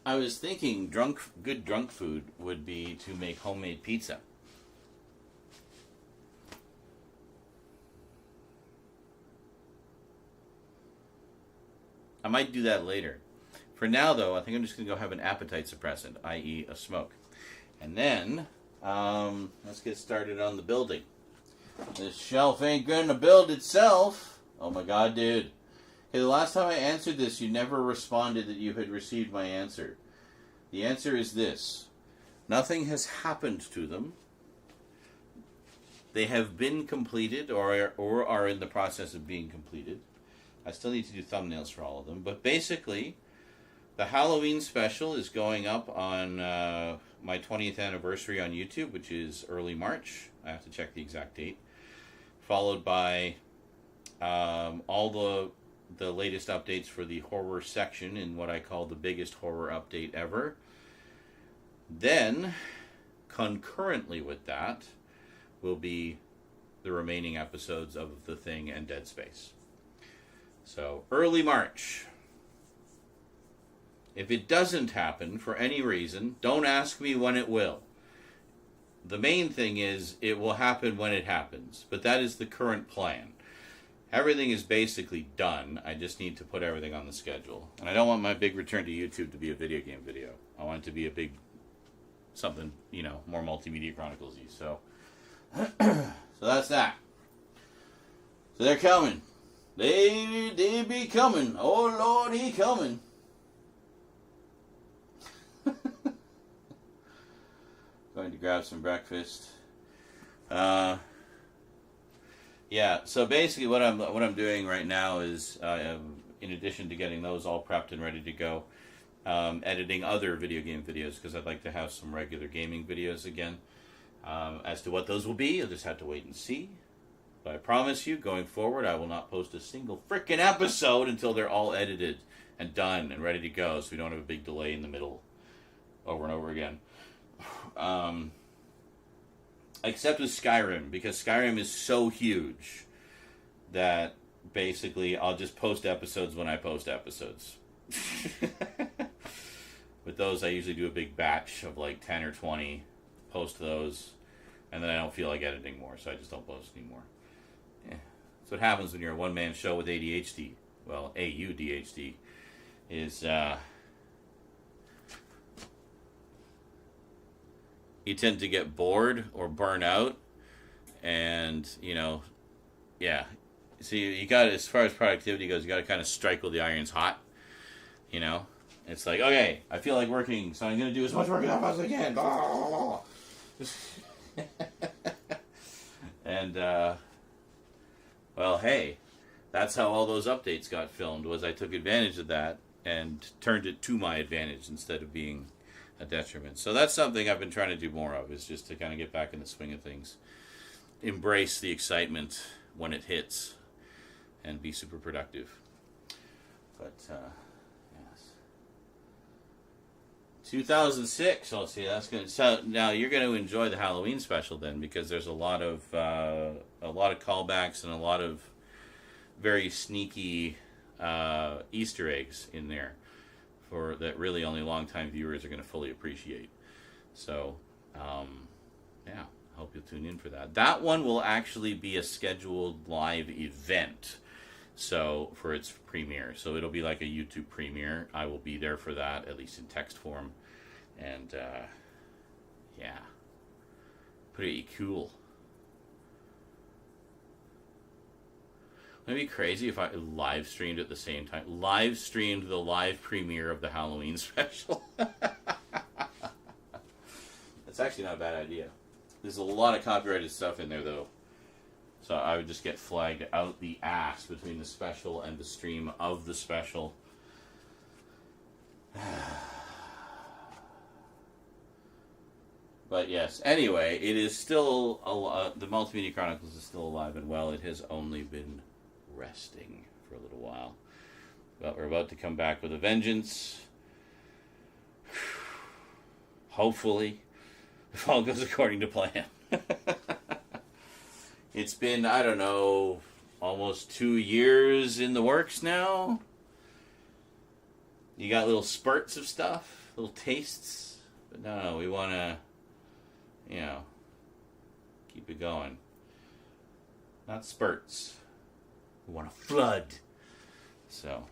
I was thinking good drunk food would be to make homemade pizza. I might do that later. For now, though, I think I'm just going to go have an appetite suppressant, i.e. a smoke. And then, let's get started on the building. This shelf ain't going to build itself. Oh my god, dude. Okay, the last time I answered this, you never responded that you had received my answer. The answer is this. Nothing has happened to them. They have been completed or are in the process of being completed. I still need to do thumbnails for all of them. But basically, the Halloween special is going up on my 20th anniversary on YouTube, which is early March. I have to check the exact date. Followed by all the latest updates for the horror section in what I call the biggest horror update ever. Then, concurrently with that, will be the remaining episodes of The Thing and Dead Space. So, early March. If it doesn't happen for any reason, don't ask me when it will. The main thing is it will happen when it happens, but that is the current plan. Everything is basically done. I just need to put everything on the schedule. And I don't want my big return to YouTube to be a video game video. I want it to be a big something, you know, more multimedia chronicles-y. So, so that's that. So they're coming. They be coming. Oh Lord, he coming. Going to grab some breakfast. Yeah. So basically, what I'm doing right now is, in addition to getting those all prepped and ready to go, editing other video game videos because I'd like to have some regular gaming videos again. As to what those will be, you'll just have to wait and see. But I promise you, going forward, I will not post a single frickin' episode until they're all edited and done and ready to go, so we don't have a big delay in the middle over and over again. Except with Skyrim, because Skyrim is so huge that basically I'll just post episodes when I post episodes. With those, I usually do a big batch of like 10 or 20, post those, and then I don't feel like editing more, so I just don't post anymore. Yeah. That's what happens when you're a one-man show with ADHD. Well, AUDHD is, you tend to get bored or burn out, and, you know, yeah. So you got, as far as productivity goes, you got to kind of strike while the iron's hot, you know? It's like, okay, I feel like working, so I'm going to do as much work as I can. And, well, hey, that's how all those updates got filmed, was I took advantage of that and turned it to my advantage instead of being a detriment. So that's something I've been trying to do more of, is just to kind of get back in the swing of things. Embrace the excitement when it hits and be super productive. But, yes. 2006, let's see, that's good. So now you're going to enjoy the Halloween special then, because there's a lot of callbacks and a lot of very sneaky Easter eggs in there for that really only long-time viewers are going to fully appreciate. So, yeah, I hope you'll tune in for that. That one will actually be a scheduled live event, so for its premiere. So it'll be like a YouTube premiere. I will be there for that, at least in text form. And, yeah, pretty cool. Wouldn't it be crazy if I live streamed at the same time? Live streamed the live premiere of the Halloween special. That's actually not a bad idea. There's a lot of copyrighted stuff in there, though. So I would just get flagged out the ass between the special and the stream of the special. But yes, anyway, it is still, the Multimedia Chronicles is still alive and well. It has only been resting for a little while. But we're about to come back with a vengeance. Hopefully, if all goes according to plan. It's been, I don't know, almost 2 years in the works now. You got little spurts of stuff, little tastes. But no, we want to, keep it going. Not spurts. We want to flood. So,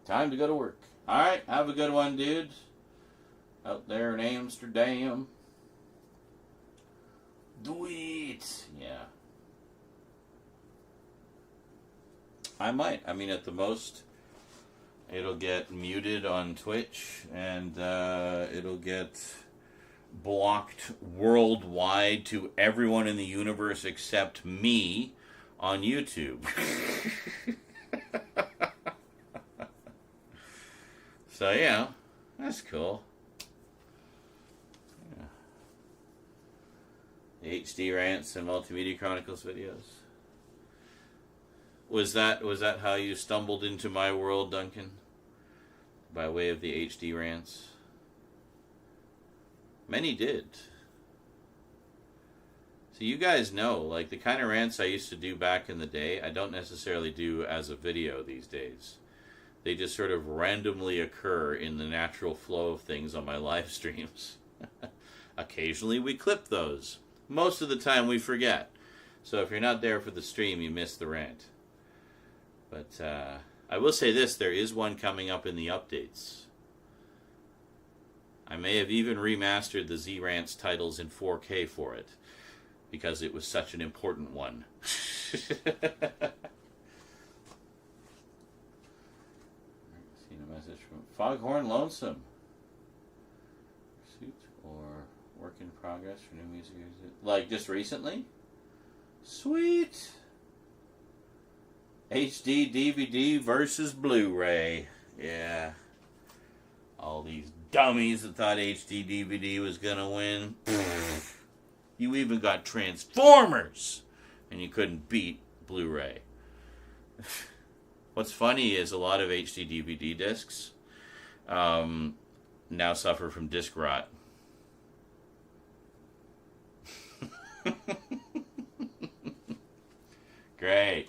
time to go to work. All right, have a good one, dude. Out there in Amsterdam. Do it. Yeah. I might. I mean, at the most, it'll get muted on Twitch, and it'll get blocked worldwide to everyone in the universe except me on YouTube. So, yeah, that's cool. Yeah. The HD Rants and Multimedia Chronicles videos. Was that how you stumbled into my world, Duncan? By way of the HD Rants? Many did. So you guys know, like, the kind of rants I used to do back in the day, I don't necessarily do as a video these days. They just sort of randomly occur in the natural flow of things on my live streams. Occasionally we clip those. Most of the time we forget. So if you're not there for the stream, you miss the rant. But I will say this, there is one coming up in the updates. I may have even remastered the Z-Rants titles in 4K for it, because it was such an important one. Seen a message from Foghorn Lonesome. Pursuit or work in progress for new music? Like just recently? Sweet! HD DVD versus Blu-ray. Yeah. All these dummies that thought HD DVD was gonna win. You even got Transformers, and you couldn't beat Blu-ray. What's funny is a lot of HD DVD discs now suffer from disc rot. Great.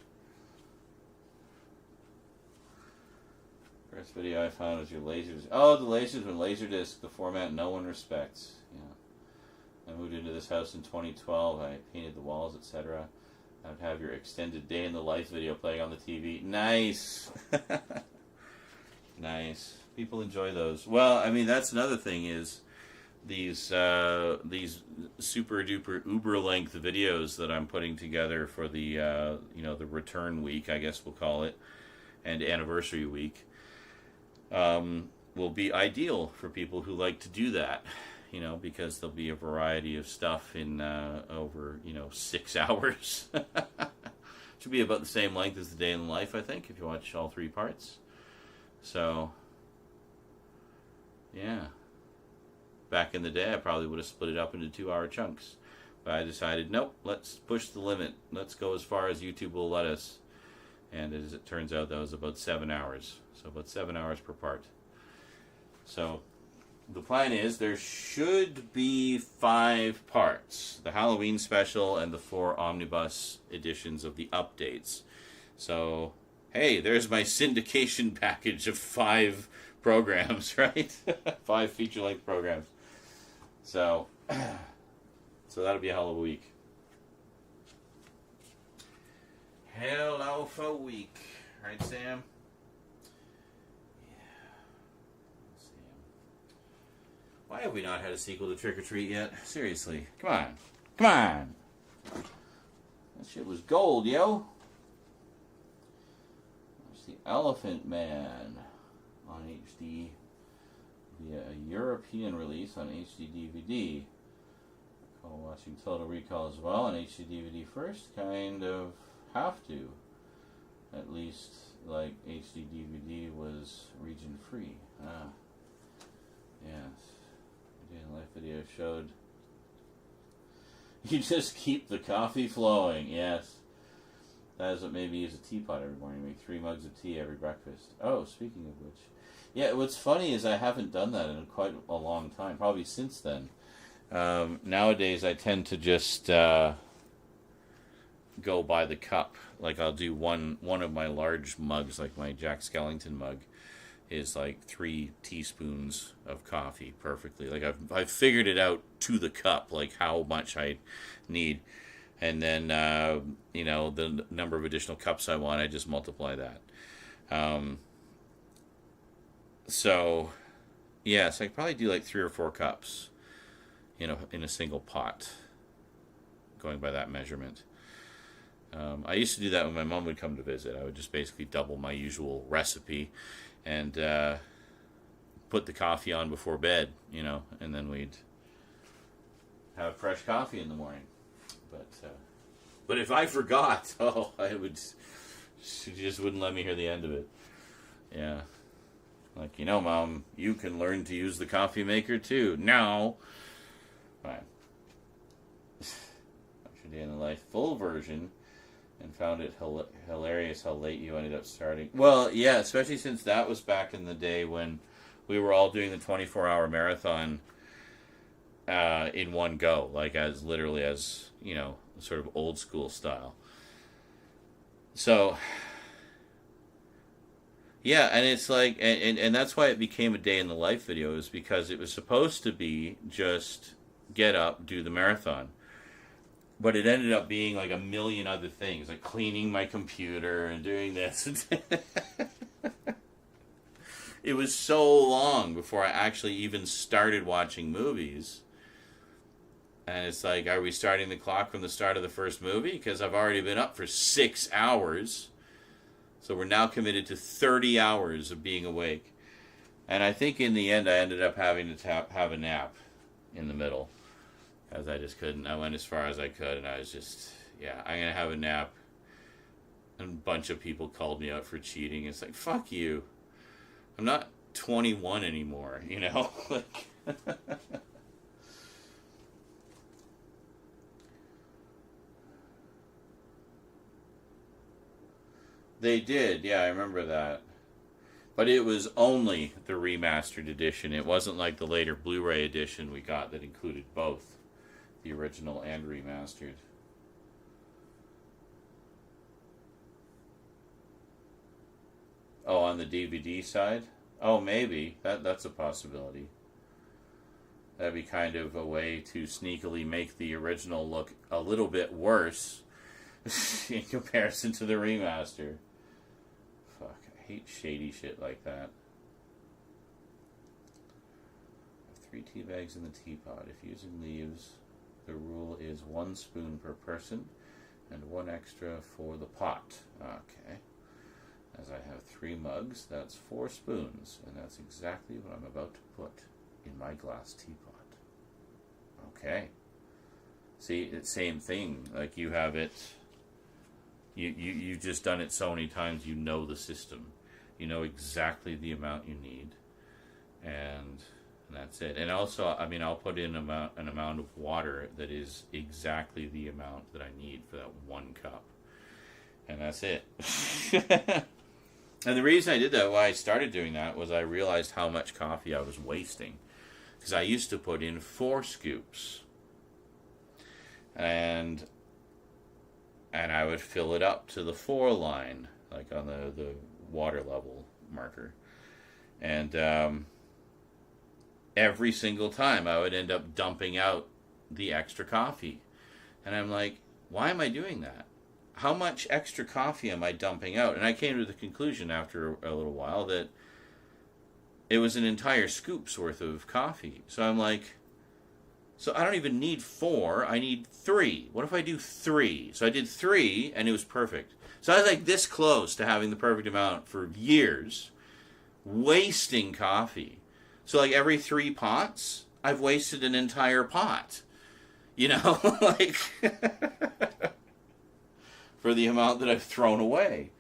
First video I found was your lasers. Oh, the lasers with Laserdisc, the format no one respects. Yeah. I moved into this house in 2012. I painted the walls, etc. I would have your extended day in the life video playing on the TV. Nice. Nice. People enjoy those. Well, I mean, that's another thing is these super duper uber length videos that I'm putting together for the the return week, I guess we'll call it, and anniversary week. Will be ideal for people who like to do that, because there'll be a variety of stuff in over 6 hours. Should be about the same length as the day in life, I think, if you watch all 3 parts. So, yeah. Back in the day, I probably would have split it up into 2-hour chunks. But I decided, nope, let's push the limit. Let's go as far as YouTube will let us. And as it turns out, that was about 7 hours. So about 7 hours per part. So the plan is there should be 5 parts. The Halloween special and the 4 omnibus editions of the updates. So, hey, there's my syndication package of 5 programs, right? 5 feature-length programs. So that'll be a hell of a week. Hello for a week. Right, Sam? Yeah. Sam. Why have we not had a sequel to Trick or Treat yet? Seriously. Come on. Come on. That shit was gold, yo. There's the Elephant Man on HD via a European release on HD DVD. Oh, watching Total Recall as well on HD DVD first. Kind of have to. At least, like, HD DVD was region free. Ah. Yes. The live video showed. You just keep the coffee flowing. Yes. That is what made me use a teapot every morning. Make 3 mugs of tea every breakfast. Oh, speaking of which. Yeah, what's funny is I haven't done that in quite a long time. Probably since then. Nowadays, I tend to just go by the cup. Like, I'll do one of my large mugs, like my Jack Skellington mug, is like 3 teaspoons of coffee perfectly. Like, I've figured it out to the cup, like how much I need. And then, the number of additional cups I want, I just multiply that. So, yes, I could probably do like 3 or 4 cups, in a single pot, going by that measurement. I used to do that when my mom would come to visit. I would just basically double my usual recipe and put the coffee on before bed, and then we'd have fresh coffee in the morning. But if I forgot, she just wouldn't let me hear the end of it. Yeah. Like, Mom, you can learn to use the coffee maker too. No. Fine. Extra Day in the Life full version, and found it hilarious how late you ended up starting. Well, yeah, especially since that was back in the day when we were all doing the 24-hour marathon in one go, like as sort of old school style. So, yeah, and it's like, and that's why it became a Day in the Life video, is because it was supposed to be just get up, do the marathon. But it ended up being like a million other things, like cleaning my computer and doing this. It was so long before I actually even started watching movies. And it's like, are we starting the clock from the start of the first movie? Because I've already been up for 6 hours. So we're now committed to 30 hours of being awake. And I think in the end I ended up having to have a nap in the middle. Because I just couldn't. I went as far as I could, and I was just, I'm going to have a nap. And a bunch of people called me out for cheating. It's like, fuck you. I'm not 21 anymore, Like, they did, yeah, I remember that. But it was only the remastered edition. It wasn't like the later Blu-ray edition we got that included both the original and remastered. Oh, on the DVD side? Oh, maybe. That's a possibility. That'd be kind of a way to sneakily make the original look a little bit worse in comparison to the remaster. Fuck, I hate shady shit like that. 3 tea bags in the teapot. If using leaves, the rule is 1 spoon per person and 1 extra for the pot. Okay. As I have 3 mugs, that's 4 spoons, and that's exactly what I'm about to put in my glass teapot. Okay. See, it's same thing. Like, you have it. You've just done it so many times, you know the system. You know exactly the amount you need. And that's it. And also, I mean, I'll put in an amount of water that is exactly the amount that I need for that 1 cup. And that's it. And the reason I did that, why I started doing that, was I realized how much coffee I was wasting. Because I used to put in 4 scoops. And I would fill it up to the 4 line, like on the water level marker. And every single time I would end up dumping out the extra coffee. And I'm like, why am I doing that? How much extra coffee am I dumping out? And I came to the conclusion after a little while that it was an entire scoop's worth of coffee. So I'm like, so I don't even need 4, I need 3. What if I do 3? So I did 3, and it was perfect. So I was like this close to having the perfect amount for years, wasting coffee. So like every 3 pots, I've wasted an entire pot. You know, like, for the amount that I've thrown away.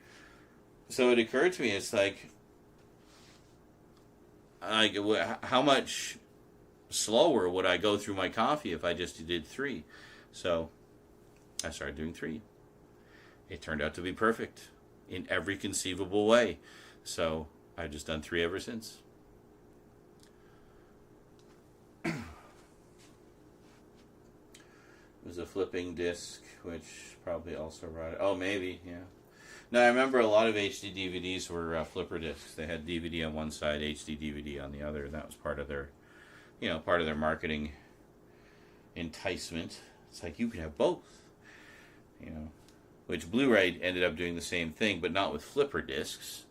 So it occurred to me, it's like, how much slower would I go through my coffee if I just did 3? So I started doing 3. It turned out to be perfect in every conceivable way. So I've just done 3 ever since. It was a flipping disc, which probably also brought it. Oh, maybe, yeah. No, I remember a lot of HD DVDs were flipper discs. They had DVD on one side, HD DVD on the other, and that was part of their, part of their marketing enticement. It's like, you can have both, which Blu-ray ended up doing the same thing, but not with flipper discs.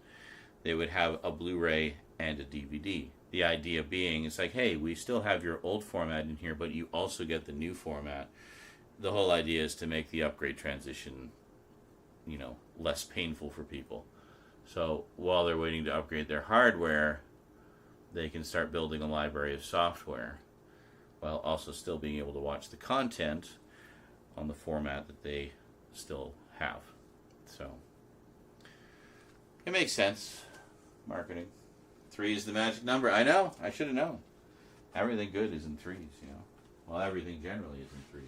They would have a Blu-ray and a DVD. The idea being, it's like, hey, we still have your old format in here, but you also get the new format. The whole idea is to make the upgrade transition, less painful for people. So while they're waiting to upgrade their hardware, they can start building a library of software while also still being able to watch the content on the format that they still have. So it makes sense. Marketing. 3 is the magic number. I know. I should have known. Everything good is in 3s, Well, everything generally is in 3s.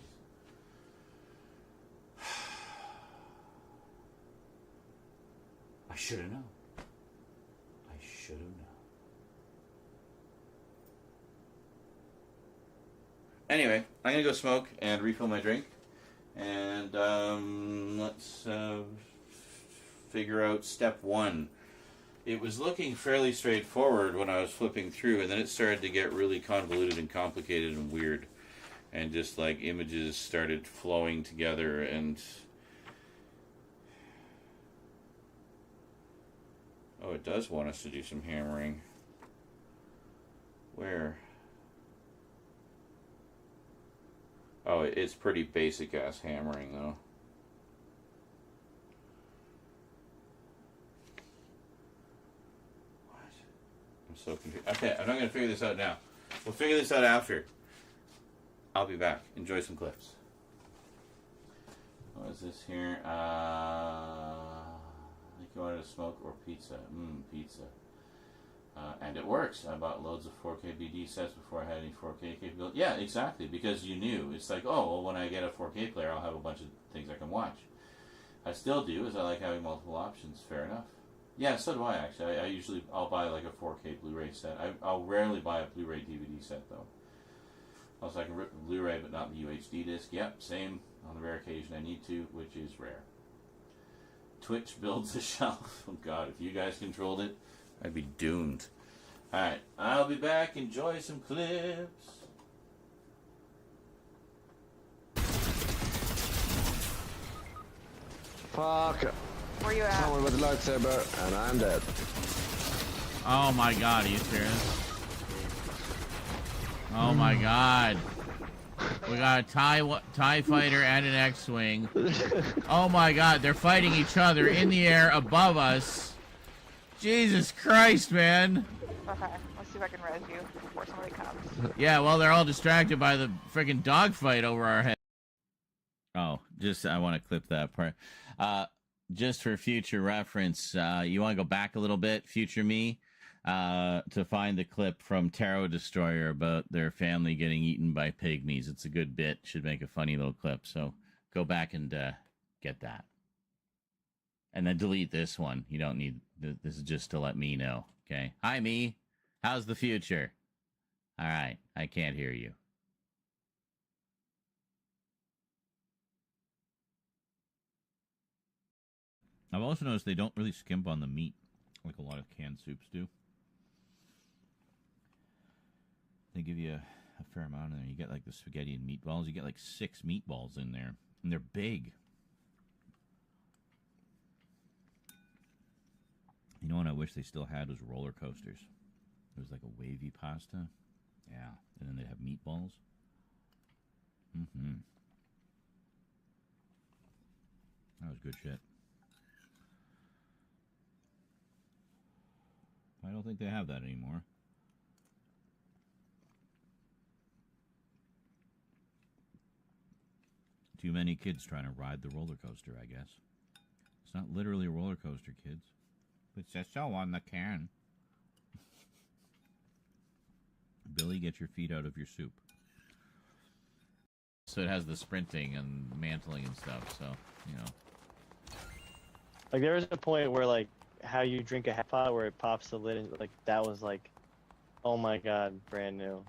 I should have known. I should have known. Anyway, I'm going to go smoke and refill my drink. And let's figure out step 1. It was looking fairly straightforward when I was flipping through, and then it started to get really convoluted and complicated and weird. And just like images started flowing together, and oh, it does want us to do some hammering. Where? Oh, it's pretty basic ass hammering though. What? I'm so confused. Okay, I'm not going to figure this out now. We'll figure this out after. I'll be back. Enjoy some clips. What is this here? I think you wanted to smoke or pizza. Pizza. And it works. I bought loads of 4K BD sets before I had any 4K capability. Yeah, exactly. Because you knew. It's like, oh, well, when I get a 4K player, I'll have a bunch of things I can watch. I still do, is I like having multiple options. Fair enough. Yeah, so do I, actually. I'll buy like a 4K Blu-ray set. I'll rarely buy a Blu-ray DVD set, though. Also, I can rip the Blu-ray, but not the UHD disc. Yep, same on the rare occasion I need to, which is rare. Twitch builds a shelf. Oh, God, if you guys controlled it, I'd be doomed. Alright, I'll be back. Enjoy some clips. Fuck. Where you at? Someone with a lightsaber, and I'm dead. Oh my God, are you serious? Oh my God. We got a TIE fighter and an X-Wing. Oh my God, they're fighting each other in the air above us. Jesus Christ, man. Okay, let's see if I can res you before somebody comes. Yeah, well, they're all distracted by the freaking dogfight over our head. Oh, I want to clip that part. Just for future reference, you want to go back a little bit, future me, to find the clip from Tarot Destroyer about their family getting eaten by pygmies. It's a good bit. Should make a funny little clip. So go back and get that. And then delete this one. You don't need... This is just to let me know. Okay. Hi, me. How's the future? All right. I can't hear you. I've also noticed they don't really skimp on the meat like a lot of canned soups do. They give you a fair amount in there. You get like the spaghetti and meatballs. You get like 6 meatballs in there. And they're big. You know what I wish they still had was roller coasters. It was like a wavy pasta. Yeah. And then they'd have meatballs. That was good shit. I don't think they have that anymore. Too many kids trying to ride the roller coaster, I guess. It's not literally a roller coaster, kids. It says so on the can. Billy, get your feet out of your soup. So it has the sprinting and mantling and stuff, so, you know. Like, there was a point where, like, how you drink a half pot where it pops the lid, and, like, that was, like, oh my god, brand new.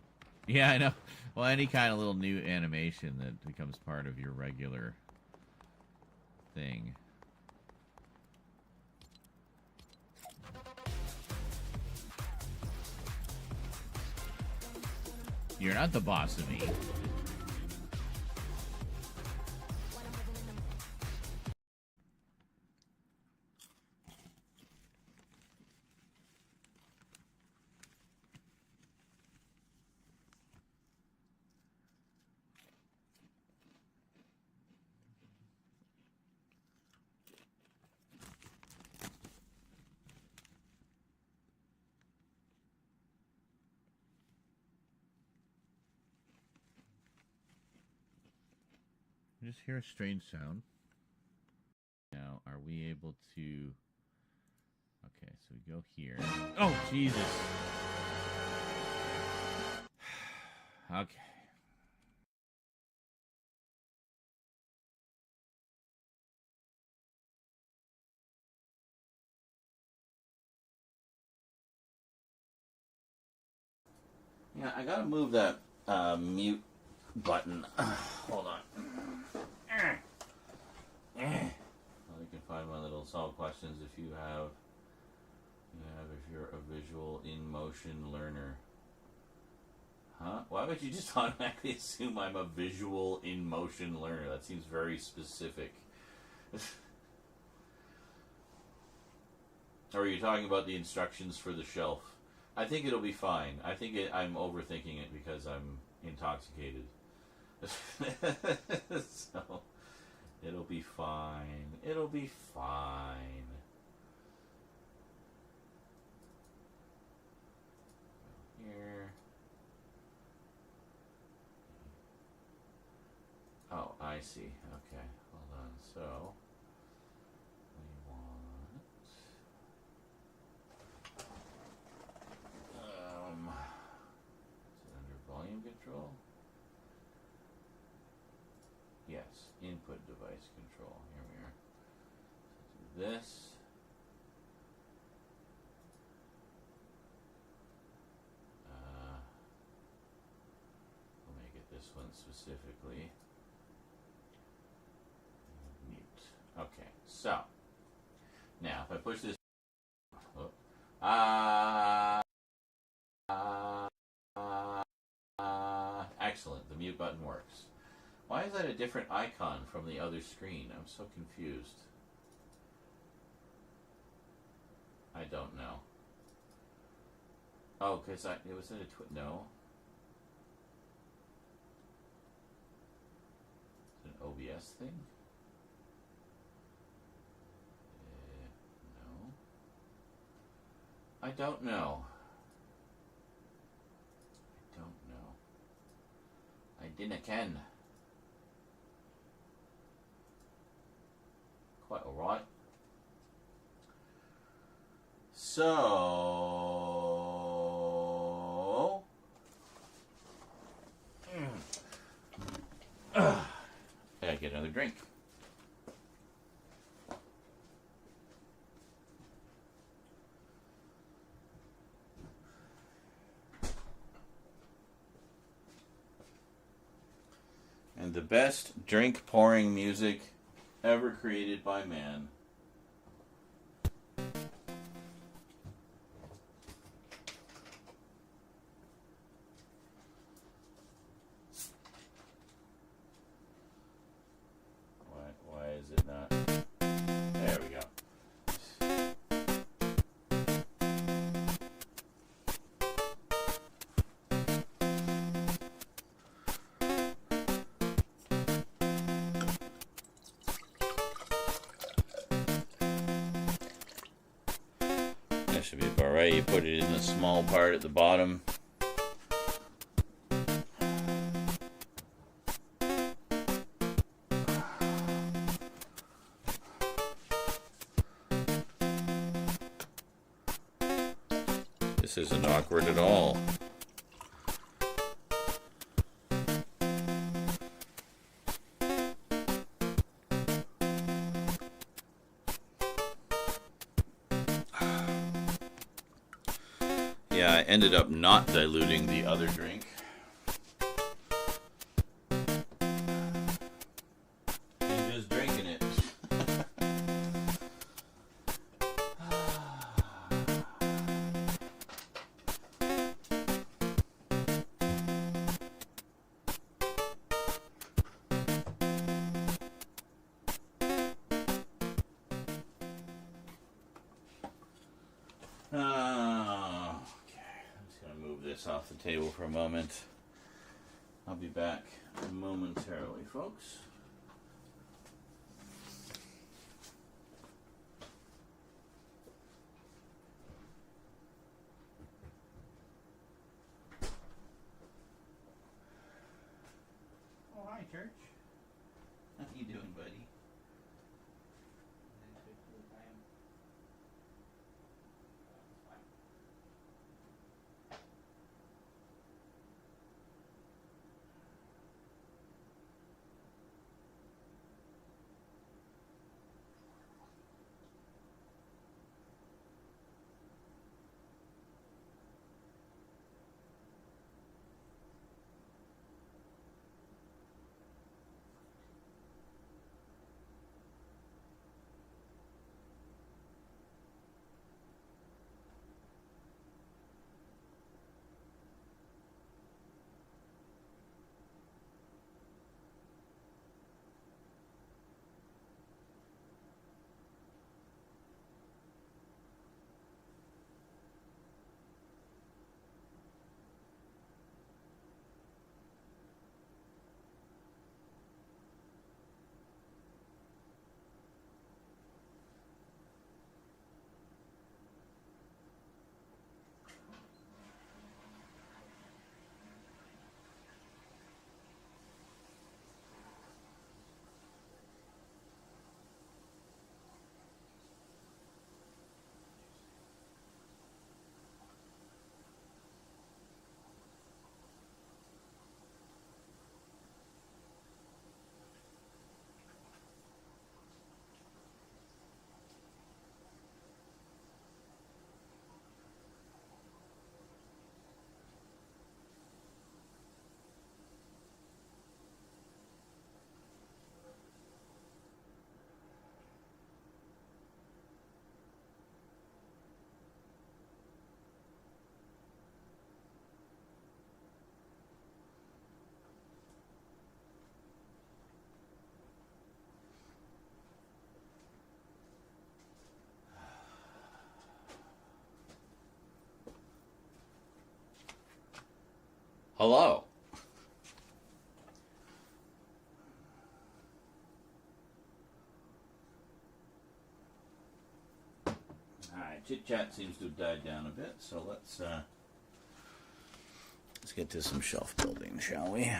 Yeah, I know. Well, any kind of little new animation that becomes part of your regular thing. You're not the boss of me. I just hear a strange sound. Now, are we able to... Okay, so we go here. Oh, Jesus! Okay. Yeah, I gotta move that mute button. Hold on. Well, you can find my little solve questions if you have, if you're a visual in motion learner. Huh? Why would you just automatically assume I'm a visual in motion learner? That seems very specific. Or are you talking about the instructions for the shelf? I think it'll be fine. I think I'm overthinking it because I'm intoxicated. So, it'll be fine. It'll be fine. Here. Oh, I see. Okay, hold on. So, we want... is it under volume control? Yes, input device control. Here we are. So do this. We'll make it this one specifically. Mute. Okay, so now if I push this, excellent. The mute button works. Why is that a different icon from the other screen? I'm so confused. I don't know. Oh, because it was in a no. Is it an OBS thing? No. I don't know. I don't know. I dinna ken. Quite alright. So... I gotta get another drink. And the best drink pouring music ever created by man. Why is it not? There we go. That should be about right. You put it in the small part at the bottom. This isn't awkward at all. Yeah, I ended up not diluting the other drink. And just drinking it. Off the table for a moment. I'll be back momentarily, folks. Oh, hi, Church. How you doing, buddy? Hello. Alright, chit chat seems to have died down a bit, so let's get to some shelf building, shall we?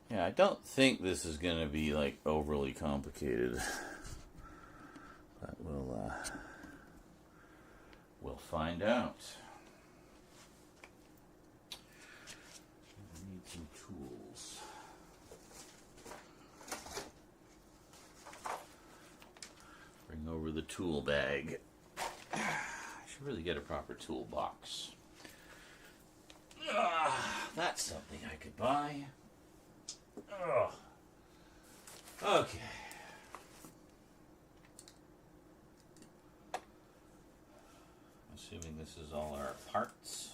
Yeah, I don't think this is going to be like overly complicated, but we'll find out. I need some tools. Bring over the tool bag. I should really get a proper toolbox. That's something I could buy. Okay. Assuming this is all our parts.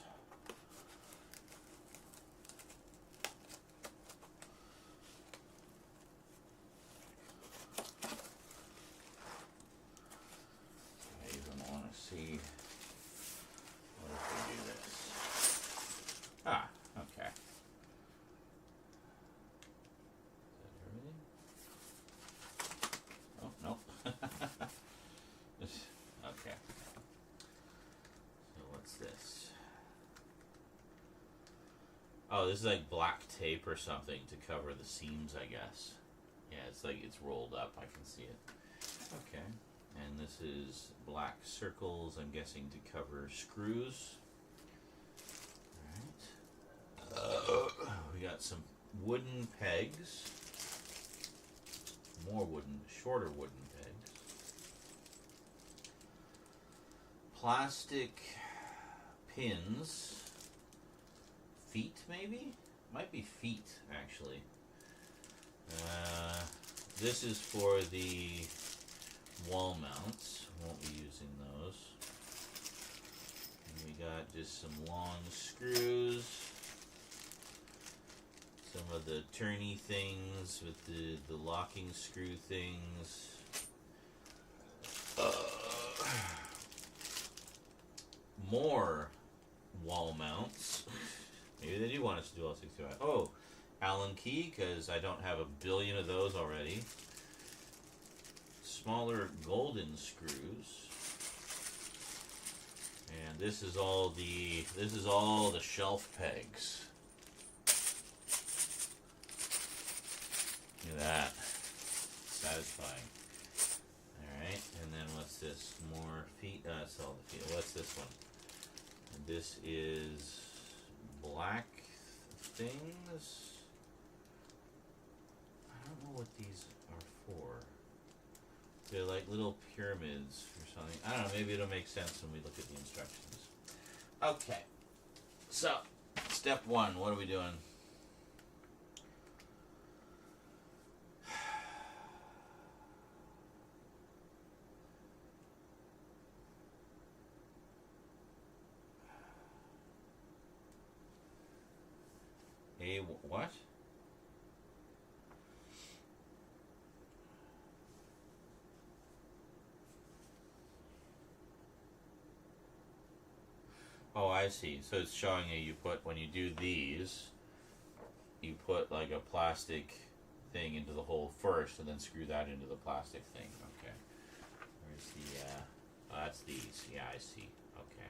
I even want to see what if we do this. Ah, okay. Is that everything? Oh, nope. Okay. So what's this? Oh, this is like black tape or something to cover the seams, I guess. Yeah, it's like it's rolled up. I can see it. Okay. And And this is black circles, I'm guessing to cover screws. Alright. We got some wooden pegs. More wooden, shorter wooden pegs. Plastic pins. Feet, maybe? Might be feet, actually. This is for the wall mounts. Won't be using those. And we got just some long screws. Some of the turny things with the locking screw things. More wall mounts. Maybe they do want us to do all 65. Oh, Allen key, because I don't have a billion of those already. Smaller golden screws. And this is all the shelf pegs. Look at that. Satisfying. Alright, and then what's this? More feet. That's all the feet. What's this one? And this is black things. I don't know what these are for. They're like little pyramids or something. I don't know, maybe it'll make sense when we look at the instructions. Okay. So, step one, what are we doing? What? Oh, I see. So it's showing you put, when you do these, you put like a plastic thing into the hole first and then screw that into the plastic thing. Okay. Where's the, oh, that's these. Yeah, I see. Okay.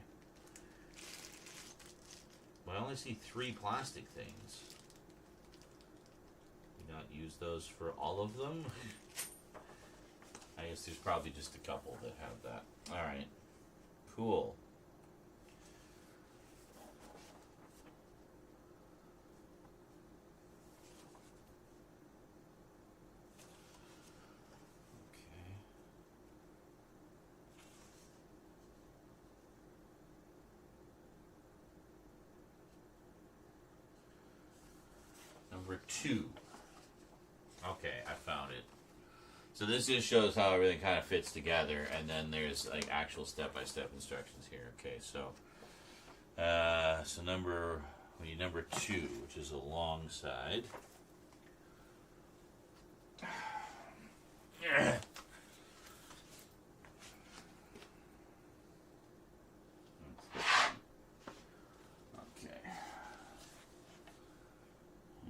Well, I only see 3 plastic things. Not use those for all of them. I guess there's probably just a couple that have that. Alright. Cool. Okay. Number 2. Okay, I found it. So this just shows how everything kind of fits together, and then there's like actual step-by-step instructions here. Okay, so we need number 2, which is a long side. Okay.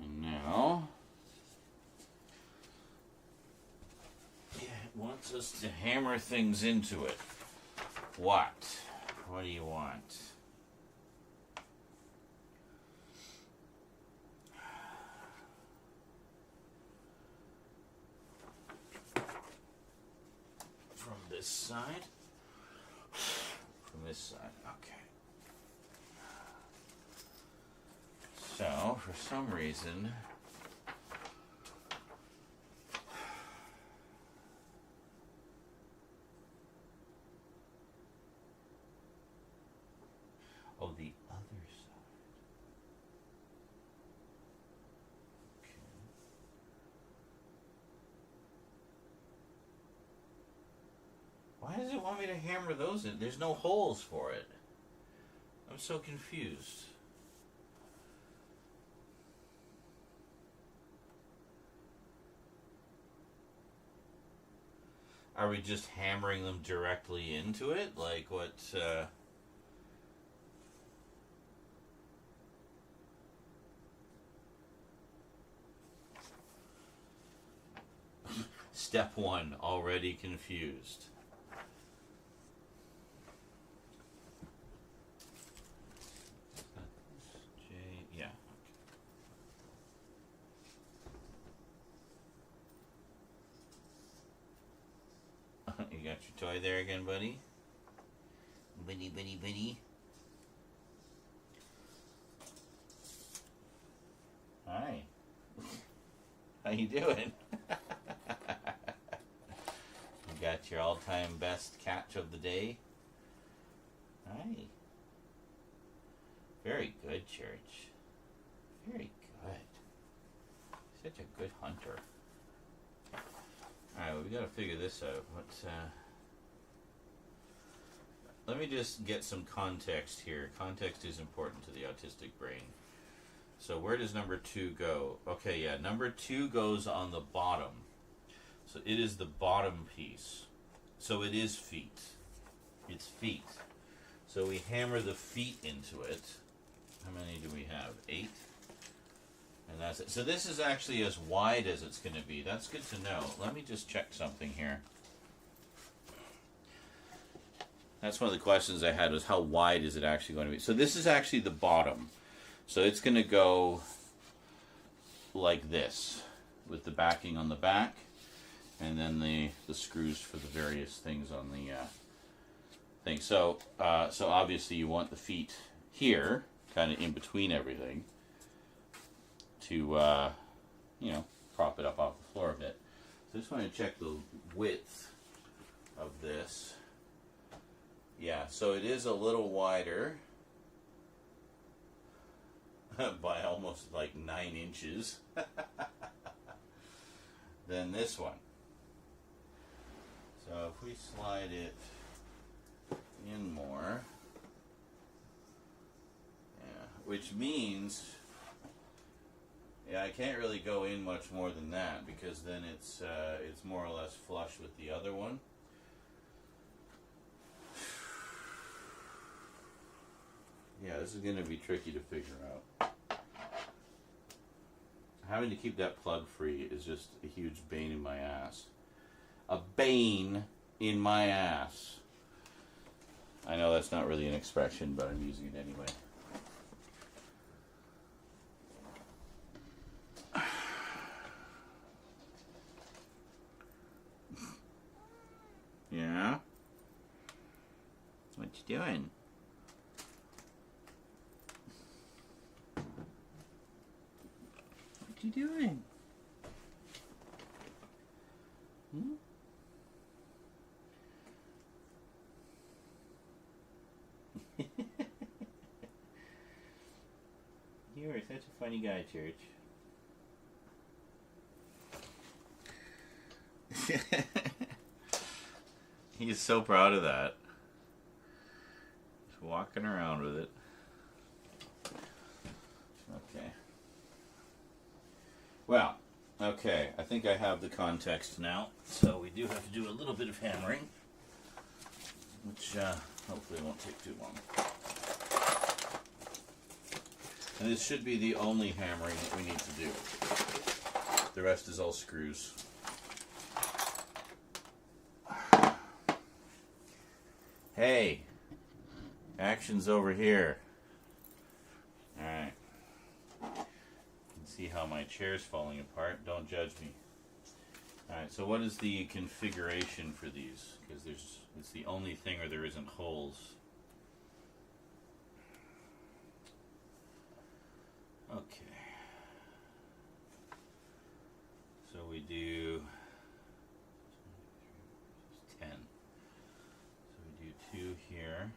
And now wants us to hammer things into it. What? What do you want? From this side? From this side, okay. So, for some reason, oh, the other side. Okay. Why does it want me to hammer those in? There's no holes for it. I'm so confused. Are we just hammering them directly into it? Like what, Step 1, already confused. J, yeah. Okay. You got got your toy there again, buddy. Buddy. Hi. How you doing? You got your all-time best catch of the day? Hi. Very good, Church. Very good. Such a good hunter. Alright, well, we gotta figure this out. Let me just get some context here. Context is important to the autistic brain. So where does number 2 go? Okay, yeah, number 2 goes on the bottom. So it is the bottom piece. So it is feet. It's feet. So we hammer the feet into it. How many do we have? 8? And that's it. So this is actually as wide as it's going to be. That's good to know. Let me just check something here. That's one of the questions I had was how wide is it actually going to be? So this is actually the bottom. So it's going to go like this with the backing on the back and then the screws for the various things on the thing. So obviously you want the feet here, kind of in between everything to, prop it up off the floor a bit. So I just want to check the width of this. Yeah, so it is a little wider by almost like 9 inches than this one. So if we slide it in more, yeah, which means, yeah, I can't really go in much more than that because then it's more or less flush with the other one. Yeah, this is going to be tricky to figure out. Having to keep that plug free is just a huge bane in my ass. A bane in my ass. I know that's not really an expression, but I'm using it anyway. Yeah? What you doing? What you doing? Hmm? You are such a funny guy, Church. He's so proud of that. Just walking around with it. Okay. Well, okay, I think I have the context now. So we do have to do a little bit of hammering, which hopefully won't take too long. And this should be the only hammering that we need to do. The rest is all screws. Hey, action's over here. Alright. You can see how my chair's falling apart. Don't judge me. Alright, so what is the configuration for these? Because it's the only thing where there isn't holes. Okay. So we do 10. So we do 2 here.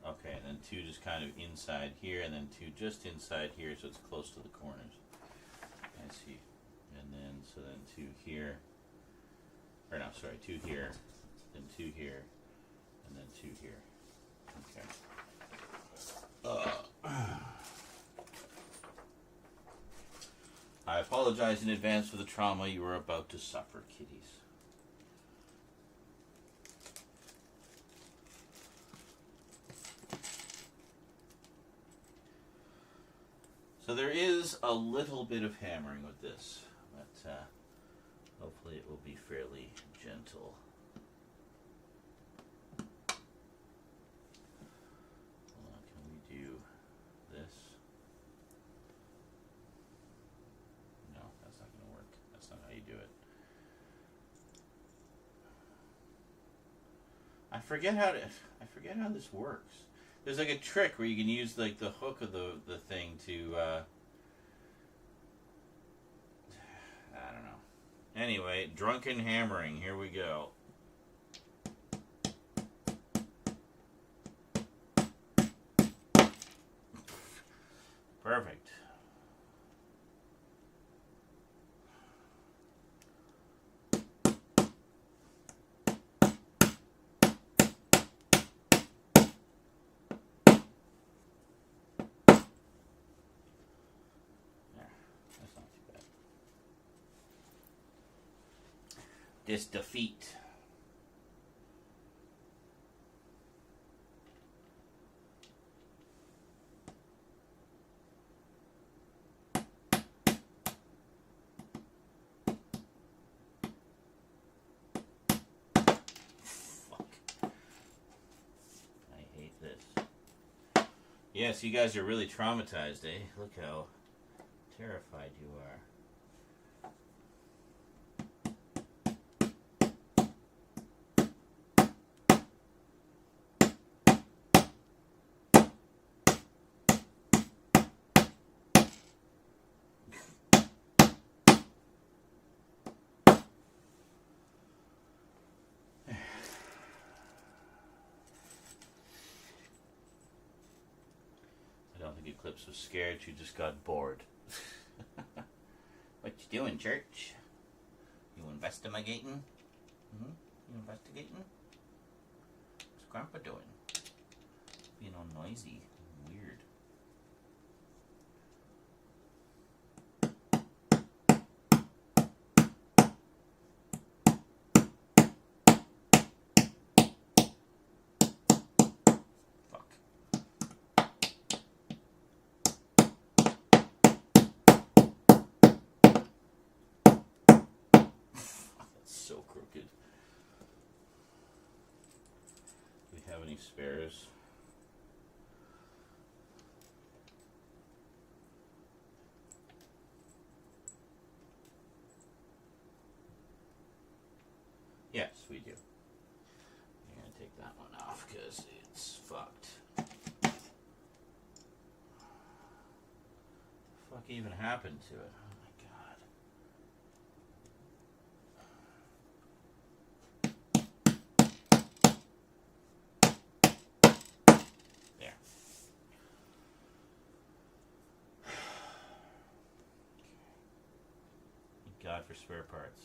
Okay, and then 2 just kind of inside here, and then 2 just inside here, so it's close to the corners. I see. And then, so then 2 here. Or no, sorry, 2 here, then 2 here, and then 2 here. Okay. I apologize in advance for the trauma you are about to suffer, kiddies. So there is a little bit of hammering with this, but hopefully it will be fairly gentle. Can we do this? No, that's not going to work. That's not how you do it. I forget how this works. There's like a trick where you can use like the hook of the thing to I don't know. Anyway, drunken hammering. Here we go. Perfect. That's not too bad. This defeat. Fuck. I hate this. Yes, you guys are really traumatized, eh? Look how terrified you are. I don't think Eclipse was scared, she just got bored. What you doing, church? You investigating? You investigating? What's Grandpa doing? Being all noisy and weird. Fuck. That's so crooked. Do we have any spares? Yes, we do. I'm gonna take that one off because it's fucked. What the fuck even happened to it? Oh my god. There. Thank God for spare parts.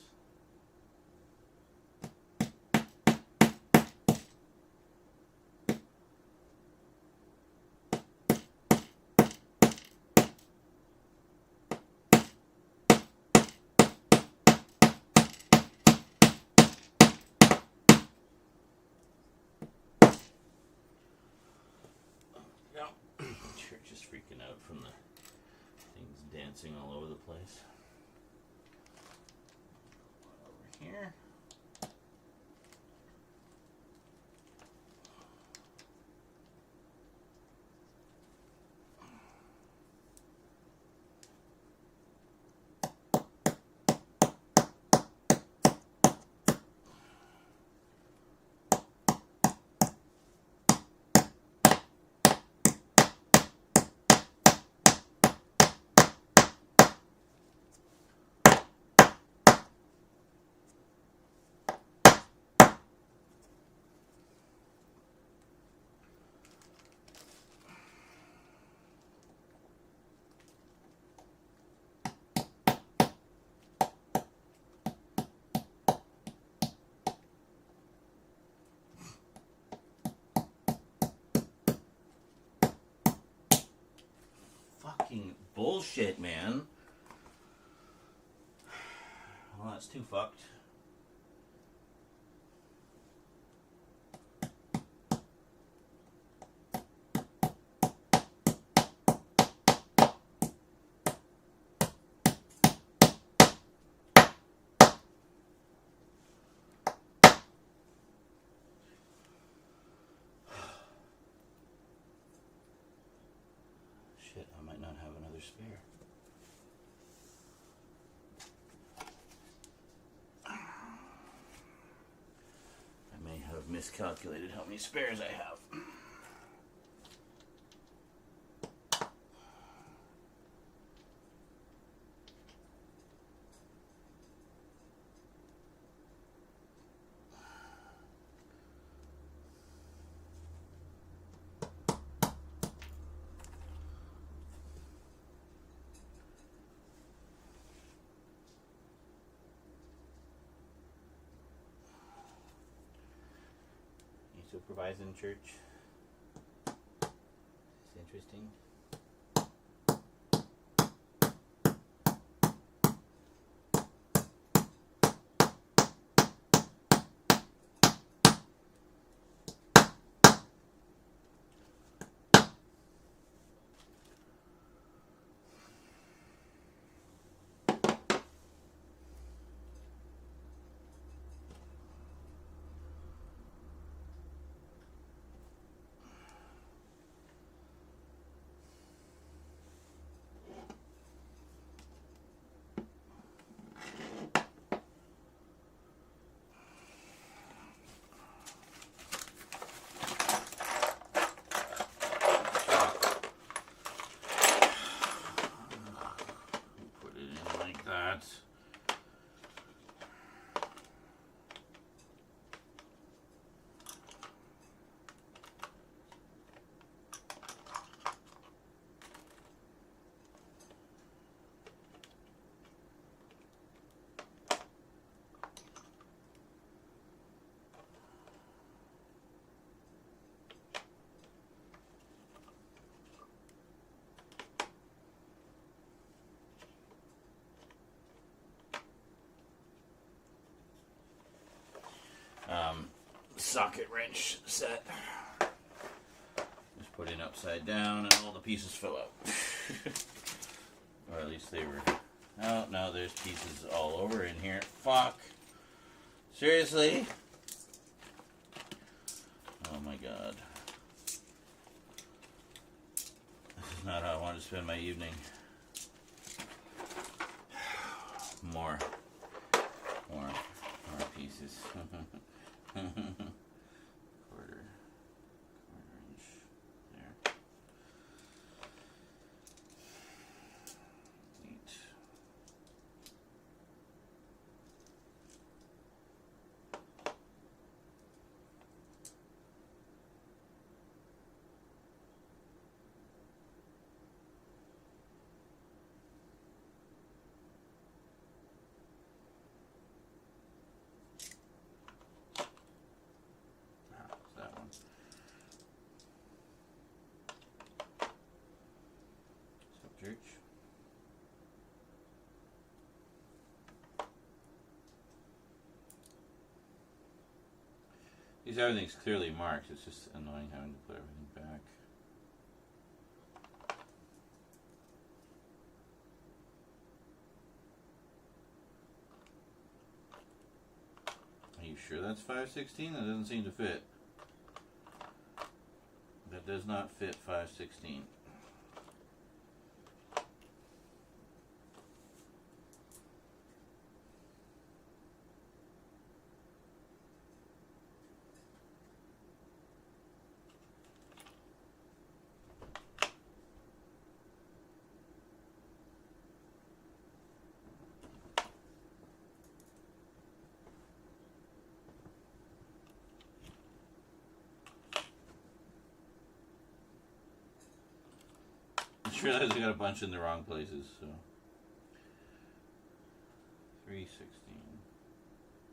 Yeah. Church is freaking out from the things dancing all over the place. Over here. Fucking bullshit, man. Well, that's too fucked. Shit, I might not have another spare. I may have miscalculated how many spares I have. Supervise in church. It's interesting. Socket wrench set. Just put it upside down and all the pieces fell out. Or at least they were. Oh, no, there's pieces all over in here. Fuck. Seriously? Oh my god. This is not how I want to spend my evening. More pieces. quarter inch there. Neat. Church. Everything's clearly marked. It's just annoying having to put everything back. Are you sure that's 5/16? That doesn't seem to fit. That does not fit 5/16. I realize I got a bunch in the wrong places, so 3/16.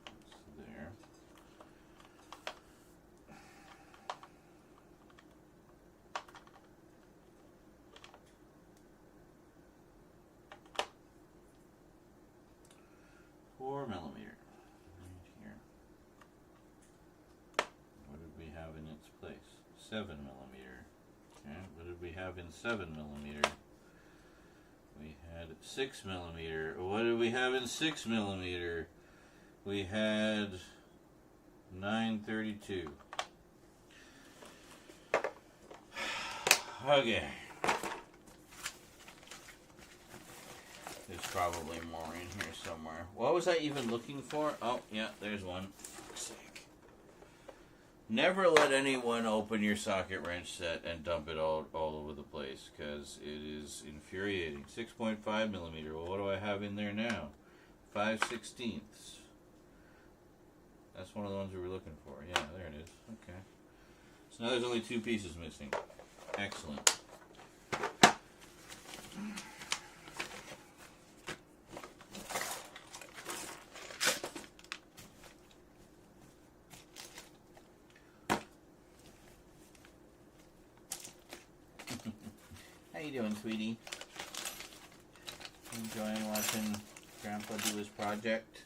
That's there. $4 millimeter right here. What did we have in its place? 7 millimeter. Okay, what did we have in 7 millimeter? We had 6 millimeter. What did we have in 6 millimeter? We had 932. Okay. There's probably more in here somewhere. What was I even looking for? Oh, yeah, there's one. For fuck's sake. Never let anyone open your socket wrench set and dump it all over the place, because it is infuriating. 6.5 millimeter. Well, what do I have in there now? 5/16. That's one of the ones we were looking for. Yeah, there it is. Okay. So now there's only 2 pieces missing. Excellent. How you doing, sweetie? Enjoying watching Grandpa do his project?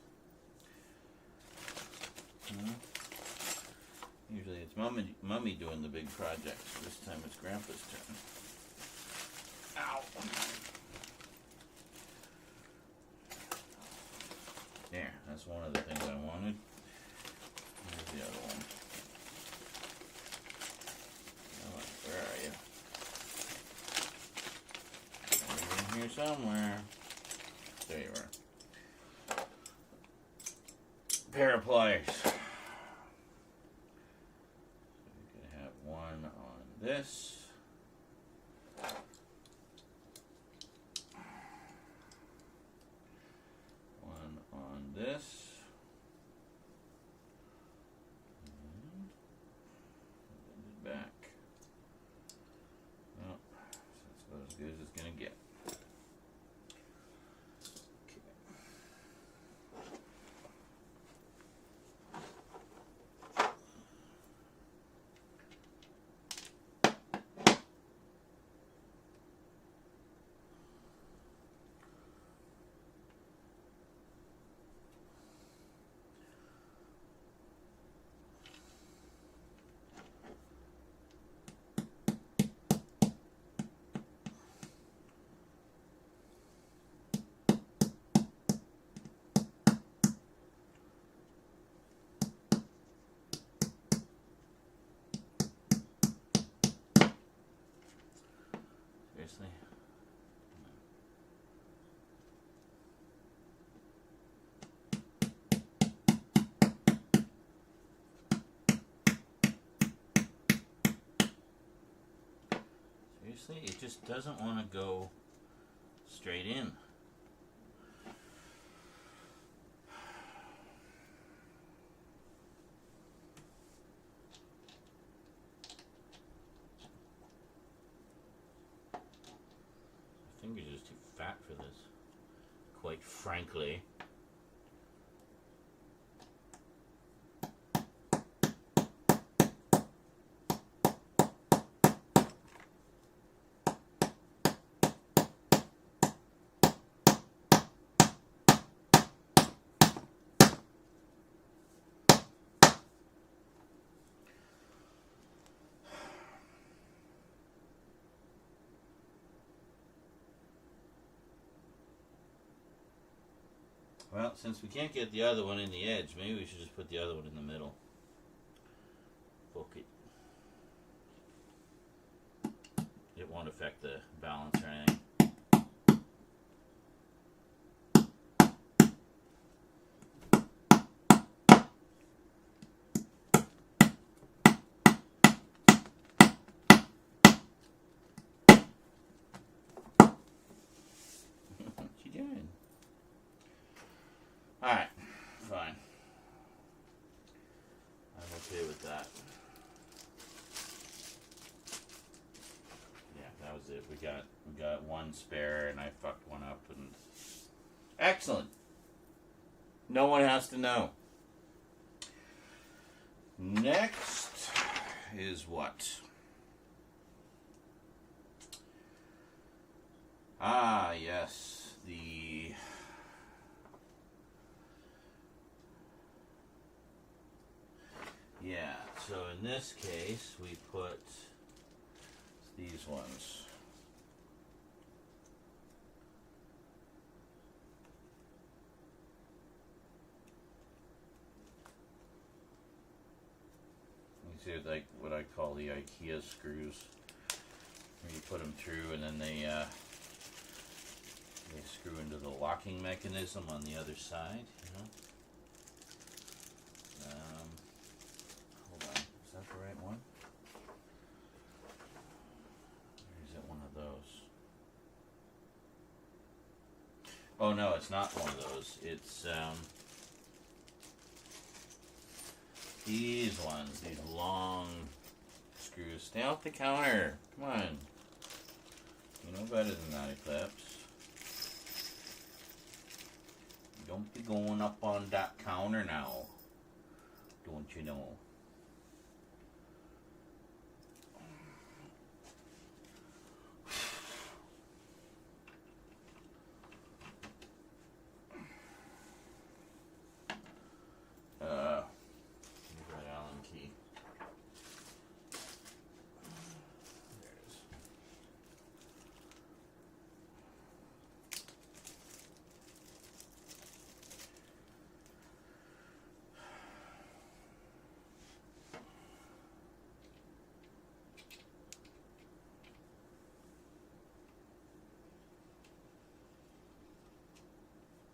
Usually it's Mummy doing the big projects. This time it's Grandpa's turn. Ow! There, that's one of the things I wanted. Here's the other one. Where are you? You're in here somewhere. There you are. Pair of pliers. So we can have one on this. One on this. And bend it back. Well, that's about as good as it's going to get. Seriously? Seriously? It just doesn't want to go straight in. My fingers are just too fat for this, quite frankly. Well, since we can't get the other one in the edge, maybe we should just put the other one in the middle. Fuck it. It won't affect the balance or anything. What you doing? Alright, fine. I'm okay with that. Yeah, that was it. We got one spare and I fucked one up and excellent. No one has to know. Next is what? Ah, yes, the yeah, so in this case, we put these ones. You see, like what I call the IKEA screws, where you put them through and then they screw into the locking mechanism on the other side, you know. Hold on, is that no, it's not one of those. It's these ones, these long screws. Stay off the counter. Come on. You know better than that, Eclipse. Don't be going up on that counter now. Don't you know? Red Allen key. There it is.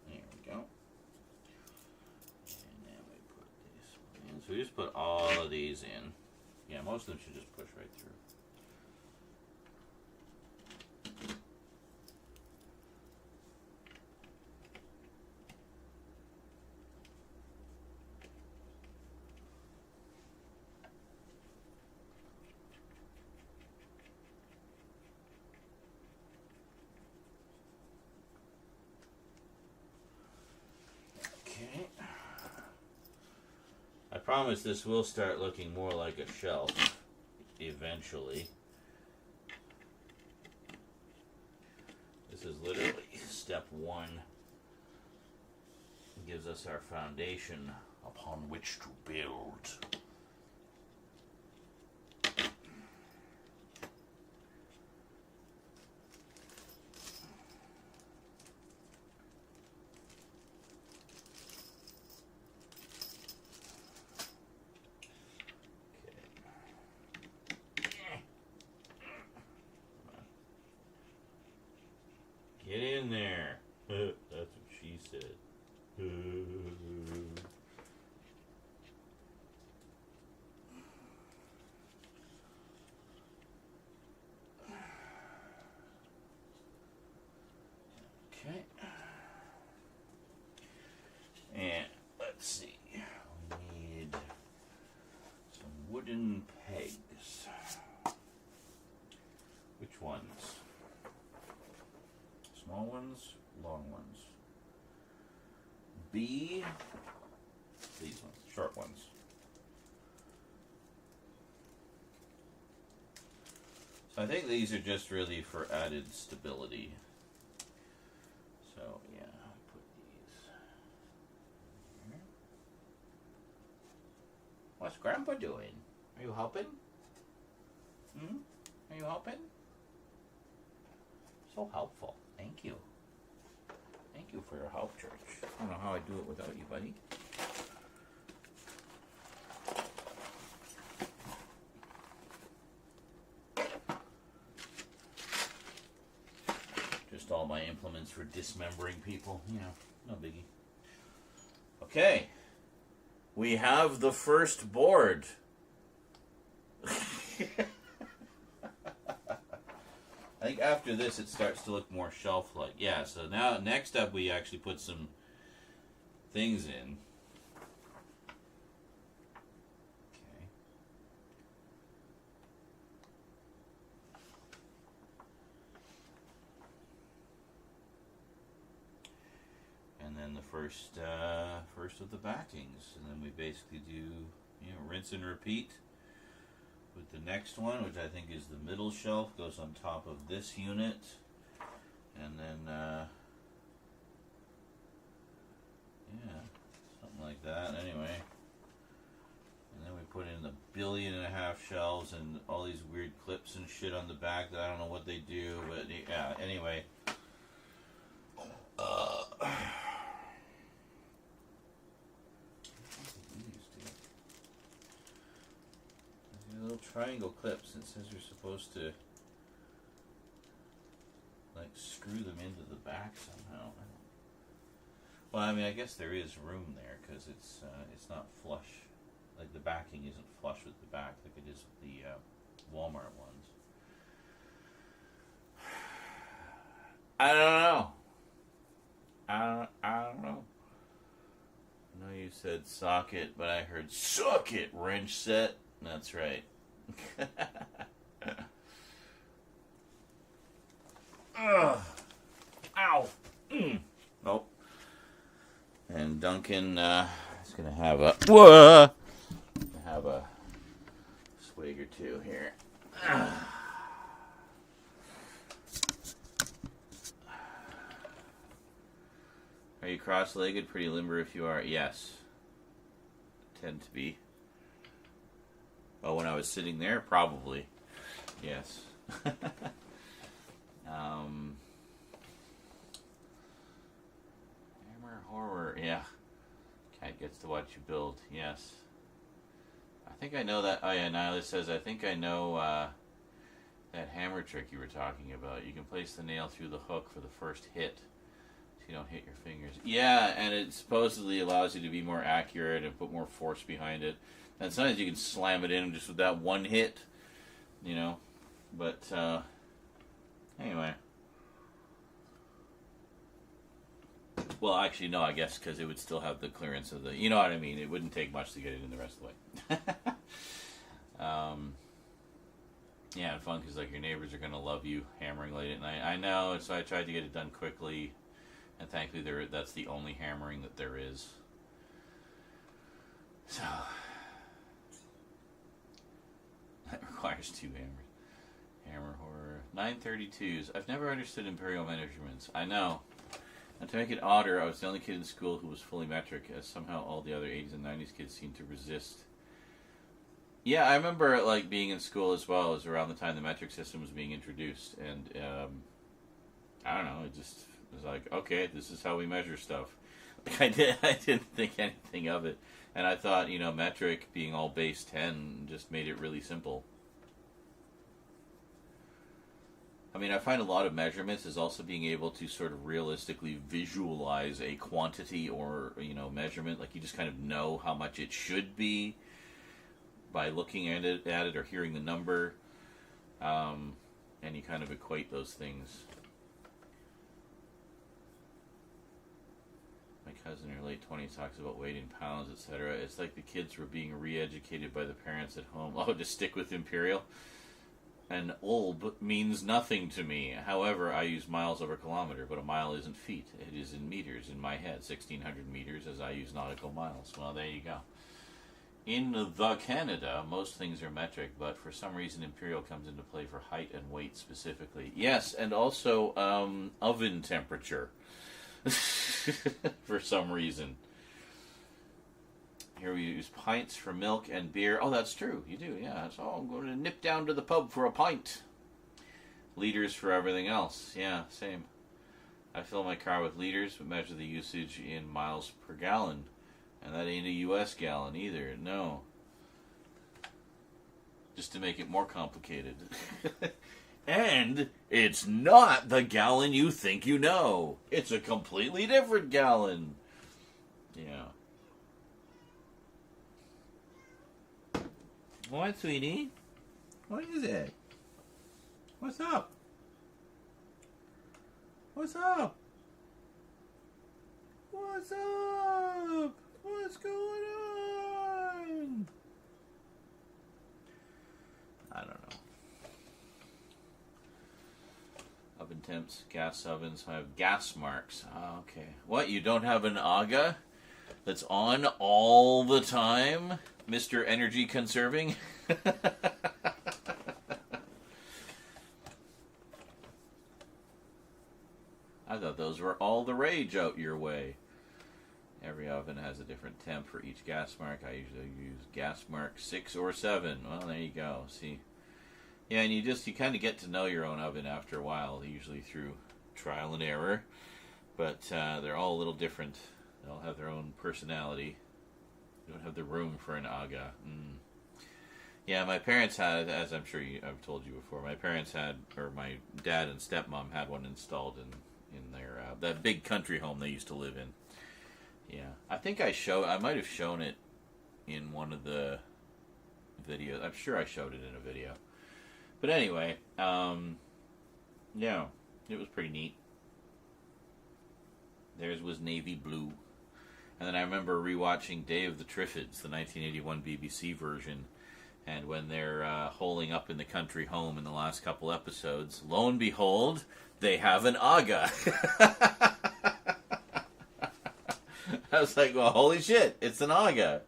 There we go. And then we put this one in. So we just put all of these in. Yeah, most of them should just push right through. Okay. I promise this will start looking more like a shelf eventually. This is literally step one. It gives us our foundation upon which to build. Get in there. That's what she said. Okay. And let's see. We need some wooden pegs. Which ones? Small ones, long ones. B, these ones, short ones. So I think these are just really for added stability. So yeah, put these here. What's Grandpa doing? Are you helping? Are you helping? So helpful. Thank you. Thank you for your help, Church. I don't know how I'd do it without you, buddy. Just all my implements for dismembering people. You know, no biggie. Okay. We have the first board. I think after this it starts to look more shelf-like. Yeah, so now next up we actually put some things in. Okay. And then the first of the backings. And then we basically do, rinse and repeat. With the next one, which I think is the middle shelf, goes on top of this unit, and then yeah, something like that anyway. And then we put in the 1.5 billion shelves and all these weird clips and shit on the back that I don't know what they do, but yeah, anyway. Little triangle clips, and it says you're supposed to like screw them into the back somehow. Well, I mean, I guess there is room there because it's not flush. Like the backing isn't flush with the back like it is with the Walmart ones. I don't know. I said socket, but I heard socket wrench set. That's right. Ugh. Ow. Oh. And Duncan is gonna have a swig or two here. Are you cross-legged? Pretty limber if you are. Yes. Tend to be. Oh, when I was sitting there? Probably. Yes. Hammer horror. Yeah. Cat gets to watch you build. Yes. I think I know that. Oh, yeah. Nyla says, I think I know that hammer trick you were talking about. You can place the nail through the hook for the first hit. You don't hit your fingers. Yeah, and it supposedly allows you to be more accurate and put more force behind it. And sometimes you can slam it in just with that one hit, you know. But, anyway. Well, actually, no, I guess, because it would still have the clearance of the... You know what I mean? It wouldn't take much to get it in the rest of the way. Yeah, and fun, because, like, your neighbors are going to love you hammering late at night. I know, so I tried to get it done quickly. And thankfully, that's the only hammering that there is. So, that requires 2 hammers. Hammer horror. 932s. I've never understood imperial measurements. I know. And to make it odder, I was the only kid in school who was fully metric, as somehow all the other 80s and 90s kids seemed to resist. Yeah, I remember like being in school as well. It was around the time the metric system was being introduced. And, I don't know, it just... It was like, okay, this is how we measure stuff. Like I didn't think anything of it. And I thought, metric being all base 10 just made it really simple. I mean, I find a lot of measurements is also being able to sort of realistically visualize a quantity or, measurement. Like you just kind of know how much it should be by looking at it or hearing the number. And you kind of equate those things. My cousin in her late 20s talks about weight in pounds, etc. It's like the kids were being re-educated by the parents at home. Oh, to stick with imperial? An ulb means nothing to me. However, I use miles over kilometer, but a mile isn't feet. It is in meters in my head. 1,600 meters as I use nautical miles. Well, there you go. In the Canada, most things are metric, but for some reason imperial comes into play for height and weight specifically. Yes, and also oven temperature. For some reason. Here we use pints for milk and beer. Oh, that's true. You do, yeah. So I'm going to nip down to the pub for a pint. Liters for everything else. Yeah, same. I fill my car with liters, but measure the usage in miles per gallon. And that ain't a U.S. gallon either. No. Just to make it more complicated. And it's not the gallon you think you know. It's a completely different gallon. Yeah. What, sweetie? What is it? What's up? What's up? What's up? What's going on? I don't know. Oven temps, gas ovens have gas marks. Oh, okay. What, you don't have an AGA that's on all the time, Mr. Energy Conserving? I thought those were all the rage out your way. Every oven has a different temp for each gas mark. I usually use gas mark 6 or 7. Well, there you go. See? Yeah, and you kind of get to know your own oven after a while, usually through trial and error. But they're all a little different. They all have their own personality. You don't have the room for an AGA. Yeah, my parents had, as I'm sure I've told you before, my dad and stepmom had one installed in their that big country home they used to live in. Yeah, I think I might have shown it in one of the videos. I'm sure I showed it in a video. But anyway, yeah, it was pretty neat. Theirs was navy blue. And then I remember rewatching Day of the Triffids, the 1981 BBC version, and when they're holing up in the country home in the last couple episodes, lo and behold, they have an aga. I was like, well, holy shit, it's an aga.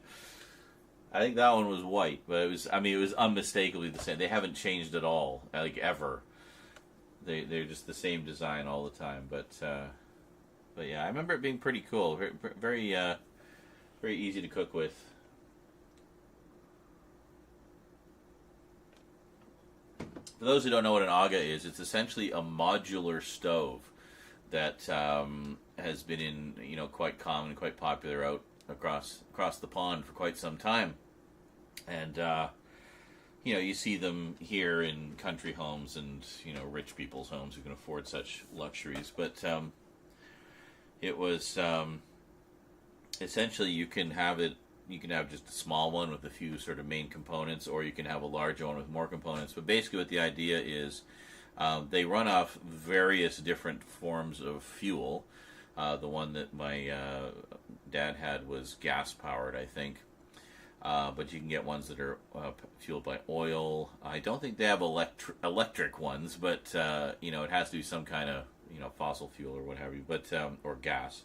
I think that one was white, but it was unmistakably the same. They haven't changed at all, like, ever. They're just the same design all the time, but yeah, I remember it being pretty cool. Very easy to cook with. For those who don't know what an aga is, it's essentially a modular stove that has been in, quite common, quite popular out across the pond for quite some time. And you see them here in country homes and rich people's homes who can afford such luxuries. But it was essentially you can have just a small one with a few sort of main components, or you can have a larger one with more components. But basically what the idea is, they run off various different forms of fuel. The one that my dad had was gas-powered, I think. But you can get ones that are fueled by oil. I don't think they have electric ones, but it has to be some kind of fossil fuel or what have you, but or gas.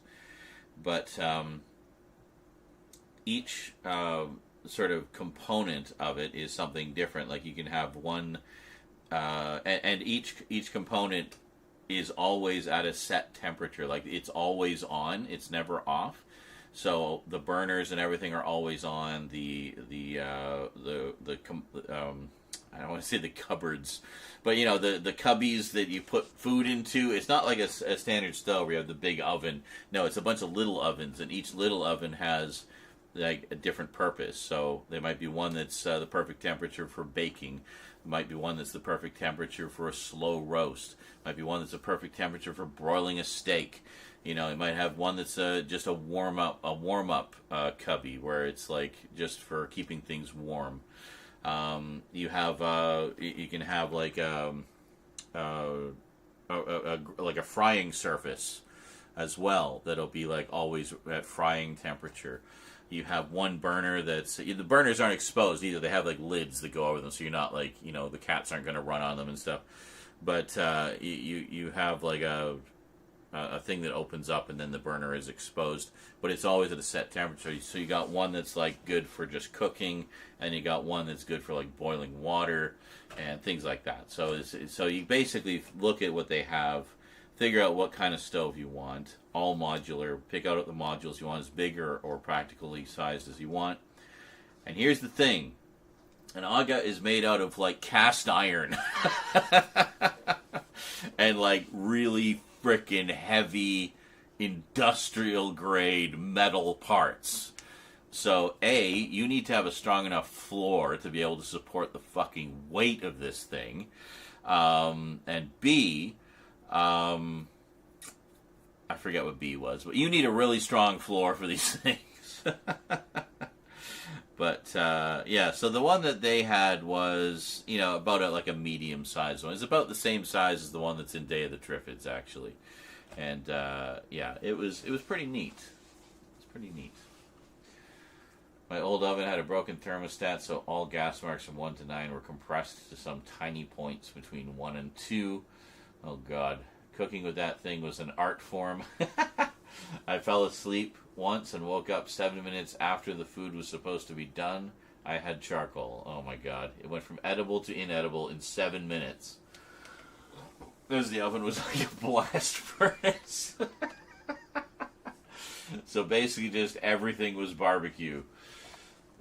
But each sort of component of it is something different. Like you can have one, and each component is always at a set temperature. Like it's always on; it's never off. So the burners and everything are always on. I don't want to say the cupboards, but the cubbies that you put food into. It's not like a standard stove where you have the big oven. No, it's a bunch of little ovens, and each little oven has like a different purpose. So there might be one that's the perfect temperature for baking. There might be one that's the perfect temperature for a slow roast. Might be one that's the perfect temperature for broiling a steak. It might have one that's just a warm up cubby where it's like just for keeping things warm. You can have like like a frying surface as well that'll be like always at frying temperature. You have one burner the burners aren't exposed either. They have like lids that go over them, so you're not like the cats aren't going to run on them and stuff. But you have like a thing that opens up and then the burner is exposed, but it's always at a set temperature. So you got one that's like good for just cooking, and you got one that's good for like boiling water and things like that. So you basically look at what they have, figure out what kind of stove you want, all modular, pick out the modules you want as big or practically sized as you want. And here's the thing, an aga is made out of like cast iron and like really frickin' heavy industrial grade metal parts. So A, you need to have a strong enough floor to be able to support the fucking weight of this thing. And B, I forget what B was, but you need a really strong floor for these things. But yeah, so the one that they had was, about like a medium-sized one. It's about the same size as the one that's in Day of the Triffids, actually. And yeah, it was pretty neat. It's pretty neat. My old oven had a broken thermostat, so all gas marks from 1 to 9 were compressed to some tiny points between 1 and 2. Oh God, cooking with that thing was an art form. I fell asleep once and woke up 7 minutes after the food was supposed to be done. I had charcoal. Oh my God. It went from edible to inedible in 7 minutes. Because the oven was like a blast furnace. So basically just everything was barbecue.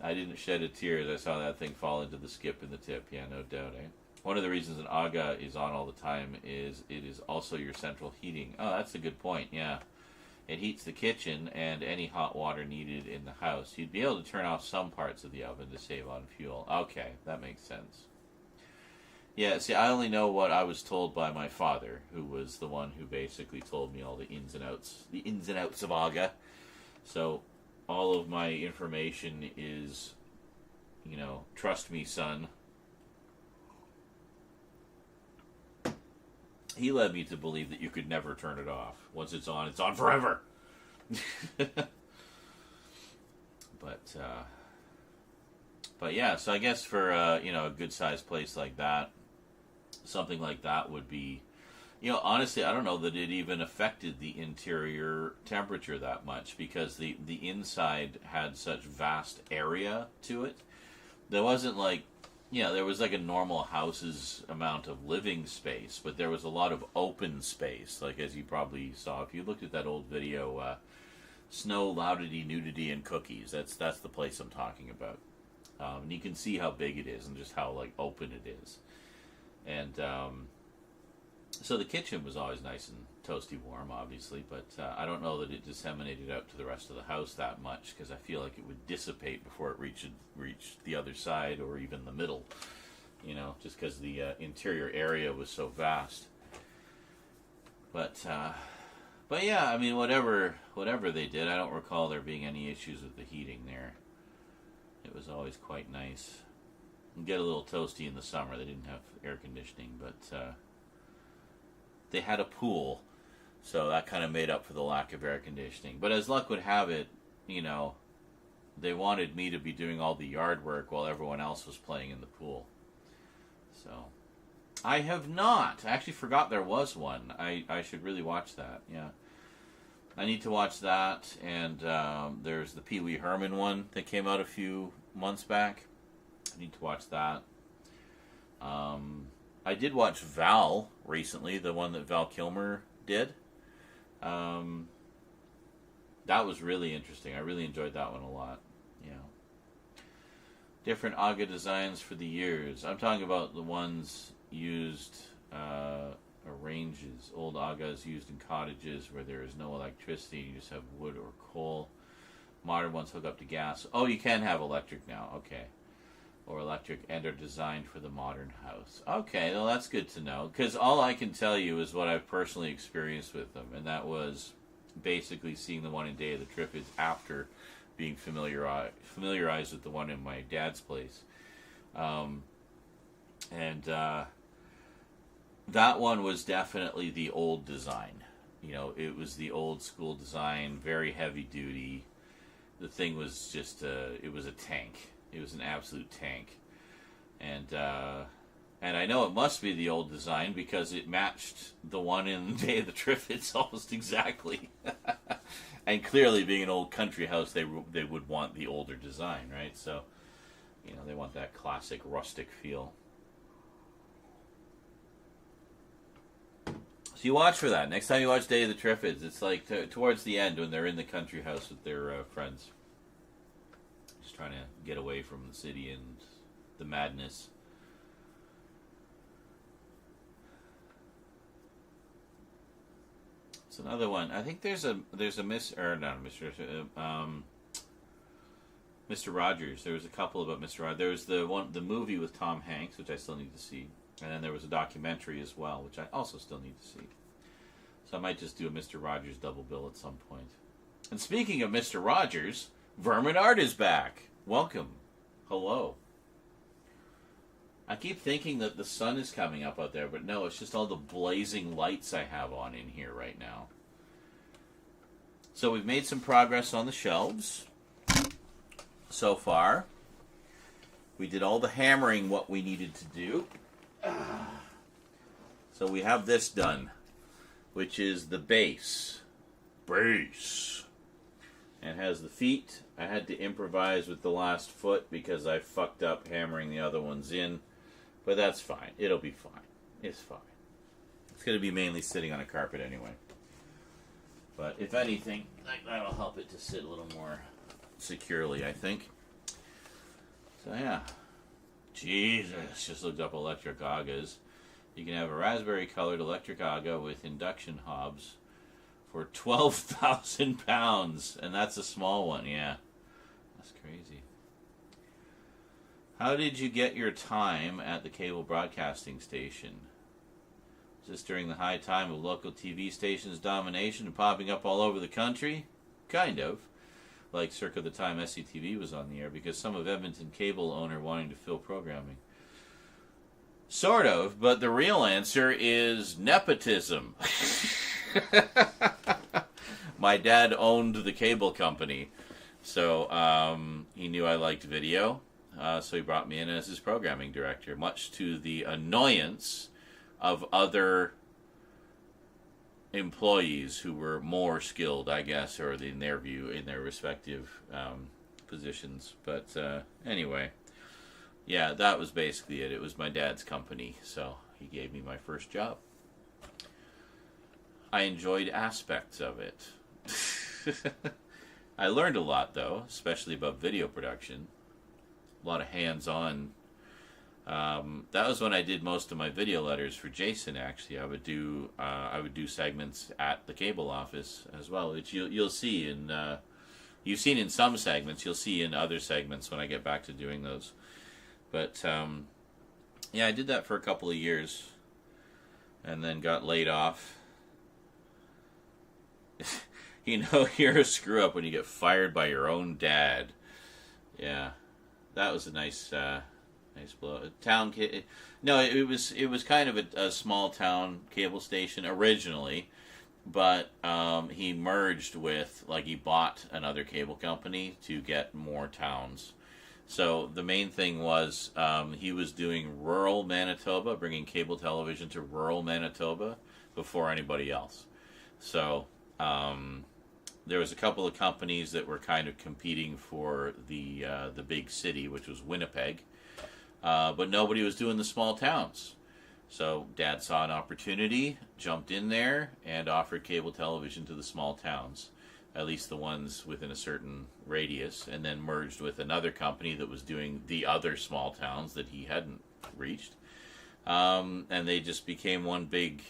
I didn't shed a tear as I saw that thing fall into the skip in the tip. Yeah, no doubt, eh? One of the reasons an aga is on all the time is it is also your central heating. Oh, that's a good point, yeah. It heats the kitchen and any hot water needed in the house. You'd be able to turn off some parts of the oven to save on fuel. Okay, that makes sense. Yeah, see, I only know what I was told by my father, who was the one who basically told me all the ins and outs of aga. So all of my information is, trust me, son. He led me to believe that you could never turn it off. Once it's on forever. But yeah, so I guess for a good sized place like that, something like that would be, honestly, I don't know that it even affected the interior temperature that much, because the inside had such vast area to it. There wasn't like, there was like a normal house's amount of living space, but there was a lot of open space, like as you probably saw if you looked at that old video, Snow, Loudity, Nudity, and Cookies. That's the place I'm talking about. And you can see how big it is and just how like open it is. And so the kitchen was always nice and toasty warm, obviously, but I don't know that it disseminated out to the rest of the house that much, because I feel like it would dissipate before it reached the other side or even the middle, just because the interior area was so vast. But yeah, I mean, whatever they did, I don't recall there being any issues with the heating there. It was always quite nice. And get a little toasty in the summer. They didn't have air conditioning, but they had a pool, so that kind of made up for the lack of air conditioning. But as luck would have it, they wanted me to be doing all the yard work while everyone else was playing in the pool. So I have not. I actually forgot there was one. I should really watch that. Yeah. I need to watch that, and there's the Pee Wee Herman one that came out a few months back. I need to watch that. I did watch Val recently, the one that Val Kilmer did. That was really interesting. I really enjoyed that one a lot. Different Aga designs for the years. I'm talking about the ones used ranges, old Agas used in cottages where there is no electricity, you just have wood or coal. Modern ones hook up to gas. Oh, you can have electric now, okay. Or electric, and are designed for the modern house. Okay, well that's good to know, because all I can tell you is what I've personally experienced with them, and that was basically seeing the one in Day of the Triffids after being familiarized with the one in my dad's place. That one was definitely the old design. It was the old school design, very heavy duty. The thing was just it was a tank. It was an absolute tank. And I know it must be the old design because it matched the one in Day of the Triffids almost exactly. And clearly, being an old country house, they would want the older design, right? So, they want that classic rustic feel. So you watch for that. Next time you watch Day of the Triffids, it's like towards the end when they're in the country house with their friends. Just trying to get away from the city and the madness. It's another one. I think there's a Mr. Rogers. There was a couple about Mr. Rogers. There was the movie with Tom Hanks, which I still need to see. And then there was a documentary as well, which I also still need to see. So I might just do a Mr. Rogers double bill at some point. And speaking of Mr. Rogers, Vermin Art is back. Welcome. Hello. I keep thinking that the sun is coming up out there, but no, it's just all the blazing lights I have on in here right now. So we've made some progress on the shelves so far. We did all the hammering what we needed to do. So we have this done, which is the base. And it has the feet. I had to improvise with the last foot because I fucked up hammering the other ones in. But that's fine. It'll be fine. It's fine. It's going to be mainly sitting on a carpet anyway. But if anything, that'll help it to sit a little more securely, I think. So yeah. Jesus, just looked up electric Agas. You can have a raspberry-colored electric Aga with induction hobs for 12,000 pounds. And that's a small one, yeah. That's crazy. How did you get your time at the cable broadcasting station? Was this during the high time of local TV stations' domination and popping up all over the country? Kind of. Like circa the time SCTV was on the air, because some of Edmonton cable owner wanting to fill programming. Sort of, but the real answer is nepotism. My dad owned the cable company, So he knew I liked video, so he brought me in as his programming director, much to the annoyance of other employees who were more skilled, I guess, or in their view, in their respective positions. But anyway, yeah, that was basically it. It was my dad's company, so he gave me my first job. I enjoyed aspects of it. I learned a lot, though, especially about video production. A lot of hands-on. That was when I did most of my video letters for Jason. Actually, I would do segments at the cable office as well, which you'll see in you've seen in some segments. You'll see in other segments when I get back to doing those. But yeah, I did that for a couple of years, and then got laid off. You know, you're a screw up when you get fired by your own dad. Yeah, that was a nice blow. No, it was kind of a small town cable station originally, but he merged with, like, he bought another cable company to get more towns. So the main thing was he was doing rural Manitoba, bringing cable television to rural Manitoba before anybody else. So there was a couple of companies that were kind of competing for the big city, which was Winnipeg, but nobody was doing the small towns. So Dad saw an opportunity, jumped in there, and offered cable television to the small towns, at least the ones within a certain radius, and then merged with another company that was doing the other small towns that he hadn't reached. And they just became one big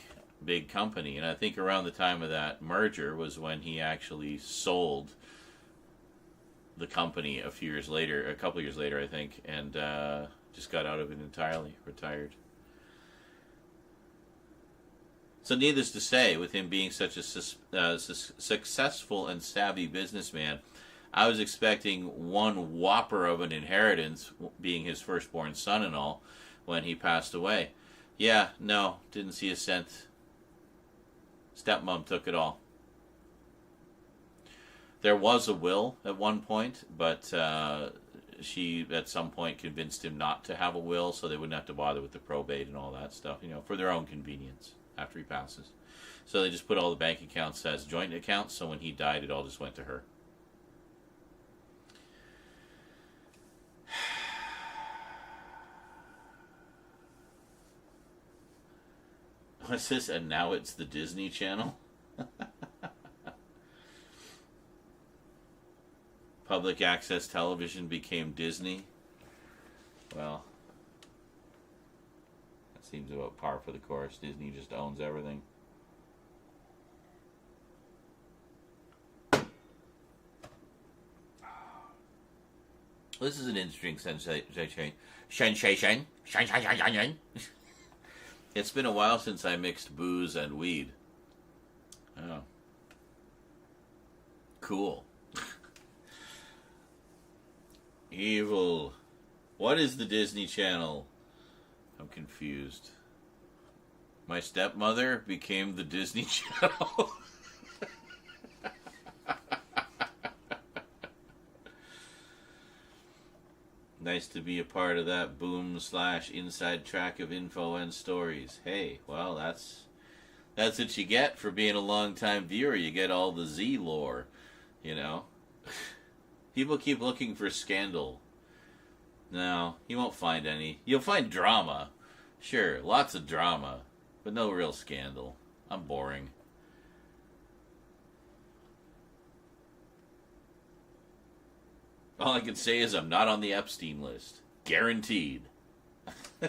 company. And I think around the time of that merger was when he actually sold the company a couple years later, I think, and just got out of it entirely, retired. So needless to say, with him being such a successful and savvy businessman, I was expecting one whopper of an inheritance, being his firstborn son and all, when he passed away. Yeah, no, didn't see a cent. Stepmom took it all. There was a will at one point, but she at some point convinced him not to have a will so they wouldn't have to bother with the probate and all that stuff, for their own convenience after he passes. So they just put all the bank accounts as joint accounts, so when he died, it all just went to her. What's this? And now it's the Disney Channel? Public access television became Disney. Well, that seems about par for the course. Disney just owns everything. This is an interesting sensation. It's been a while since I mixed booze and weed. Oh. Cool. Evil. What is the Disney Channel? I'm confused. My stepmother became the Disney Channel. Nice to be a part of that boom/inside track of info and stories. Hey, well, that's what you get for being a long-time viewer. You get all the Z lore, People keep looking for scandal. No, you won't find any. You'll find drama. Sure, lots of drama, but no real scandal. I'm boring. All I can say is I'm not on the Epstein list. Guaranteed. I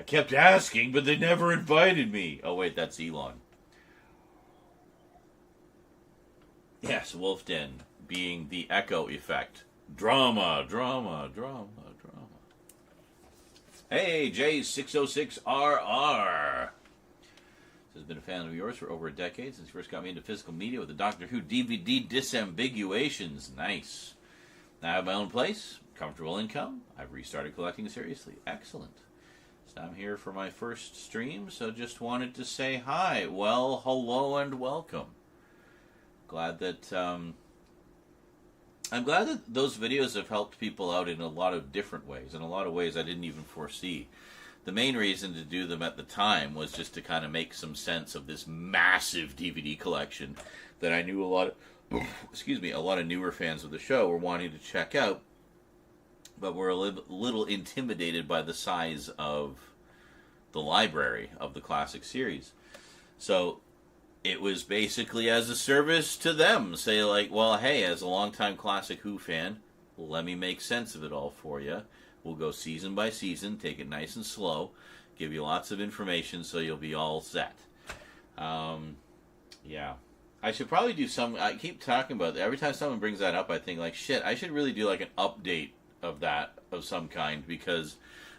kept asking, but they never invited me. Oh, wait, that's Elon. Yes, Wolf Den being the echo effect. Drama, drama, drama, drama. Hey, J606RR. Has been a fan of yours for over a decade, since you first got me into physical media with the Doctor Who DVD disambiguations. Nice. Now I have my own place, comfortable income. I've restarted collecting seriously. Excellent. So I'm here for my first stream, so just wanted to say hi. Well, hello and welcome. Glad that I'm glad that those videos have helped people out in a lot of different ways, in a lot of ways I didn't even foresee. The main reason to do them at the time was just to kind of make some sense of this massive DVD collection that I knew a lot of, a lot of newer fans of the show were wanting to check out, but were a little intimidated by the size of the library of the classic series. So it was basically as a service to them. Say like, well, hey, as a longtime classic Who fan, let me make sense of it all for you. We'll go season by season, take it nice and slow, give you lots of information so you'll be all set. Yeah. I should probably do some, I keep talking about it. Every time someone brings that up, I think like, shit, I should really do like an update of that of some kind, because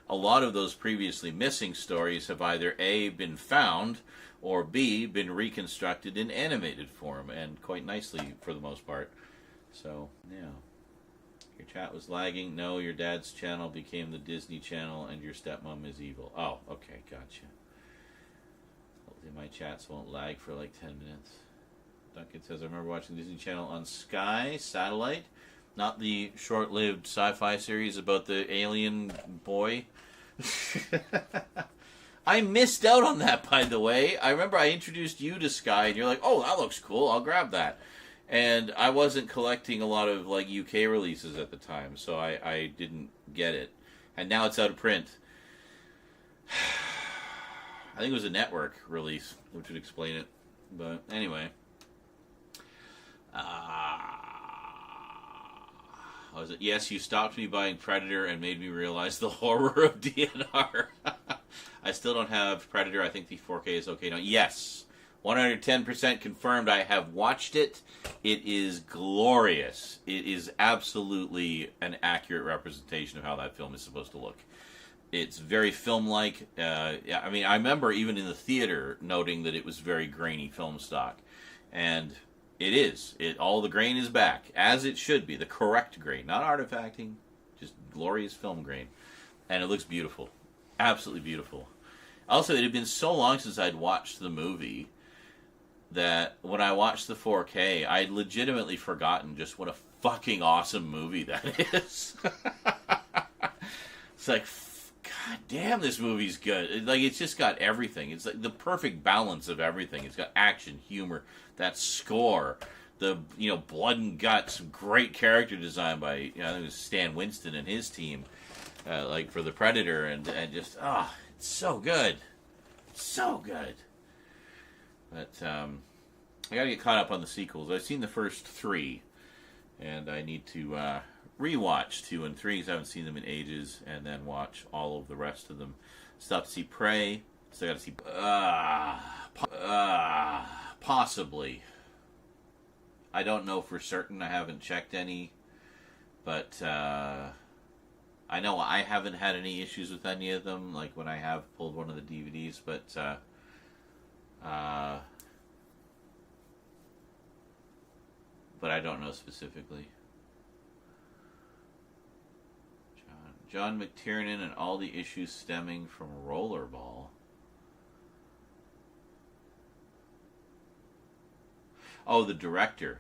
a lot of those previously missing stories have either A, been found, or B, been reconstructed in animated form, and quite nicely for the most part. So, yeah. Your chat was lagging. No, your dad's channel became the Disney Channel, and your stepmom is evil. Oh, okay, gotcha. Hopefully my chats won't lag for like 10 minutes. Duncan says, I remember watching Disney Channel on Sky Satellite. Not the short-lived sci-fi series about the alien boy. I missed out on that, by the way. I remember I introduced you to Sky, and you're like, oh, that looks cool, I'll grab that. And I wasn't collecting a lot of like UK releases at the time, so I didn't get it. And now it's out of print. I think it was a network release, which would explain it. But anyway. Was it? Yes, you stopped me buying Predator and made me realize the horror of DNR. I still don't have Predator. I think the 4K is okay now. Yes, 110% confirmed. I have watched it. It is glorious. It is absolutely an accurate representation of how that film is supposed to look. It's very film-like. I mean, I remember even in the theater noting that it was very grainy film stock. And it is. All the grain is back, as it should be. The correct grain. Not artifacting, just glorious film grain. And it looks beautiful. Absolutely beautiful. Also, it had been so long since I'd watched the movie that when I watched the 4K, I'd legitimately forgotten just what a fucking awesome movie that is. It's like, God damn, this movie's good. It's just got everything. It's like the perfect balance of everything. It's got action, humor, that score, the blood and guts, great character design by I think it was Stan Winston and his team, like for the Predator, and just it's so good, so good. But I gotta get caught up on the sequels. I've seen the first 3, and I need to rewatch 2 and 3 because I haven't seen them in ages, and then watch all of the rest of them. Still have to see Prey. Still got to see possibly. I don't know for certain. I haven't checked any, but I know I haven't had any issues with any of them. Like when I have pulled one of the DVDs, but I don't know specifically. John McTiernan and all the issues stemming from Rollerball. Oh, the director.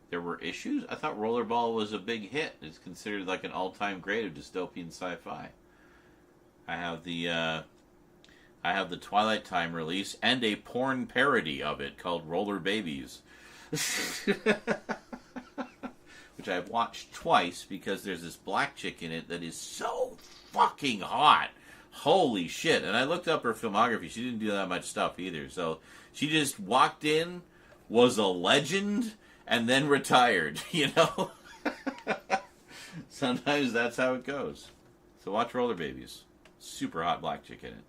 There were issues? I thought Rollerball was a big hit. It's considered like an all-time great of dystopian sci-fi. I have the Twilight Time release and a porn parody of it called Roller Babies. Which I've watched twice because there's this black chick in it that is so fucking hot. Holy shit. And I looked up her filmography. She didn't do that much stuff either. So she just walked in, was a legend, and then retired, Sometimes that's how it goes. So watch Roller Babies. Super hot black chick in it.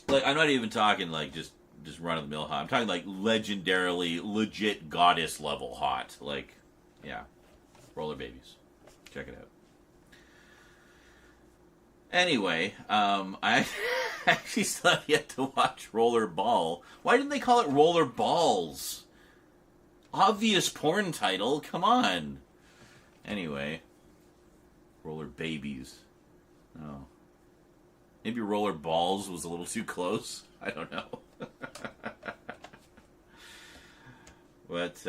Like, I'm not even talking like just run-of-the-mill hot. I'm talking like legendarily, legit goddess level hot. Like, yeah. Roller Babies. Check it out. Anyway, I actually still have yet to watch Roller Ball. Why didn't they call it Roller Balls? Obvious porn title. Come on. Anyway. Roller Babies. Oh. Maybe Roller Balls was a little too close. I don't know. But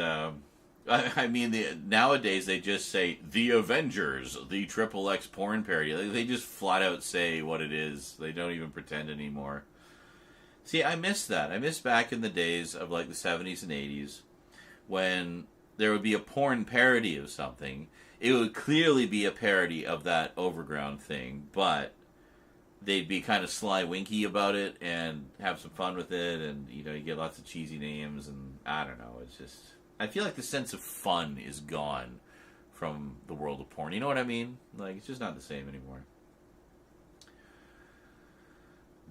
I mean, nowadays they just say the Avengers, the Triple X porn parody. They just flat out say what it is. They don't even pretend anymore. See, I miss that. I miss back in the days of like the 70s and 80s when there would be a porn parody of something. It would clearly be a parody of that Overground thing, but they'd be kind of sly winky about it and have some fun with it, and you get lots of cheesy names, and I don't know, it's just, I feel like the sense of fun is gone from the world of porn. You know what I mean? Like, it's just not the same anymore.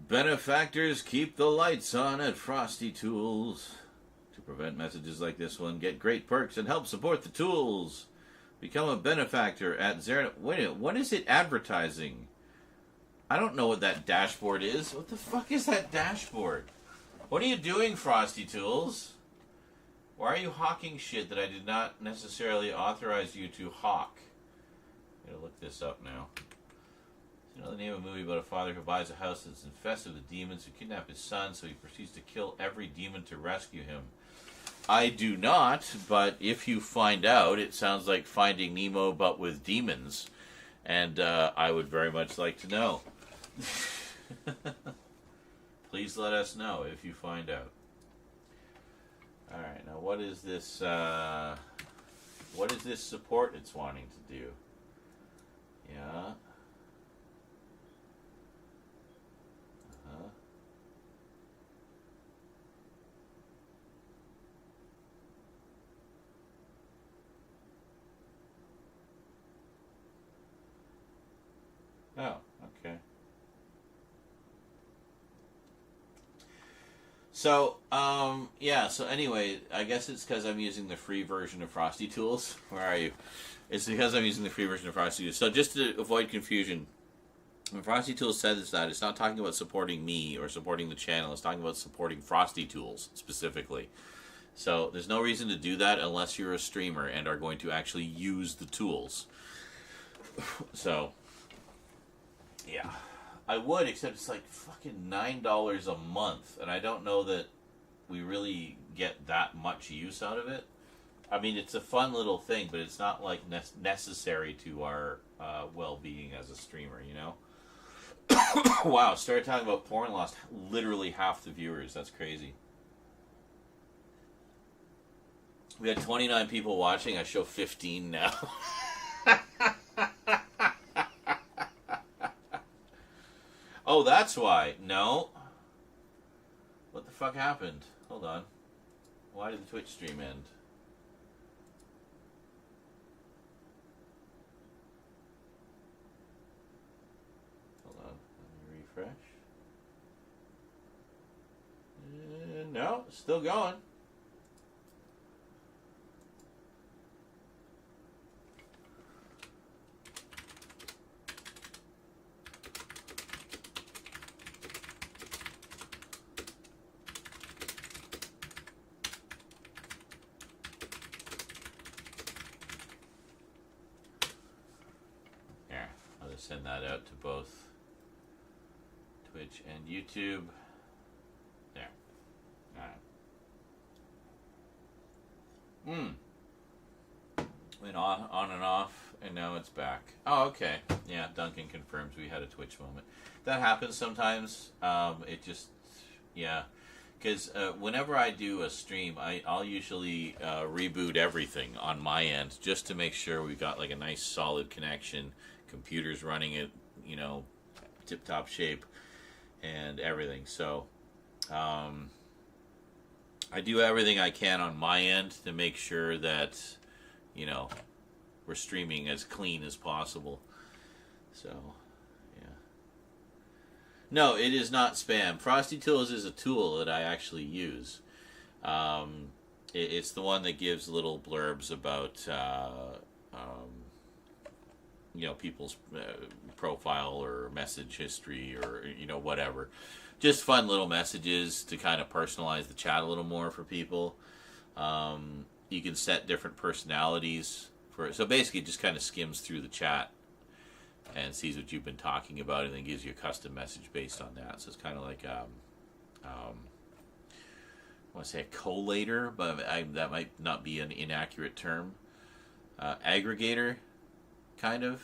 Benefactors keep the lights on at Frosty Tools. To prevent messages like this one, get great perks and help support the tools. Become a benefactor at Zera. Wait a minute, what is it advertising? I don't know what that dashboard is. What the fuck is that dashboard? What are you doing, Frosty Tools? Why are you hawking shit that I did not necessarily authorize you to hawk? I'm gonna look this up now. You know the name of a movie about a father who buys a house that's infested with demons who kidnap his son, so he proceeds to kill every demon to rescue him. I do not, but if you find out, it sounds like Finding Nemo but with demons. And I would very much like to know. Please let us know if you find out. Alright, now what is this support it's wanting to do? Yeah. Oh, okay. So, yeah, so anyway, I guess it's because I'm using the free version of Frosty Tools. Where are you? It's because I'm using the free version of Frosty Tools. So just to avoid confusion, when Frosty Tools says that, it's not talking about supporting me or supporting the channel. It's talking about supporting Frosty Tools, specifically. So there's no reason to do that unless you're a streamer and are going to actually use the tools. So... yeah, I would, except it's like fucking $9 a month, and I don't know that we really get that much use out of it. I mean, it's a fun little thing, but it's not like necessary to our well-being as a streamer, you know? Wow, started talking about porn, lost literally half the viewers. That's crazy. We had 29 people watching. I show 15 now. Oh, that's why. No. What the fuck happened? Hold on. Why did the Twitch stream end? Hold on. Let me refresh. No, still going. Send that out to both Twitch and YouTube. There. Alright. Went on and off, and now it's back. Oh, okay. Yeah, Duncan confirms we had a Twitch moment. That happens sometimes. It just, yeah. Because whenever I do a stream, I'll usually reboot everything on my end just to make sure we've got like a nice solid connection. Computers running it, you know, tip-top shape and everything. So I do everything I can on my end to make sure that, you know, we're streaming as clean as possible. So, yeah. No, it is not spam. Frosty Tools is a tool that I actually use. It's the one that gives little blurbs about... you know, people's profile or message history or, you know, whatever. Just fun little messages to kind of personalize the chat a little more for people. You can set different personalities for it. So basically it just kind of skims through the chat and sees what you've been talking about and then gives you a custom message based on that. So it's kind of like want to say a collator, but that might not be an inaccurate term. Aggregator, kind of.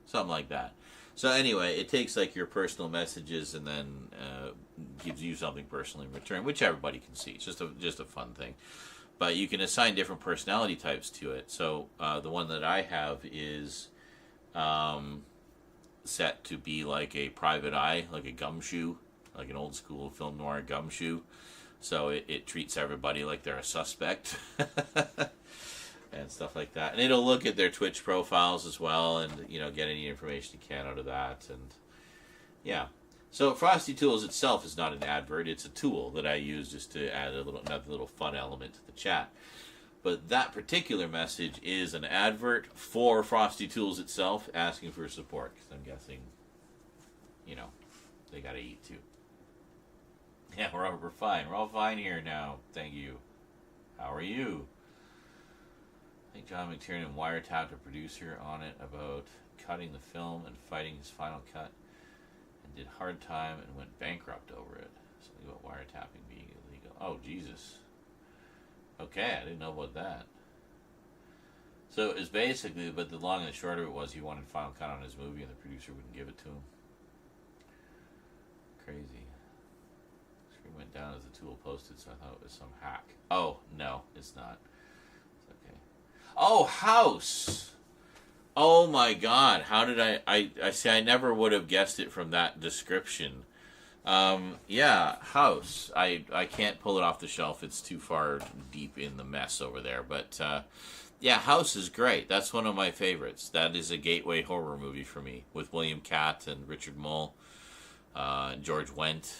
Something like that. So anyway, it takes like your personal messages and then gives you something personal in return, which everybody can see. It's just a fun thing. But you can assign different personality types to it. So the one that I have is set to be like a private eye, like a gumshoe, like an old school film noir gumshoe. So it treats everybody like they're a suspect. And stuff like that. And it'll look at their Twitch profiles as well and, get any information you can out of that. And, yeah. So Frosty Tools itself is not an advert. It's a tool that I use just to add another little fun element to the chat. But that particular message is an advert for Frosty Tools itself asking for support. Because I'm guessing, they got to eat too. Yeah, we're fine. We're all fine here now. Thank you. How are you? I think John McTiernan wiretapped a producer on it about cutting the film and fighting his final cut and did hard time and went bankrupt over it. Something about wiretapping being illegal. Oh, Jesus. Okay, I didn't know about that. So it was basically, but the long and the short of it was he wanted final cut on his movie and the producer wouldn't give it to him. Crazy. Screen went down as the tool posted, so I thought it was some hack. Oh, no, it's not. Oh, House! Oh my God! How did I see? I never would have guessed it from that description. Yeah, House. I can't pull it off the shelf. It's too far deep in the mess over there. But yeah, House is great. That's one of my favorites. That is a gateway horror movie for me with William Catt and Richard Mull, George Wendt.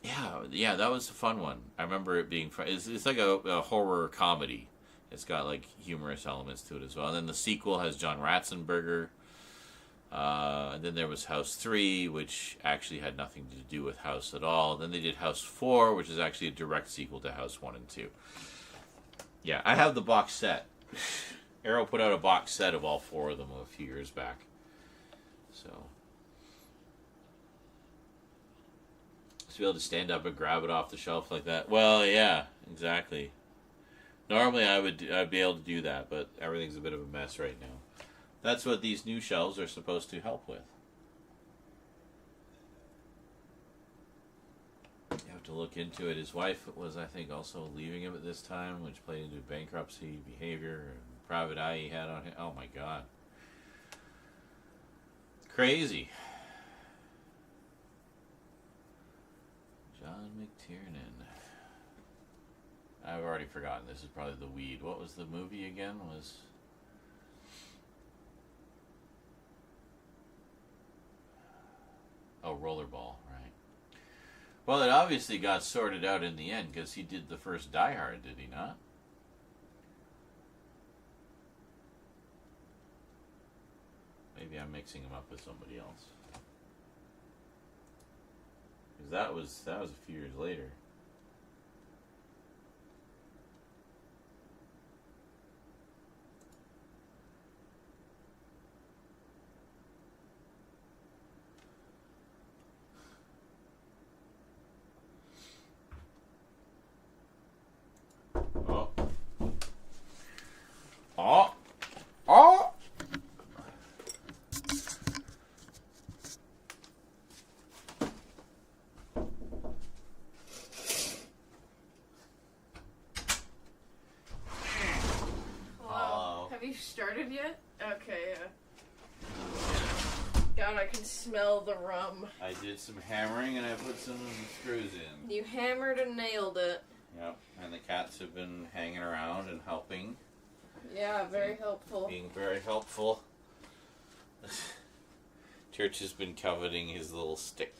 Yeah, that was a fun one. I remember it being fun. It's like a horror comedy. It's got like humorous elements to it as well. And then the sequel has John Ratzenberger. And then there was House 3, which actually had nothing to do with House at all. Then they did House 4, which is actually a direct sequel to House 1 and 2. Yeah, I have the box set. Arrow put out a box set of all 4 of them a few years back. So... to be able to stand up and grab it off the shelf like that. Well, yeah, exactly. Normally I'd be able to do that, but everything's a bit of a mess right now. That's what these new shelves are supposed to help with. You have to look into it. His wife was, I think, also leaving him at this time, which played into bankruptcy behavior and private eye he had on him. Oh my God. Crazy. John McTiernan. I've already forgotten. This is probably The Weed. What was the movie again? Rollerball, right. Well, it obviously got sorted out in the end because he did the first Die Hard, did he not? Maybe I'm mixing him up with somebody else. Because that was a few years later. Oh. Oh. Oh. Have you started yet? Okay, God, I can smell the rum. I did some hammering and I put some screws in. You hammered and nailed it. Yep, and the cats have been hanging around and helping. Yeah, very helpful. Being very helpful. Church has been coveting his little stick.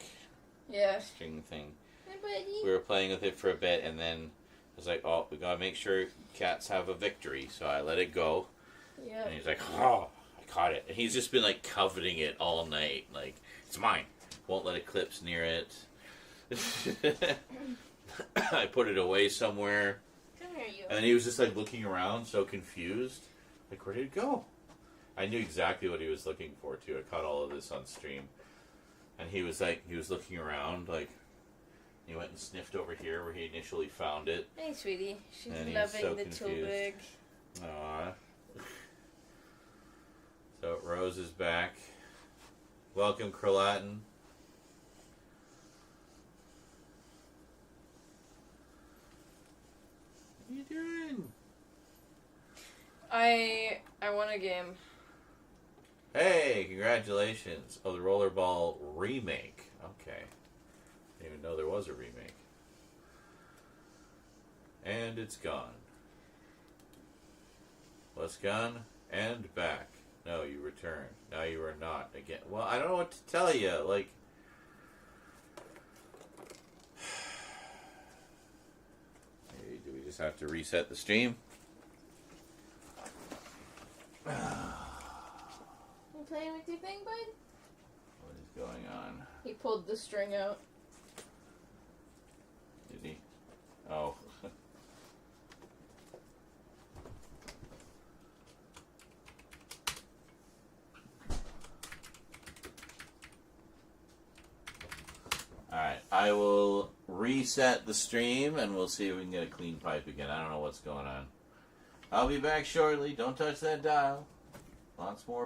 Yeah. String thing. Hi, buddy. We were playing with it for a bit and then I was like, oh, we gotta make sure cats have a victory. So I let it go. Yeah. And he's like, oh, I caught it. And he's just been like coveting it all night. Like, it's mine. Won't let Eclipse near it. I put it away somewhere. Come here, you. And then he was just like looking around, so confused. Like, where did it go? I knew exactly what he was looking for too. I caught all of this on stream. And he was looking around, like, He went and sniffed over here where he initially found it. Hey, sweetie. She's And he was loving so the confused. Tulbig. Aww. So Rose is back. Welcome, Kralatin. What are you doing? I won a game. Hey, congratulations. Oh, the Rollerball remake. Okay. Didn't even know there was a remake. And it's gone. Was gone and back. No, you returned. Now you are not again. Well, I don't know what to tell you. Like, maybe do we just have to reset the stream? You playing with your thing, bud? What is going on? He pulled the string out. Did he? Oh. Alright, I will reset the stream and we'll see if we can get a clean pipe again. I don't know what's going on. I'll be back shortly. Don't touch that dial. Lots more